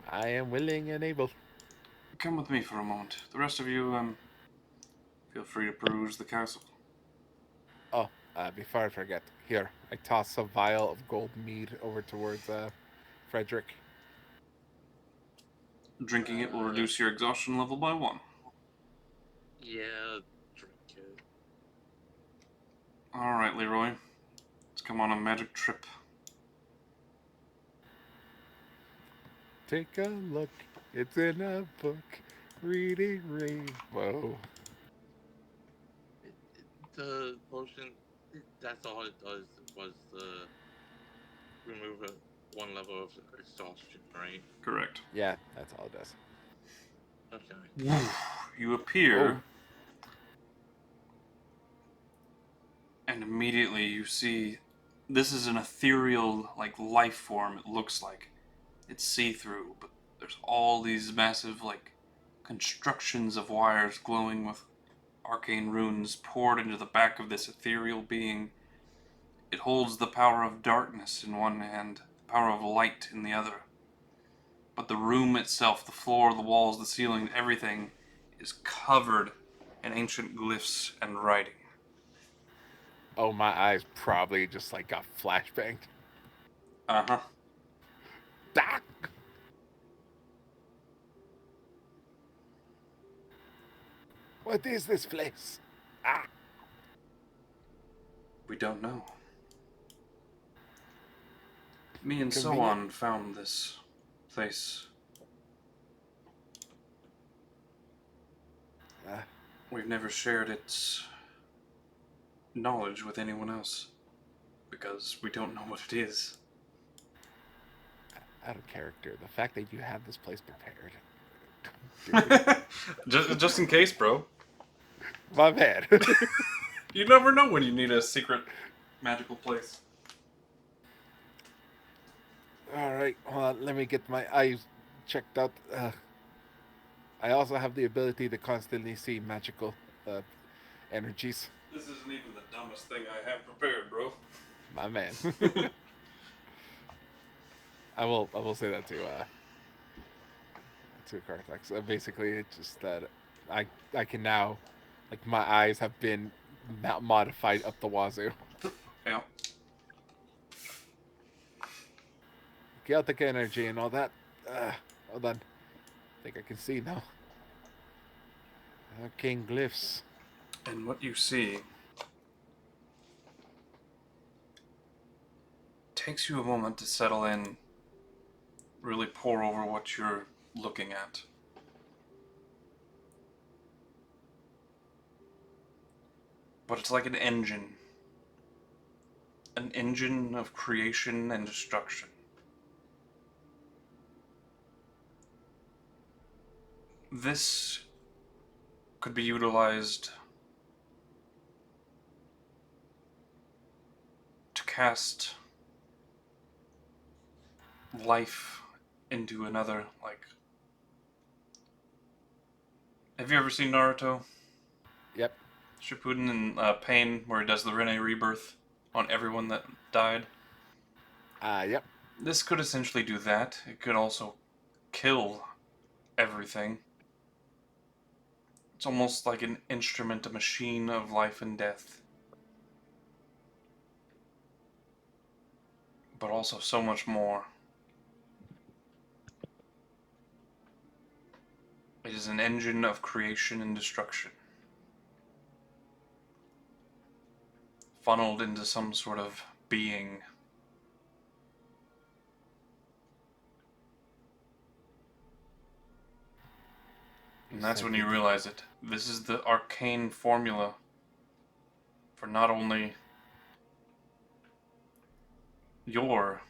I am willing and able. Come with me for a moment. The rest of you, feel free to peruse the castle. Oh, before I forget, here, I toss a vial of gold mead over towards Frederick. Drinking it will reduce your exhaustion level by 1. Yeah, drink it. Alright, Leroy. Let's come on a magic trip. take a look. It's in a book. Reading Rainbow. The potion, that's all it does was remove one level of exhaustion, right? Correct. Yeah, that's all it does. Okay. You appear, and immediately you see this is an ethereal, like, life form. It looks like it's see-through, but there's all these massive, like, constructions of wires glowing with arcane runes poured into the back of this ethereal being. It holds the power of darkness in one hand, the power of light in the other. But the room itself, the floor, the walls, the ceiling, everything is covered in ancient glyphs and writing. Oh, my eyes probably just like got flashbanged. Uh-huh. Doc! What is this place? Ah! We don't know. Me and so Convenient. on found this place. We've never shared its knowledge with anyone else because we don't know what it is. Out of character. The fact that you have this place prepared. just in case, bro. My bad. You never know when you need a secret magical place. Alright, hold on. Let me get my eyes checked out. I also have the ability to constantly see magical energies. This isn't even the dumbest thing I have prepared, bro. My man. I will say that to Cartax. Basically, it's just that I can now, like, my eyes have been modified up the wazoo. Yeah. Chaotic energy and all that. Hold on. I think I can see now. Arcane glyphs. And what you see takes you a moment to settle in, really pore over what you're looking at. But it's like an engine of creation and destruction. This could be utilized to cast life into another, like... Have you ever seen Naruto? Yep. Shippuden and Payne, where he does the Rene rebirth on everyone that died. Yep. This could essentially do that. It could also kill everything. It's almost like an instrument, a machine of life and death. But also so much more. It is an engine of creation and destruction. Funneled into some sort of being. And that's when you realize it. This is the arcane formula for not only your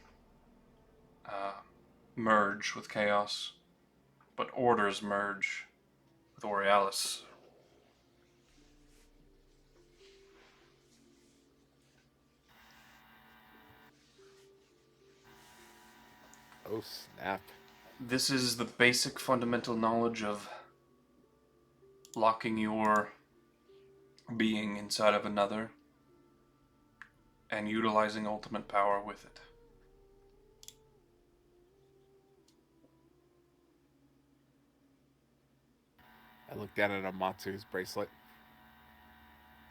merge with chaos, but Order's merge with Aurealis. Oh, snap. This is the basic fundamental knowledge of locking your being inside of another and utilizing ultimate power with it. I looked down at Amatsu's bracelet,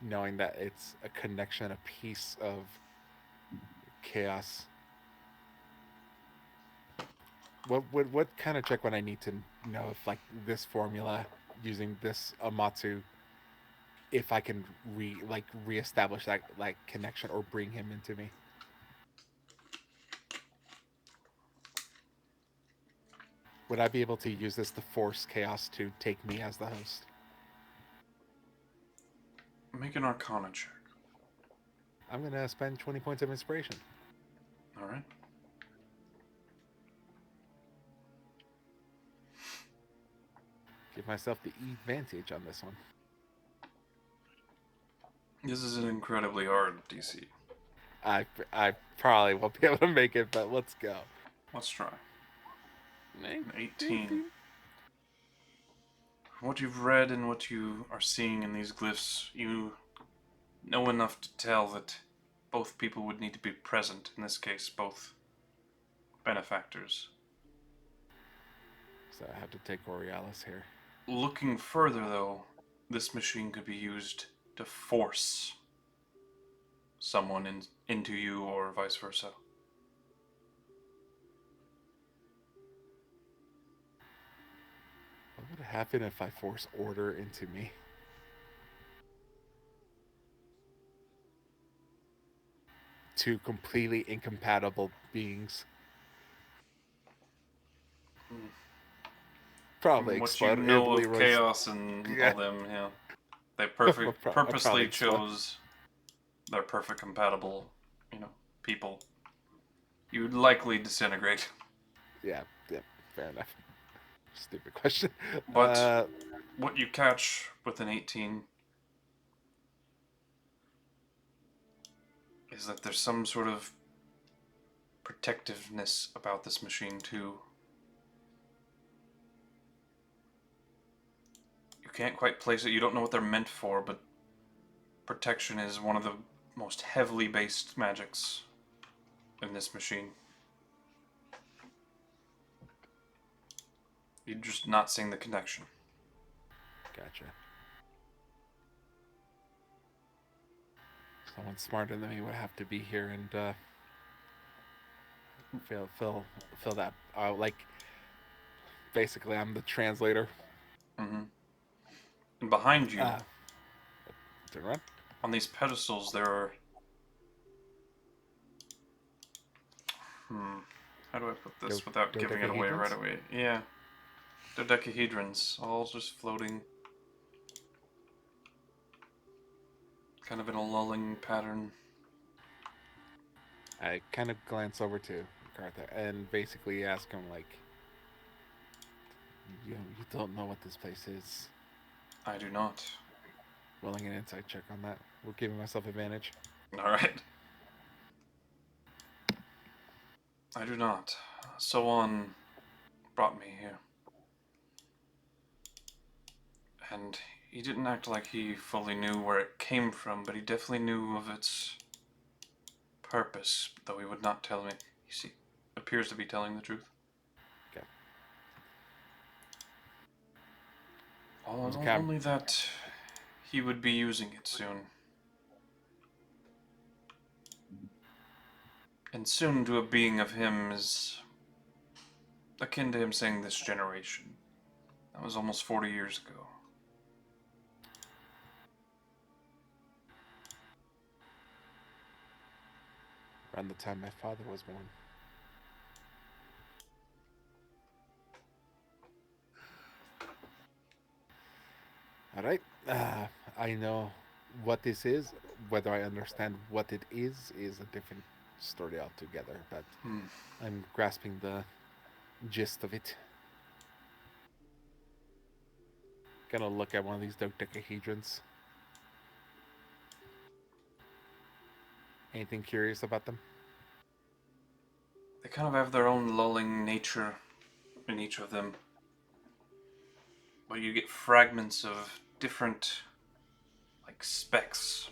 knowing that it's a connection, a piece of chaos. What kind of check would I need to know if, like, this formula using this Amatsu, if I can reestablish that, like, connection or bring him into me? Would I be able to use this to force Chaos to take me as the host? Make an Arcana check. I'm gonna spend 20 points of inspiration. All right. Give myself the advantage on this one. This is an incredibly hard DC. I probably won't be able to make it, but let's go. Let's try. An 18. From what you've read and what you are seeing in these glyphs, you know enough to tell that both people would need to be present. In this case, both benefactors. So I have to take Borealis here. Looking further, though, this machine could be used to force someone into you or vice versa. What would happen if I force order into me? Two completely incompatible beings. Probably From what explode. you know of Leroy's- Chaos and Yeah. all them, yeah. They I'll purposely probably explode. chose their perfect compatible, people. You'd likely disintegrate. Yeah, fair enough. Stupid question. But what you catch with an 18 is that there's some sort of protectiveness about this machine too. You can't quite place it. You don't know what they're meant for, but protection is one of the most heavily based magics in this machine. You're just not seeing the connection. Gotcha. Someone smarter than me would have to be here and fill that. Like, basically, I'm the translator. Mm-hmm. And behind you, Turn around. on these pedestals, there are... How do I put this without giving it away dodecahedrons? right away? Yeah. Dodecahedrons, all just floating. Kind of in a lulling pattern. I kind of glance over to Cartha and basically ask him, like, you don't know what this place is. I do not. Rolling an insight check on that. We're giving myself advantage. Alright. I do not. Someone brought me here. And he didn't act like he fully knew where it came from, but he definitely knew of its purpose, though he would not tell me. You see, appears to be telling the truth. Okay. Only that he would be using it soon. And soon to a being of him is akin to him saying this generation. That was almost 40 years ago. Around the time my father was born. Alright. I know what this is. Whether I understand what it is a different story altogether. But I'm grasping the gist of it. Gonna look at one of these dodecahedrons. Anything curious about them? They kind of have their own lulling nature in each of them. But you get fragments of different, like, specks.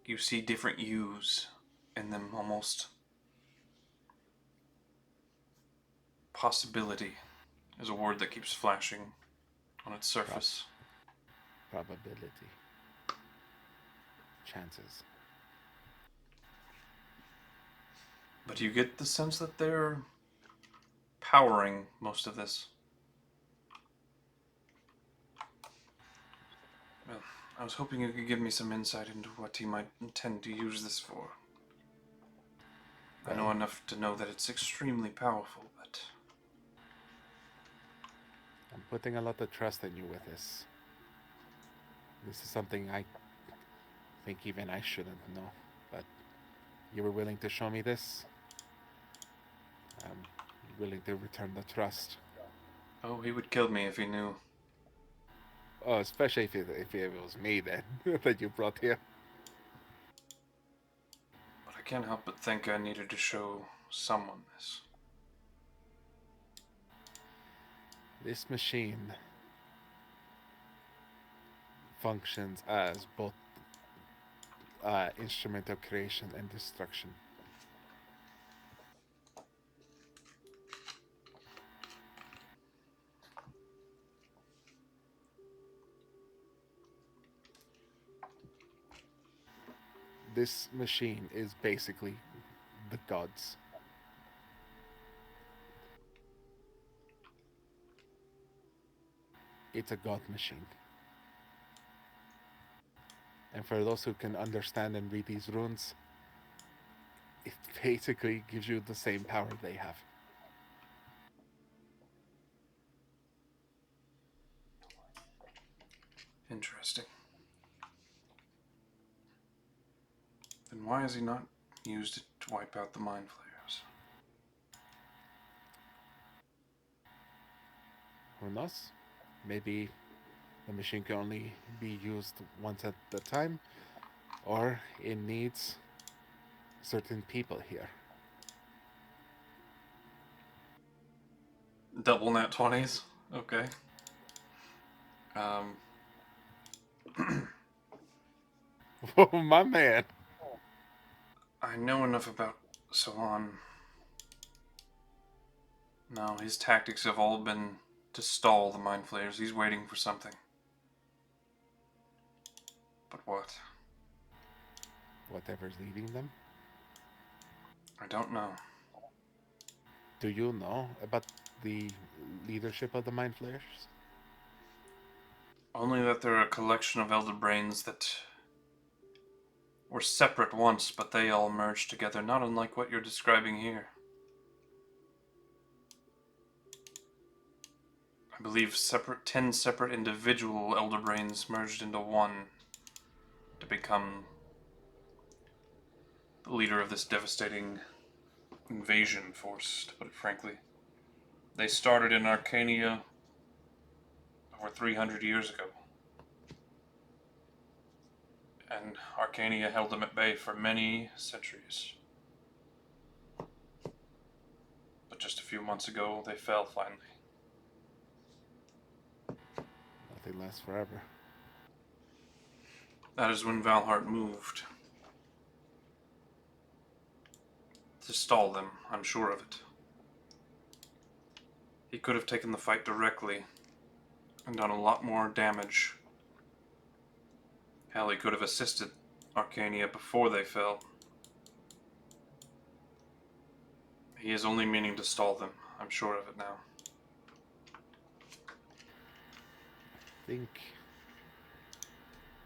You see different hues in them almost. Possibility is a word that keeps flashing on its surface. Probability. Chances. But you get the sense that they're powering most of this. Well, I was hoping you could give me some insight into what he might intend to use this for. I know enough to know that it's extremely powerful, but I'm putting a lot of trust in you with this. This is something I think even I shouldn't know, but you were willing to show me this. I'm willing to return the trust. oh, he would kill me if he knew. Oh, especially if it was me then that you brought here. But I can't help but think I needed to show someone this. This machine functions as both instrument of creation and destruction. This machine is basically the gods. It's a god machine. And for those who can understand and read these runes, it basically gives you the same power they have. Interesting. Then why has he not used it to wipe out the mind flayers? Who knows? Maybe the machine can only be used once at a time, or it needs certain people here. Double nat 20s? Okay. Oh, my man. I know enough about Solon. No, his tactics have all been to stall the mind flayers. He's waiting for something. But what? Whatever's leading them. I don't know. Do you know about the leadership of the Mind Flayers? Only that they're a collection of elder brains that were separate once, but they all merged together, not unlike what you're describing here. I believe 10 separate individual elder brains merged into one to become the leader of this devastating invasion force, to put it frankly. They started in Arcania over 300 years ago. And Arcania held them at bay for many centuries. But just a few months ago, they fell finally. Nothing lasts forever. That is when Valhart moved. To stall them, I'm sure of it. He could have taken the fight directly and done a lot more damage. Hell, he could have assisted Arcania before they fell. He is only meaning to stall them. I'm sure of it now. I think,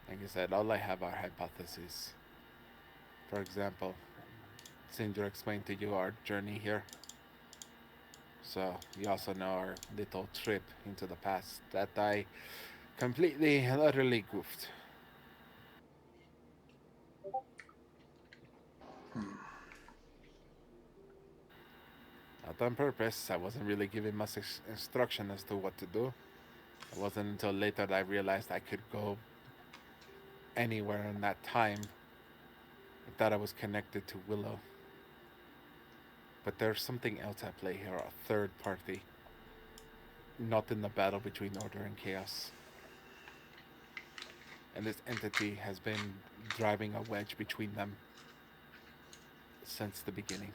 like I said, all I have are hypotheses. For example, Cinder explained to you our journey here. So you also know our little trip into the past that I completely and utterly goofed. Not on purpose. I wasn't really given much instruction as to what to do. It wasn't until later that I realized I could go anywhere in that time. I thought I was connected to Willow. But there's something else at play here, a third party. Not in the battle between order and chaos. And this entity has been driving a wedge between them since the beginning.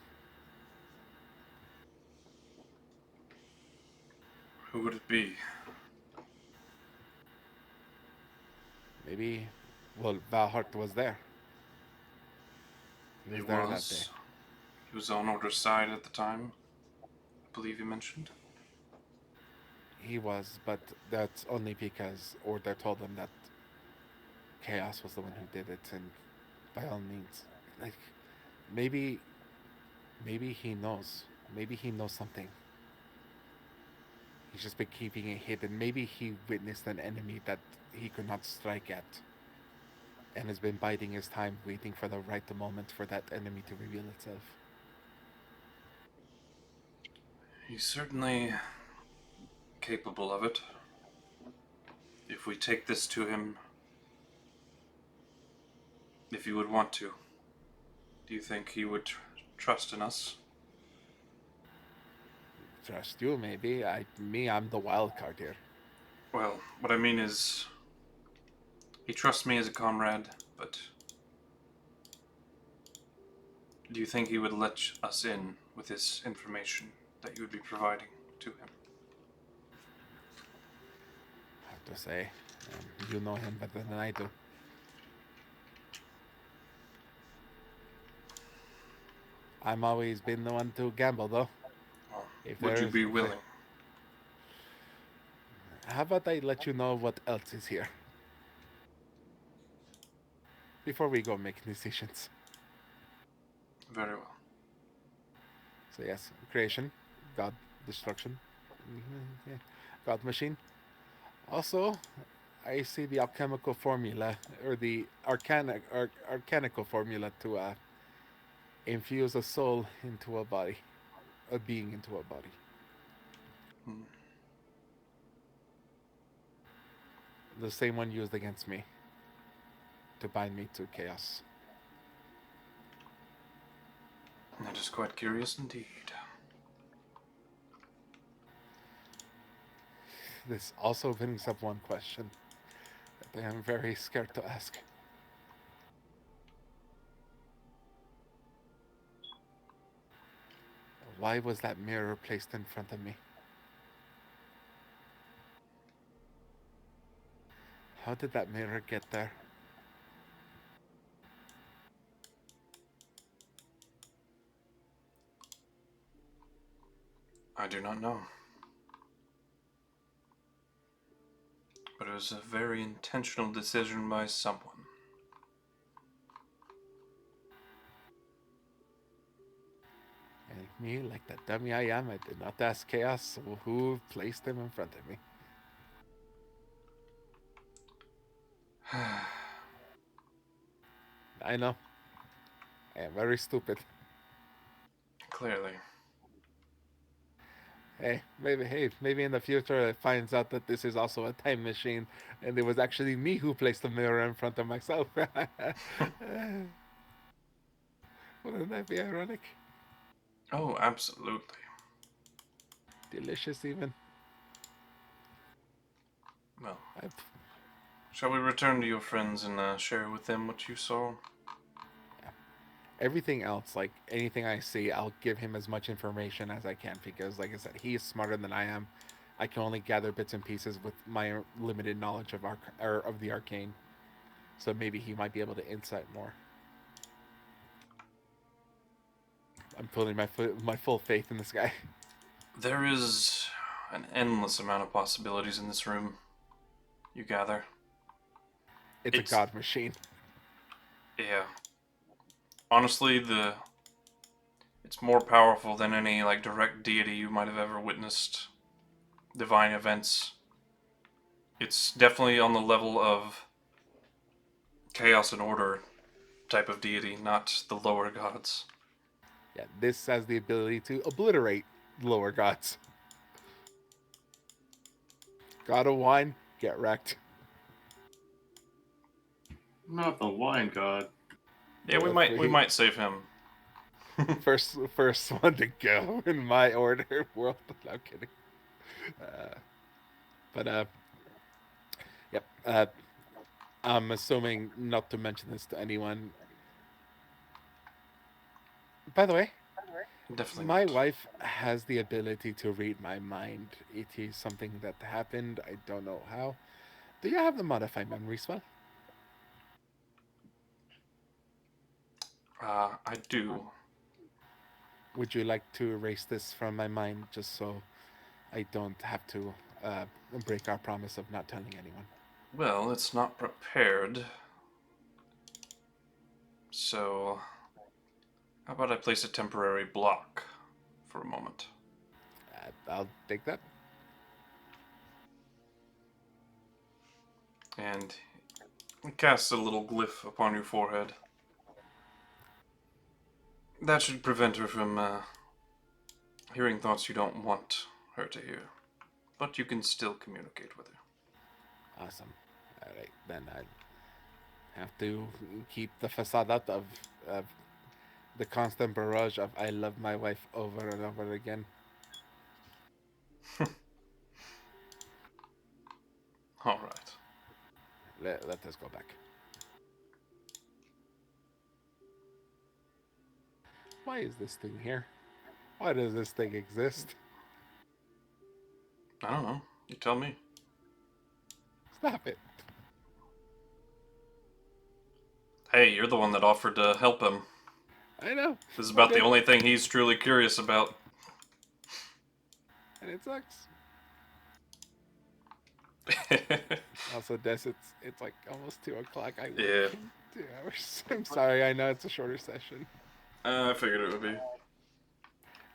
Who would it be? Maybe, well, Valhart was there. He was there that day. He was on Order's side at the time, I believe you mentioned. He was, but that's only because Order told them that Chaos was the one who did it, and by all means, like, maybe Maybe he knows. Maybe he knows something. He's just been keeping it hidden. Maybe he witnessed an enemy that he could not strike at, and has been biding his time, waiting for the right moment for that enemy to reveal itself. He's certainly capable of it. If we take this to him, if you would want to, do you think he would trust in us? Trust you, maybe. I'm the wild card here. Well, what I mean is, he trusts me as a comrade, but do you think he would let us in with this information that you would be providing to him? Hard to say. You know him better than I do. I'm always been the one to gamble, though. Well, If would you there's- be willing? How about I let you know what else is here? Before we go make decisions. Very well. So yes, creation, God, destruction, yeah. God machine. Also, I see the alchemical formula, or the arcanical formula to infuse a soul into a body, a being into a body. Hmm. The same one used against me to bind me to chaos. That is quite curious indeed. This also brings up one question that I am very scared to ask. Why was that mirror placed in front of me? How did that mirror get there? I do not know. But it was a very intentional decision by someone. And me, like the dummy I am, I did not ask chaos, so who placed him in front of me? I know. I am very stupid. Clearly. Hey, maybe in the future it finds out that this is also a time machine, and it was actually me who placed the mirror in front of myself. Wouldn't that be ironic? Oh, absolutely. Delicious, even. Well, I, shall we return to your friends and share with them what you saw? everything else, like anything I see, I'll give him as much information as I can because, like I said, he is smarter than I am. I can only gather bits and pieces with my limited knowledge of of the arcane. So maybe he might be able to insight more. I'm putting my full faith in this guy. There is an endless amount of possibilities in this room, you gather. It's a god machine. Yeah. Honestly, it's more powerful than any like direct deity you might have ever witnessed. Divine events. It's definitely on the level of chaos and order type of deity, not the lower gods. Yeah, this has the ability to obliterate lower gods. God of wine, get wrecked. Not the wine god. Yeah, we might save him. First one to go in my order world. No, I'm kidding. Yep. I'm assuming not to mention this to anyone. By the way, Definitely my not. wife has the ability to read my mind. It is something that happened. I don't know how. Do you have the modified memory spell? I do. Would you like to erase this from my mind just so I don't have to break our promise of not telling anyone? Well, it's not prepared. So, How about I place a temporary block for a moment? I'll take that. And he casts a little glyph upon your forehead. That should prevent her from hearing thoughts you don't want her to hear. But you can still communicate with her. Awesome. All right, then I have to keep the facade up of the constant barrage of "I love my wife" over and over again. All right. Let us go back. Why is this thing here? Why does this thing exist? I don't know. You tell me. Stop it. Hey, you're the one that offered to help him. I know. This is about the only thing he's truly curious about. And it sucks. Also, Des, it's like almost 2 o'clock. I work Yeah. in 2 hours. I'm sorry. I know it's a shorter session. I figured it would be.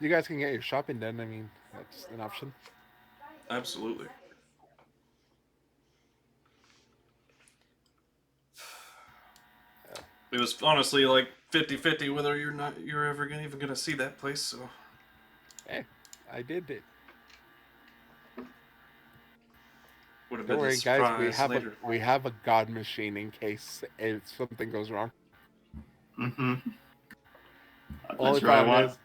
You guys can get your shopping done. I mean, that's an option. Absolutely. It was honestly like 50-50 whether you're ever even gonna see that place. So Hey, I did it. would have Don't been a worry, guys. surprise later. We have a god machine in case something goes wrong. Mm-hmm. Only problem is,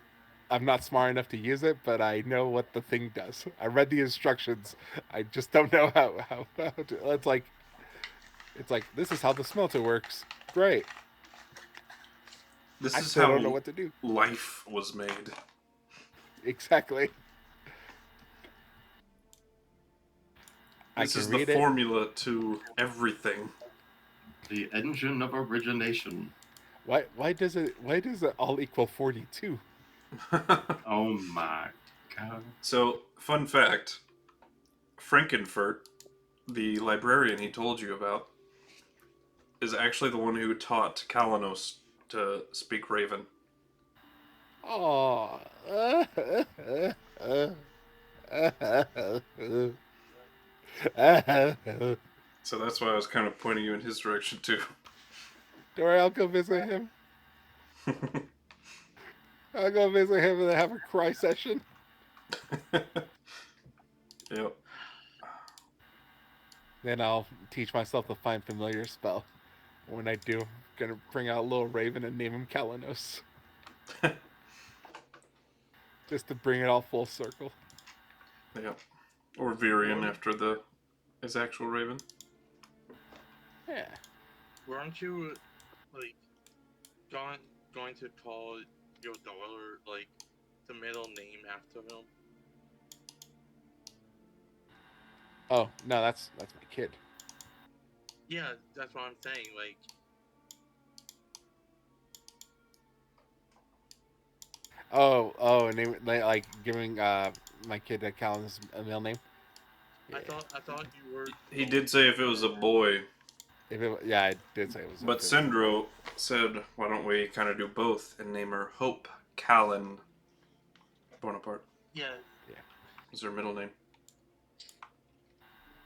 I'm not smart enough to use it, but I know what the thing does. I read the instructions. I just don't know how to. It's like this is how the smelter works. Great. This I is still how don't know what to do. life was made. Exactly. This I is can the read it. formula to everything. The engine of origination. Why does it all equal 42? Oh my god. So, fun fact: Frankenfurt, the librarian he told you about, is actually the one who taught Kalanos to speak Raven. Oh. So that's why I was kind of pointing you in his direction too. Don't worry, I'll go visit him. I'll go visit him and have a cry session. Yep. Then I'll teach myself the Find Familiar spell. When I do, I'm gonna bring out little Raven and name him Kalanos. Just to bring it all full circle. Yep. Or Virian after his actual Raven. Yeah. Weren't you like going to call your daughter like the middle name after him? Oh, no, that's my kid. Yeah, that's what I'm saying. Like, name like giving my kid Kalanos a middle name. Yeah. I thought you were. He did say if it was a boy, Yeah, I did say it was. but Sindro said, "Why don't we kind of do both and name her Hope Callan Boneparte?" Yeah. Is her middle name?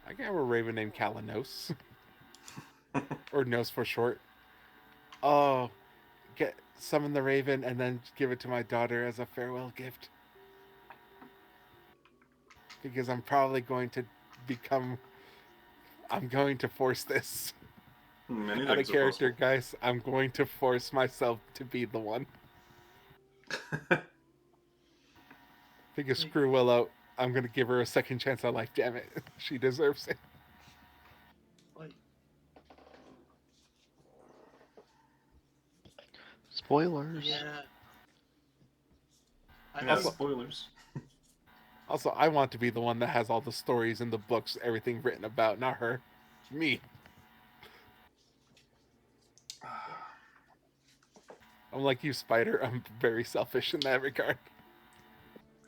I can have a Raven named Kalanos, or Nos for short. Oh, summon the Raven and then give it to my daughter as a farewell gift. Because I'm probably going to I'm going to force this. Many Out of things are character, possible. guys. I'm going to force myself to be the one. Because screw Willow, I'm going to give her a second chance at life. Damn it, she deserves it. Like, Spoilers. yeah. Yeah, Also- spoilers. Also, I want to be the one that has all the stories in the books, everything written about, not her. Me. I'm like you, Spider. I'm very selfish in that regard.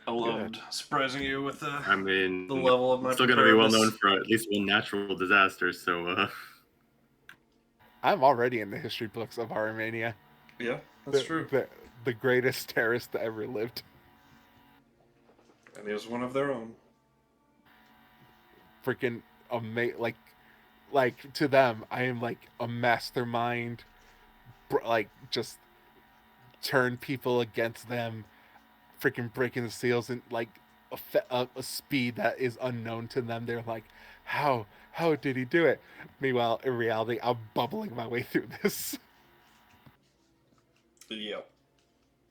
I loved surprising you with I mean, the level of my it's still gonna be well known preparedness. for at least one natural disaster. So, I'm already in the history books of Armenia. Yeah, that's true. the greatest terrorist that ever lived. And he was one of their own. Freaking like to them, I am like a mastermind. Like just turn people against them, freaking breaking the seals and like a speed that is unknown to them. They're like, how did he do it? Meanwhile, in reality, I'm bubbling my way through this. Yep.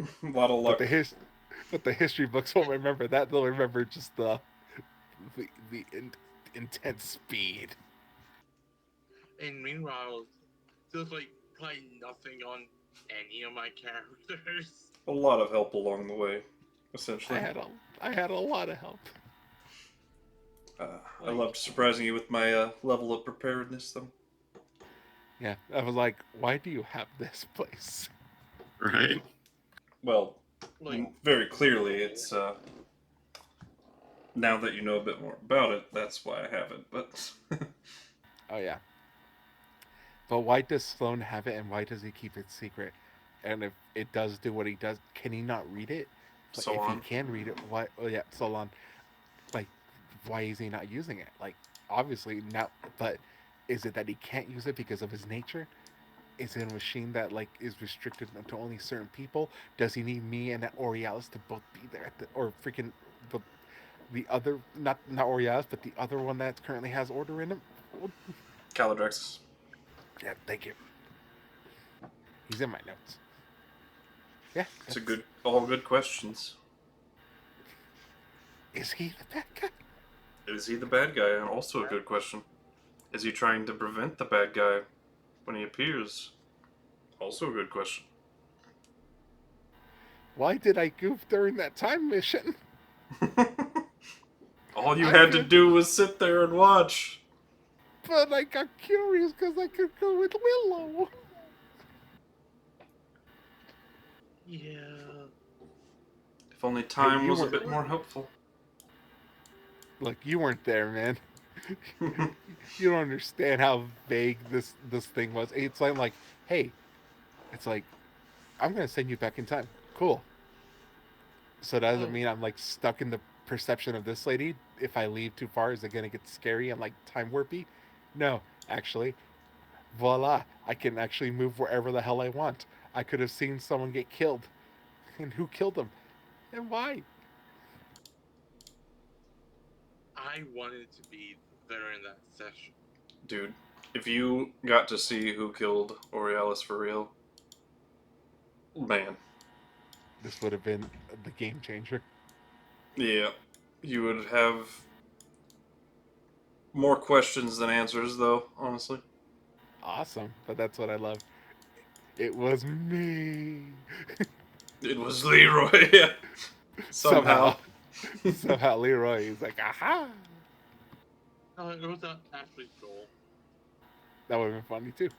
A lot of But luck. but the history books won't remember that. They'll remember just the intense speed. And meanwhile, there's like probably nothing on any of my characters. A lot of help along the way, essentially. I had a lot of help. I loved surprising you with my level of preparedness, though. Yeah, I was like, why do you have this place? Right? Well, Like, very clearly, it's now that you know a bit more about it, that's why I have it. But Oh yeah. But why does Sloan have it, and why does he keep it secret? And if it does do what he does, can he not read it? Like, So if on. he can read it, why? Oh yeah, Solon. Like, why is he not using it? Like, obviously now, but is it that he can't use it because of his nature? Is it a machine that like is restricted to only certain people? Does he need me and Aurealis to both be there at the, or freaking the other not Aurealis, but the other one that currently has order in him? Well, Caladrex. yeah, thank you. He's in my notes. Yeah, It's all good questions. Is he the bad guy? Is he the bad guy? And also a good question. Is he trying to prevent the bad guy when he appears? Also a good question. Why did I goof during that time mission? All you I had to could- do was sit there and watch. But I got curious because I could go with Willow. yeah. If only time you was a weren't- bit more helpful. Look, you weren't there, man. You don't understand how vague this thing was. It's like, hey, it's like, I'm gonna send you back in time. Cool. So that doesn't mean I'm like stuck in the perception of this lady. If I leave too far, is it gonna get scary and like time warpy? No, actually, voila! I can actually move wherever the hell I want. I could have seen someone get killed, and who killed them, and why? I wanted to be there in that session. Dude, if you got to see who killed Aurealis for real, man, This would have been the game changer. yeah, you would have more questions than answers, though, honestly. Awesome, but that's what I love. It was me. It was Leroy, yeah. Somehow. Somehow Leroy is like, aha! No, it was actually Joel. That would have been funny too.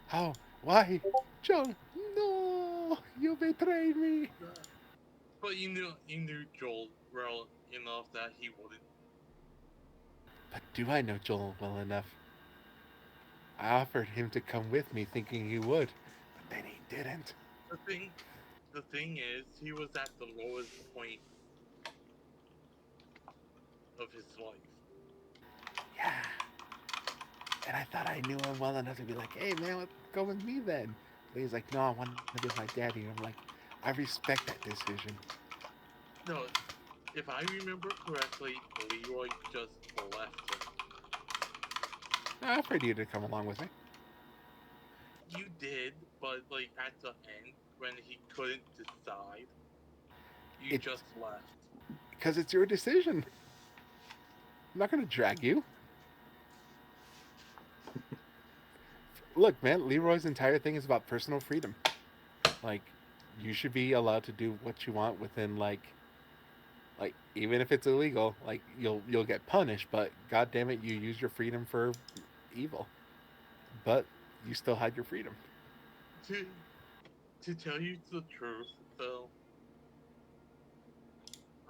How? Why? John, no! You betrayed me! But you knew Joel well enough that he wouldn't. But do I know Joel well enough? I offered him to come with me thinking he would, but then he didn't. The thing is, he was at the lowest point of his life. Yeah. And I thought I knew him well enough to be like, hey man, let's go with me then. But he's like, no, I want to be with my daddy. And I'm like, I respect that decision. No, if I remember correctly, Leroy just left him. I offered you to come along with me. You did, but like at the end, when he couldn't decide, you just left. Because it's your decision. I'm not going to drag you. Look, man, Leroy's entire thing is about personal freedom. Like, you should be allowed to do what you want within, like even if it's illegal, like you'll get punished, but god damn it, you use your freedom for evil. But you still had your freedom. To tell you the truth, though,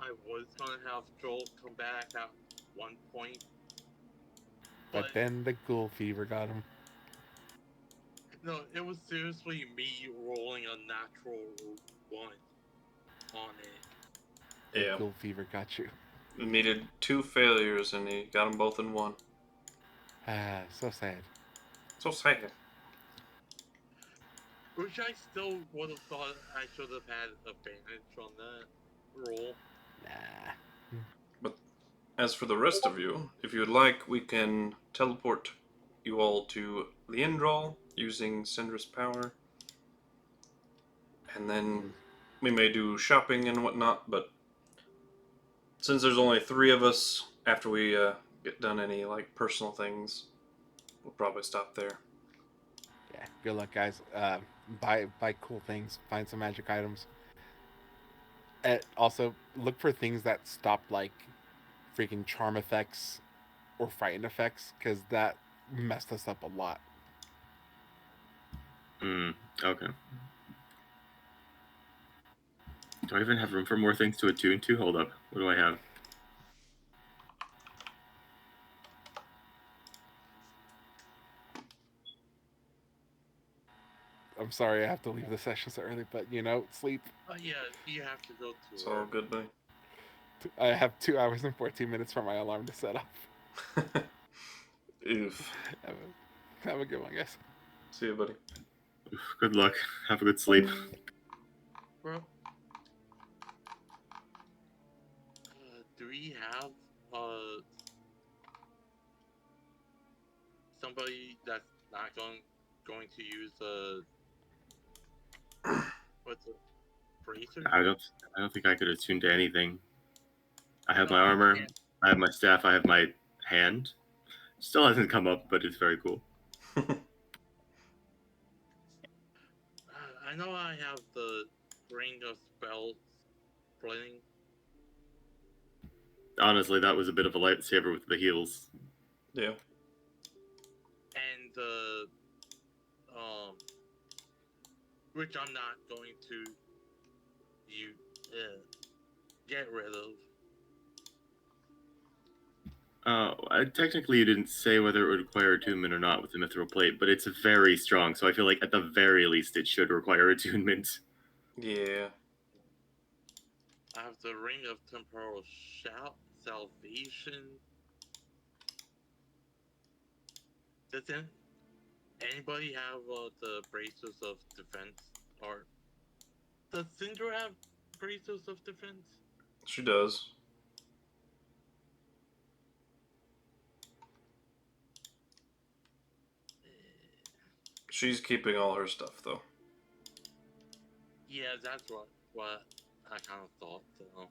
I was gonna have Joel come back at one point, But then the ghoul fever got him. No, it was seriously me rolling a natural 1 on it. Yeah. Gold fever got you. We needed 2 failures and he got them both in 1. Ah, so sad. So sad. Which I still would have thought I should have had advantage on that roll. Nah. But as for the rest of you, if you would like, we can teleport you all to Leandral using Syndra's power. And then we may do shopping and whatnot, but since there's only 3 of us, after we get done any like personal things, we'll probably stop there. Yeah. Good luck, guys. Buy cool things. Find some magic items. And also, look for things that stop like freaking charm effects or frighten effects, because that messed us up a lot. Okay. Do I even have room for more things to attune to? Hold up. What do I have? I'm sorry I have to leave the session so early, but sleep. Yeah, you have to go to It's all good, buddy. I have 2 hours and 14 minutes for my alarm to set off. Oof. Have a good one, guys. See you, buddy. Good luck. Have a good sleep. Bro. Do we have somebody that's not going to use what's it? Bracer? I don't think I could attune to anything. I have my armor, I have my staff, I have my hand. Still hasn't come up, but it's very cool. I know I have the Ring of Spells splitting. Honestly, that was a bit of a lightsaber with the heals. Yeah. And which I'm not going to get rid of. Technically, you didn't say whether it would require attunement or not with the Mithril Plate, but it's very strong, so I feel like at the very least it should require attunement. Yeah. I have the Ring of Temporal Salvation. Doesn't anybody have the Braces of Defense? Or does Cinder have Braces of Defense? She does. She's keeping all her stuff, though. Yeah, that's what I kind of thought, though.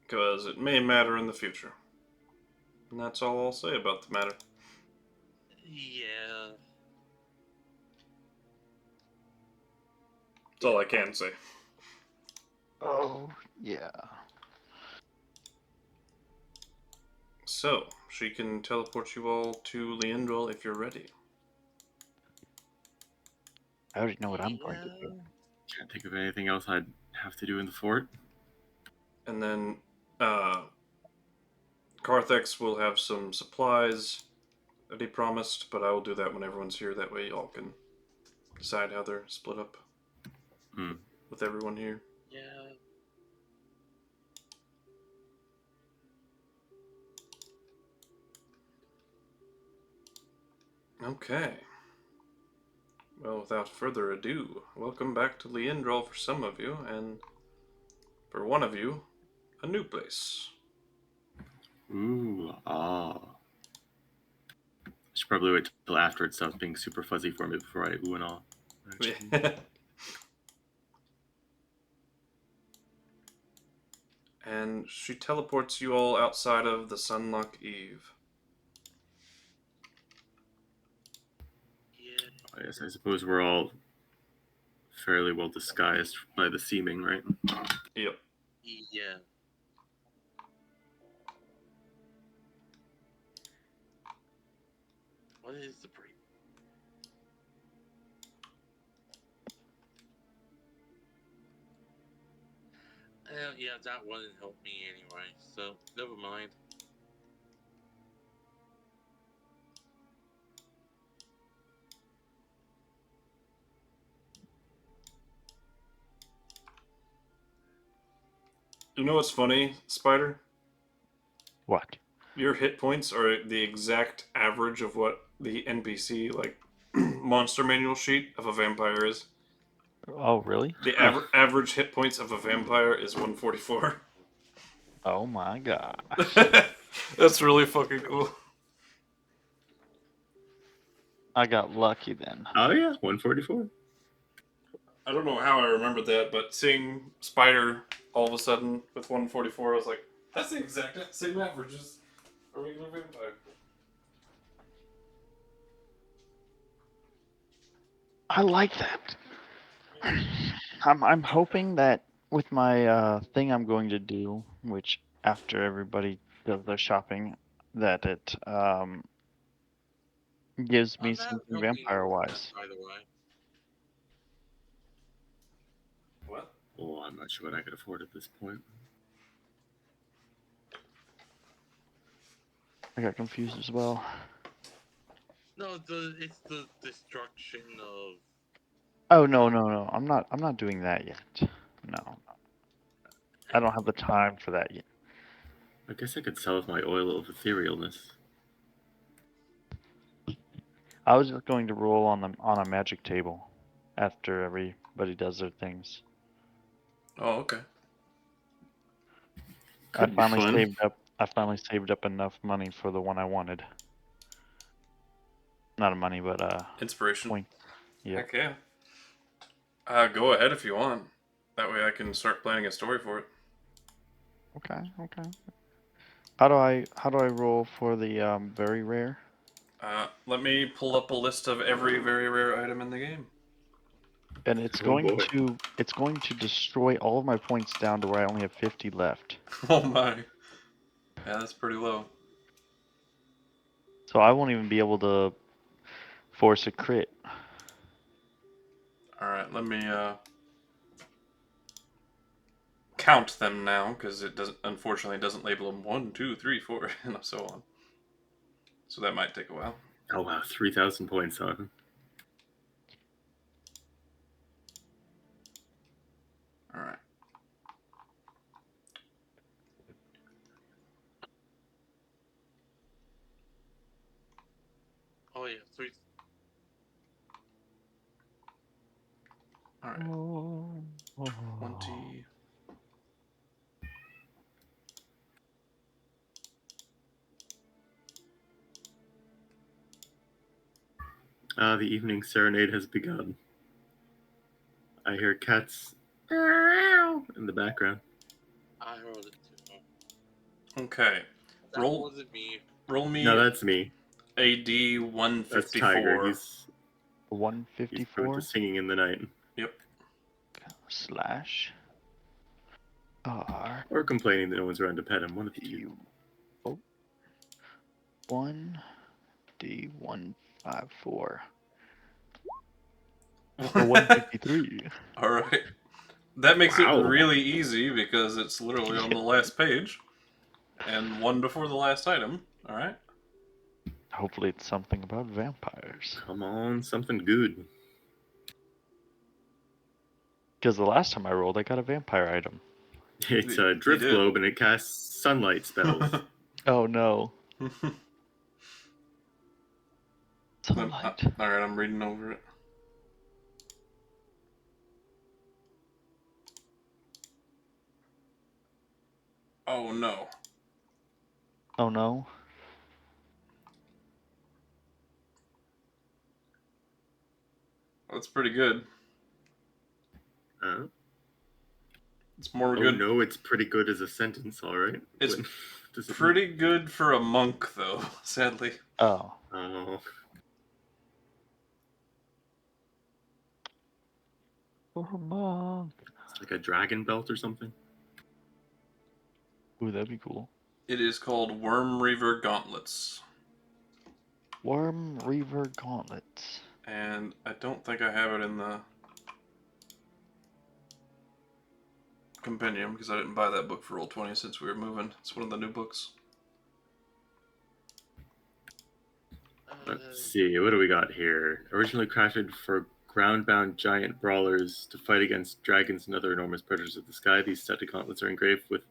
Because it may matter in the future. And that's all I'll say about the matter. Yeah. That's all I can say. Oh, yeah. So, she can teleport you all to Leandral if you're ready. I already know what I'm going to do. Can't think of anything else I'd have to do in the fort. And then, Carthex will have some supplies that he promised, but I will do that when everyone's here. That way y'all can decide how they're split up with everyone here. Yeah. Okay. Well, without further ado, welcome back to Leandral for some of you, and for one of you, a new place. Ooh, I should probably wait till after it stops being super fuzzy for me before I ooh and ah. And she teleports you all outside of the Sunlock Eve. Yeah. Yes, I suppose we're all fairly well disguised by the seeming, right? Yep. Yeah. What is the break? Yeah, that wouldn't help me anyway, so never mind. You know what's funny, Spider? What? Your hit points are the exact average of what the NPC, like, monster manual sheet of a vampire is. Oh, really? The average hit points of a vampire is 144. Oh my god. That's really fucking cool. I got lucky then. Oh yeah, 144. I don't know how I remembered that, but seeing Spider all of a sudden with 144, I was like, that's the exact same average as a regular vampire. I like that. I'm hoping that with my thing I'm going to do, which after everybody does their shopping, that it gives me I'm not something helping you vampire with that, wise. by the way. What? Oh, I'm not sure what I could afford at this point. I got confused as well. No, it's the destruction of. Oh no. I'm not doing that yet. No. I don't have the time for that yet. I guess I could sell my oil of etherealness. I was just going to roll on a magic table after everybody does their things. Oh, okay. Could be fun. I finally saved up enough money for the one I wanted. Not money, but Inspiration. point. Yeah. Heck yeah. Go ahead if you want. That way I can start planning a story for it. Okay. How do I roll for the very rare? Let me pull up a list of every very rare item in the game. And it's Oh, going boy. to destroy all of my points down to where I only have 50 left. Oh my. Yeah, that's pretty low. So I won't even be able to force a crit. Alright, let me count them now, because it doesn't, unfortunately, doesn't label them 1, 2, 3, 4, and so on. So that might take a while. Oh wow, 3,000 points on. Alright. Oh yeah, 3. Alright. 20. The evening serenade has begun. I hear cats in the background. I heard it too. Okay. That Roll wasn't me. me No, that's me. a That's Tiger. D154. He's going to 154 singing in the night. Yep. slash R Or complaining that no one's around to pet him. One of the two. 1D154 or 153. Alright. That makes Wow. it really easy because it's literally on the last page. And one before the last item. Alright. Hopefully it's something about vampires. Come on, something good. Because the last time I rolled, I got a vampire item. It's a drift did. globe and it casts sunlight spells. Oh no. Sunlight. Alright, I'm reading over it. Oh no. Oh no. That's pretty good. It's more Oh good. no, it's pretty good as a sentence, alright. It's Does it pretty good for a monk, though, sadly. Oh. Oh. For a monk. It's like a dragon belt or something. Ooh, that'd be cool. It is called Worm Reaver Gauntlets. Worm Reaver Gauntlets. And I don't think I have it in the compendium because I didn't buy that book for Roll20 since we were moving. It's one of the new books. Let's see, what do we got here? Originally crafted for ground-bound giant brawlers to fight against dragons and other enormous predators of the sky. These static gauntlets are engraved with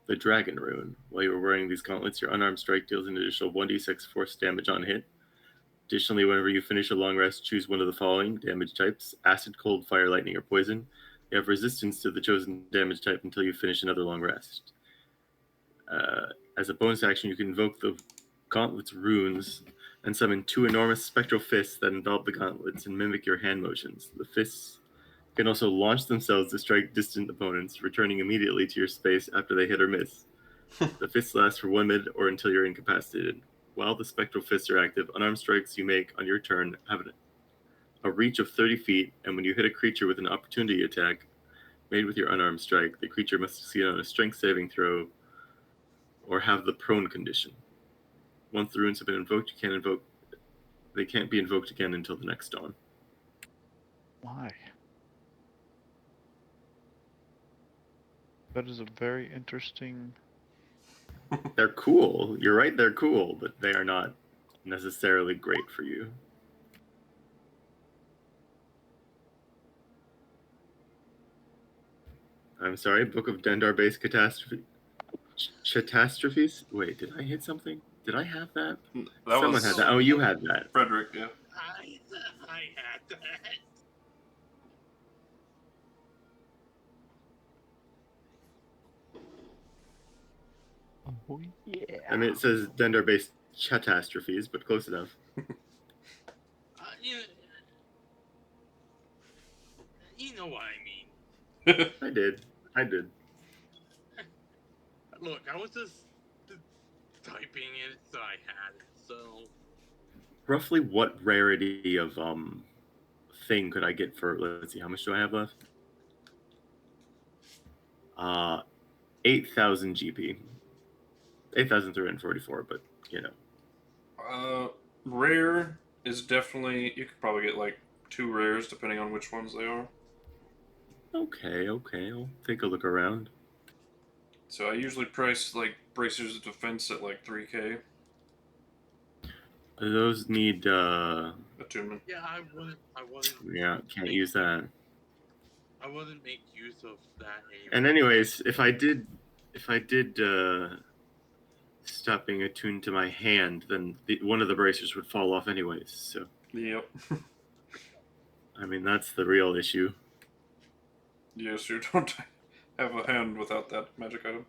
the dragon rune. While you are wearing these gauntlets, your unarmed strike deals an additional 1d6 force damage on hit. Additionally, whenever you finish a long rest, choose one of the following damage types: acid, cold, fire, lightning, or poison. You have resistance to the chosen damage type until you finish another long rest. As a bonus action, you can invoke the gauntlet's runes and summon 2 enormous spectral fists that envelop the gauntlets and mimic your hand motions. The fists can also launch themselves to strike distant opponents, returning immediately to your space after they hit or miss. The fists last for 1 minute or until you're incapacitated. While the spectral fists are active, unarmed strikes you make on your turn have a reach of 30 feet, and when you hit a creature with an opportunity attack made with your unarmed strike, the creature must succeed on a strength saving throw or have the prone condition. Once the runes have been invoked, they can't be invoked again until the next dawn. Why? That is a very interesting. They're cool. You're right, they're cool, but they are not necessarily great for you. I'm sorry, Book of Dendar-based catastrophes? Wait, did I hit something? Did I have that? Someone had that. Oh, you had that. Frederick, yeah. I had that. Oh yeah. I mean, it says Dendar-based catastrophes, but close enough. You know what I mean. I did. Look, I was just typing it, so I had it. So Roughly what rarity of thing could I get for, let's see, how much do I have left? 8,000 GP. 8,344, but you know. Rare is definitely, you could probably get like 2 rares depending on which ones they are. Okay, I'll take a look around. So I usually price like Bracers of Defense at like 3k. Those need Attunement. yeah, I wouldn't. yeah, can't use that. I wouldn't make use of that anyway. And anyways, if I did stop being attuned to my hand, then one of the bracers would fall off anyways. So Yep. I mean, that's the real issue. Yes, you don't have a hand without that magic item.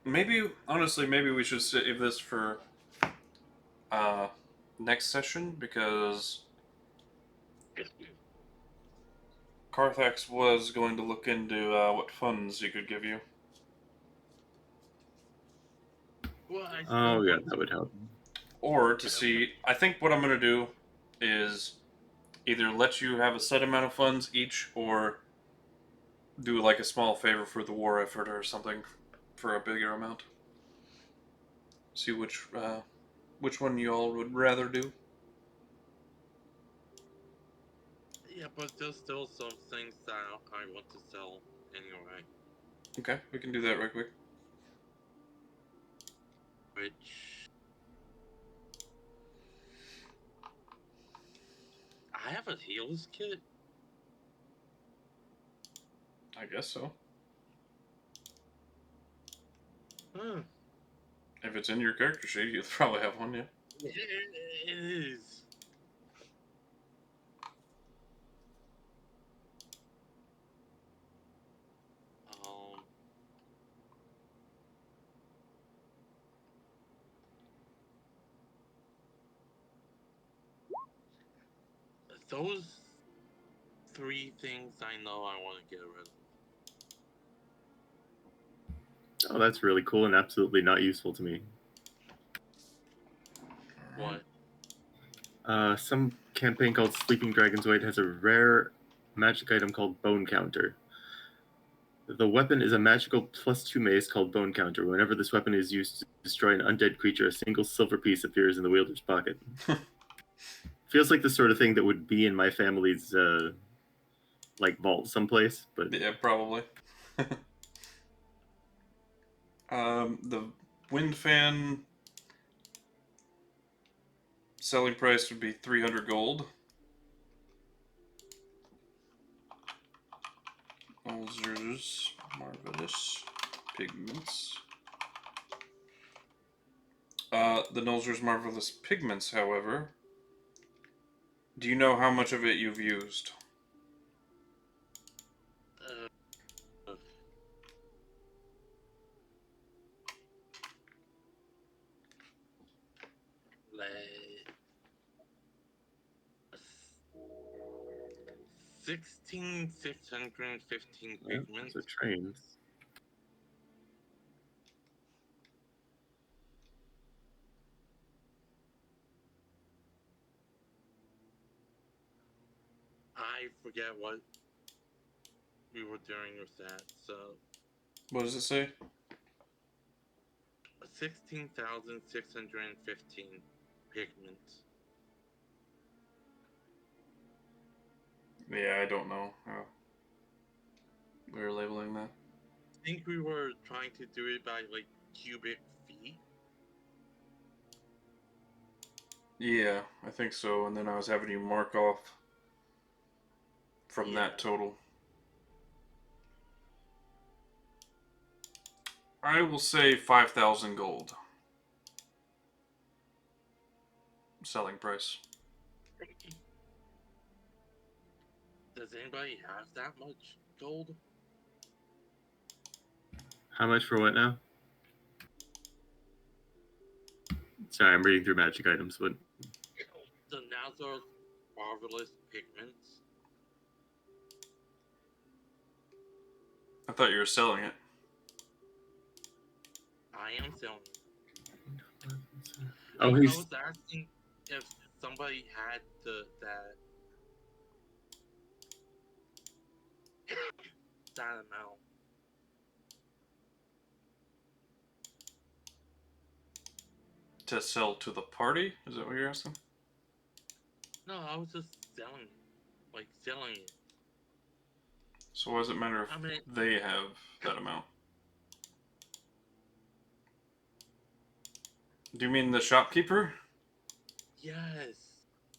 Maybe we should save this for next session, because Carthax was going to look into what funds he could give you. Well, Oh yeah, that would help. Or to see, I think what I'm going to do is either let you have a set amount of funds each, or do like a small favor for the war effort or something for a bigger amount. See which one you all would rather do. Yeah, but there's still some things that I want to sell anyway. Okay, we can do that right quick. Which I have a heals kit. I guess so. Huh. If it's in your character sheet, you'll probably have one, yeah. It is. Those 3 things I know I want to get rid of. Oh, that's really cool and absolutely not useful to me. What? Some campaign called Sleeping Dragon's Weight has a rare magic item called Bone Counter. The weapon is a magical +2 mace called Bone Counter. Whenever this weapon is used to destroy an undead creature, a single silver piece appears in the wielder's pocket. Feels like the sort of thing that would be in my family's like vault someplace. But Yeah, probably. The wind fan selling price would be 300 gold. Altor's marvelous pigments. The Nolzur's marvelous pigments, however. Do you know how much of it you've used? Like 16,615 yeah, pigments. so trains. I forget what we were doing with that. So What does it say? 16,615 pigments. Yeah, I don't know how we're labeling that. I think we were trying to do it by like cubic feet. Yeah, I think so. And then I was having you mark off from Yeah. that total. I will say 5,000 gold. Selling price. Does anybody have that much gold? How much for what now? Sorry, I'm reading through magic items, but The Nazar's marvelous pigments. I thought you were selling it. I am selling. oh, I he's was asking if somebody had that amount. To sell to the party? Is that what you're asking? No, I was just selling it. Like selling it. So why does it matter if I mean, they have that amount? Do you mean the shopkeeper? yes.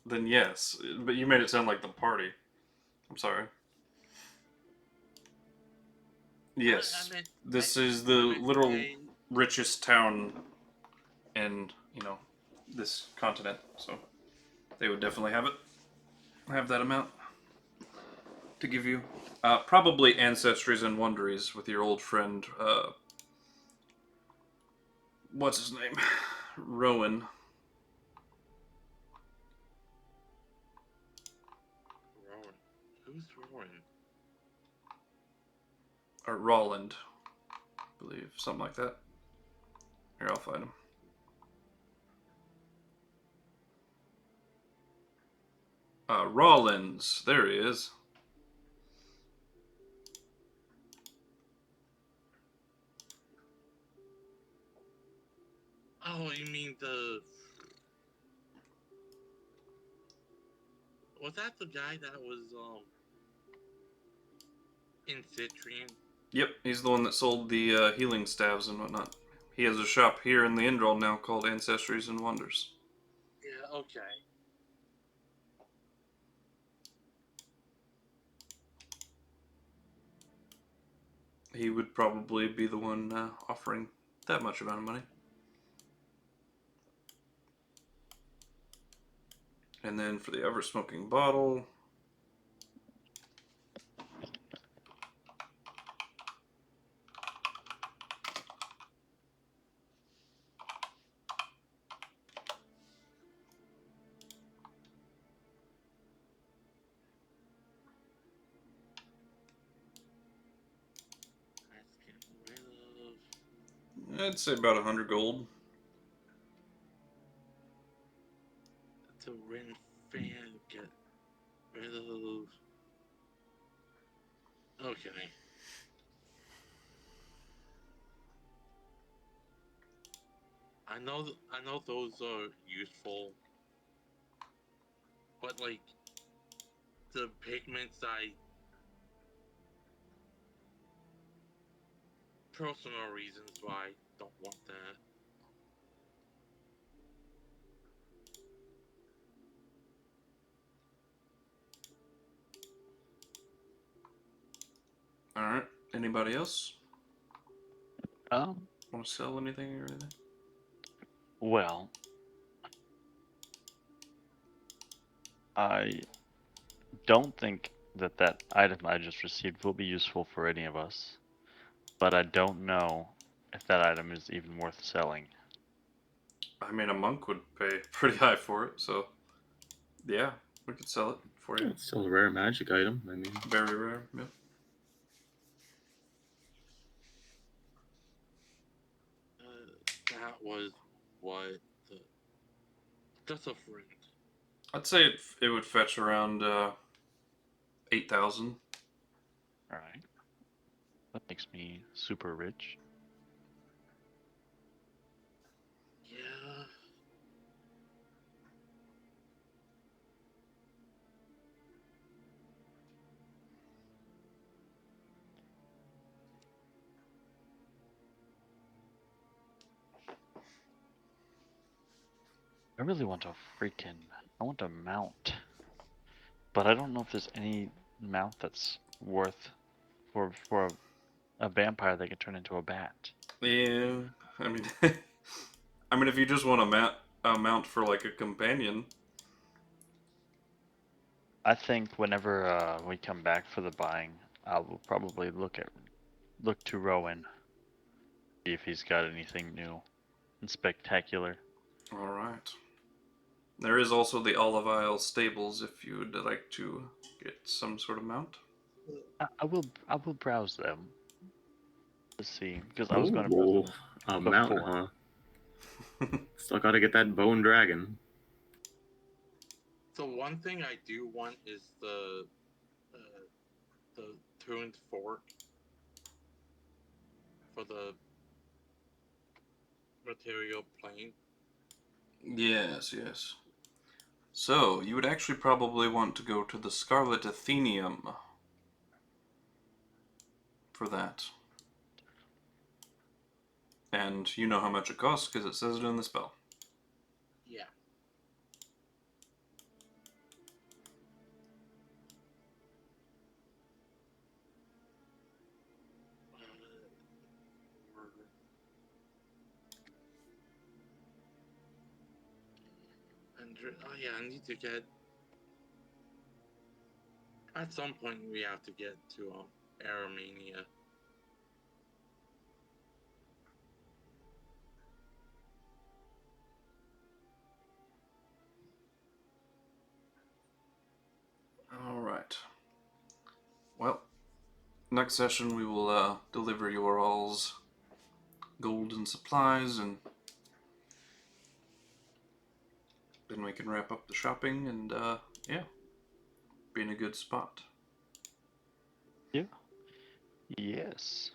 Then yes, but you made it sound like the party. I'm sorry. Yes, I meant, this I, is the I meant literal they, richest town in, this continent. So they would definitely have that amount to give you. Probably ancestries and wonderies with your old friend. What's his name? Rowan. Rowan. Who's Rowan? Or Rolland, I believe, something like that. Here, I'll find him. Rollins, there he is. Oh, you mean the... Was that the guy that was, in Citrian? Yep, he's the one that sold the healing staves and whatnot. He has a shop here in the Indral now called Ancestries and Wonders. Yeah, okay. He would probably be the one offering that much amount of money. And then for the ever-smoking bottle... Let's get rid of... I'd say about 100 gold. The Rin fan, get rid of... Okay. I know those are useful, but like the pigments I personal reasons why I don't want that. Alright. Anybody else? Um, Want to sell anything or anything? well, I don't think that that item I just received will be useful for any of us, but I don't know if that item is even worth selling. I mean, a monk would pay pretty high for it, so yeah, we could sell it for you. It's still a rare magic item. I mean, Very rare, yeah. That was what the just a friend. I'd say it would fetch around 8,000. Alright. That makes me super rich. Yeah. I really want I want a mount. But I don't know if there's any mount that's worth for a vampire that can turn into a bat. Yeah, I mean, I mean, if you just want a mount for like a companion. I think whenever we come back for the buying, I will probably look to Rowan, see if he's got anything new and spectacular. All right. There is also the Olive Isle stables if you would like to get some sort of mount. I will browse them to see, because I was going to browse oh, them a mount, before. huh? Still got to get that bone dragon. So one thing I do want is the tuned fork for the material plane. Yes, yes. So, you would actually probably want to go to the Scarlet Athenium for that. And you know how much it costs because it says it in the spell. Yeah. And oh yeah, I need to get. At some point, we have to get to Aramania. Alright. Well, next session we will deliver your all's gold and supplies, and then we can wrap up the shopping and, yeah, be in a good spot. Yeah. Yes.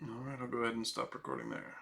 Alright, I'll go ahead and stop recording there.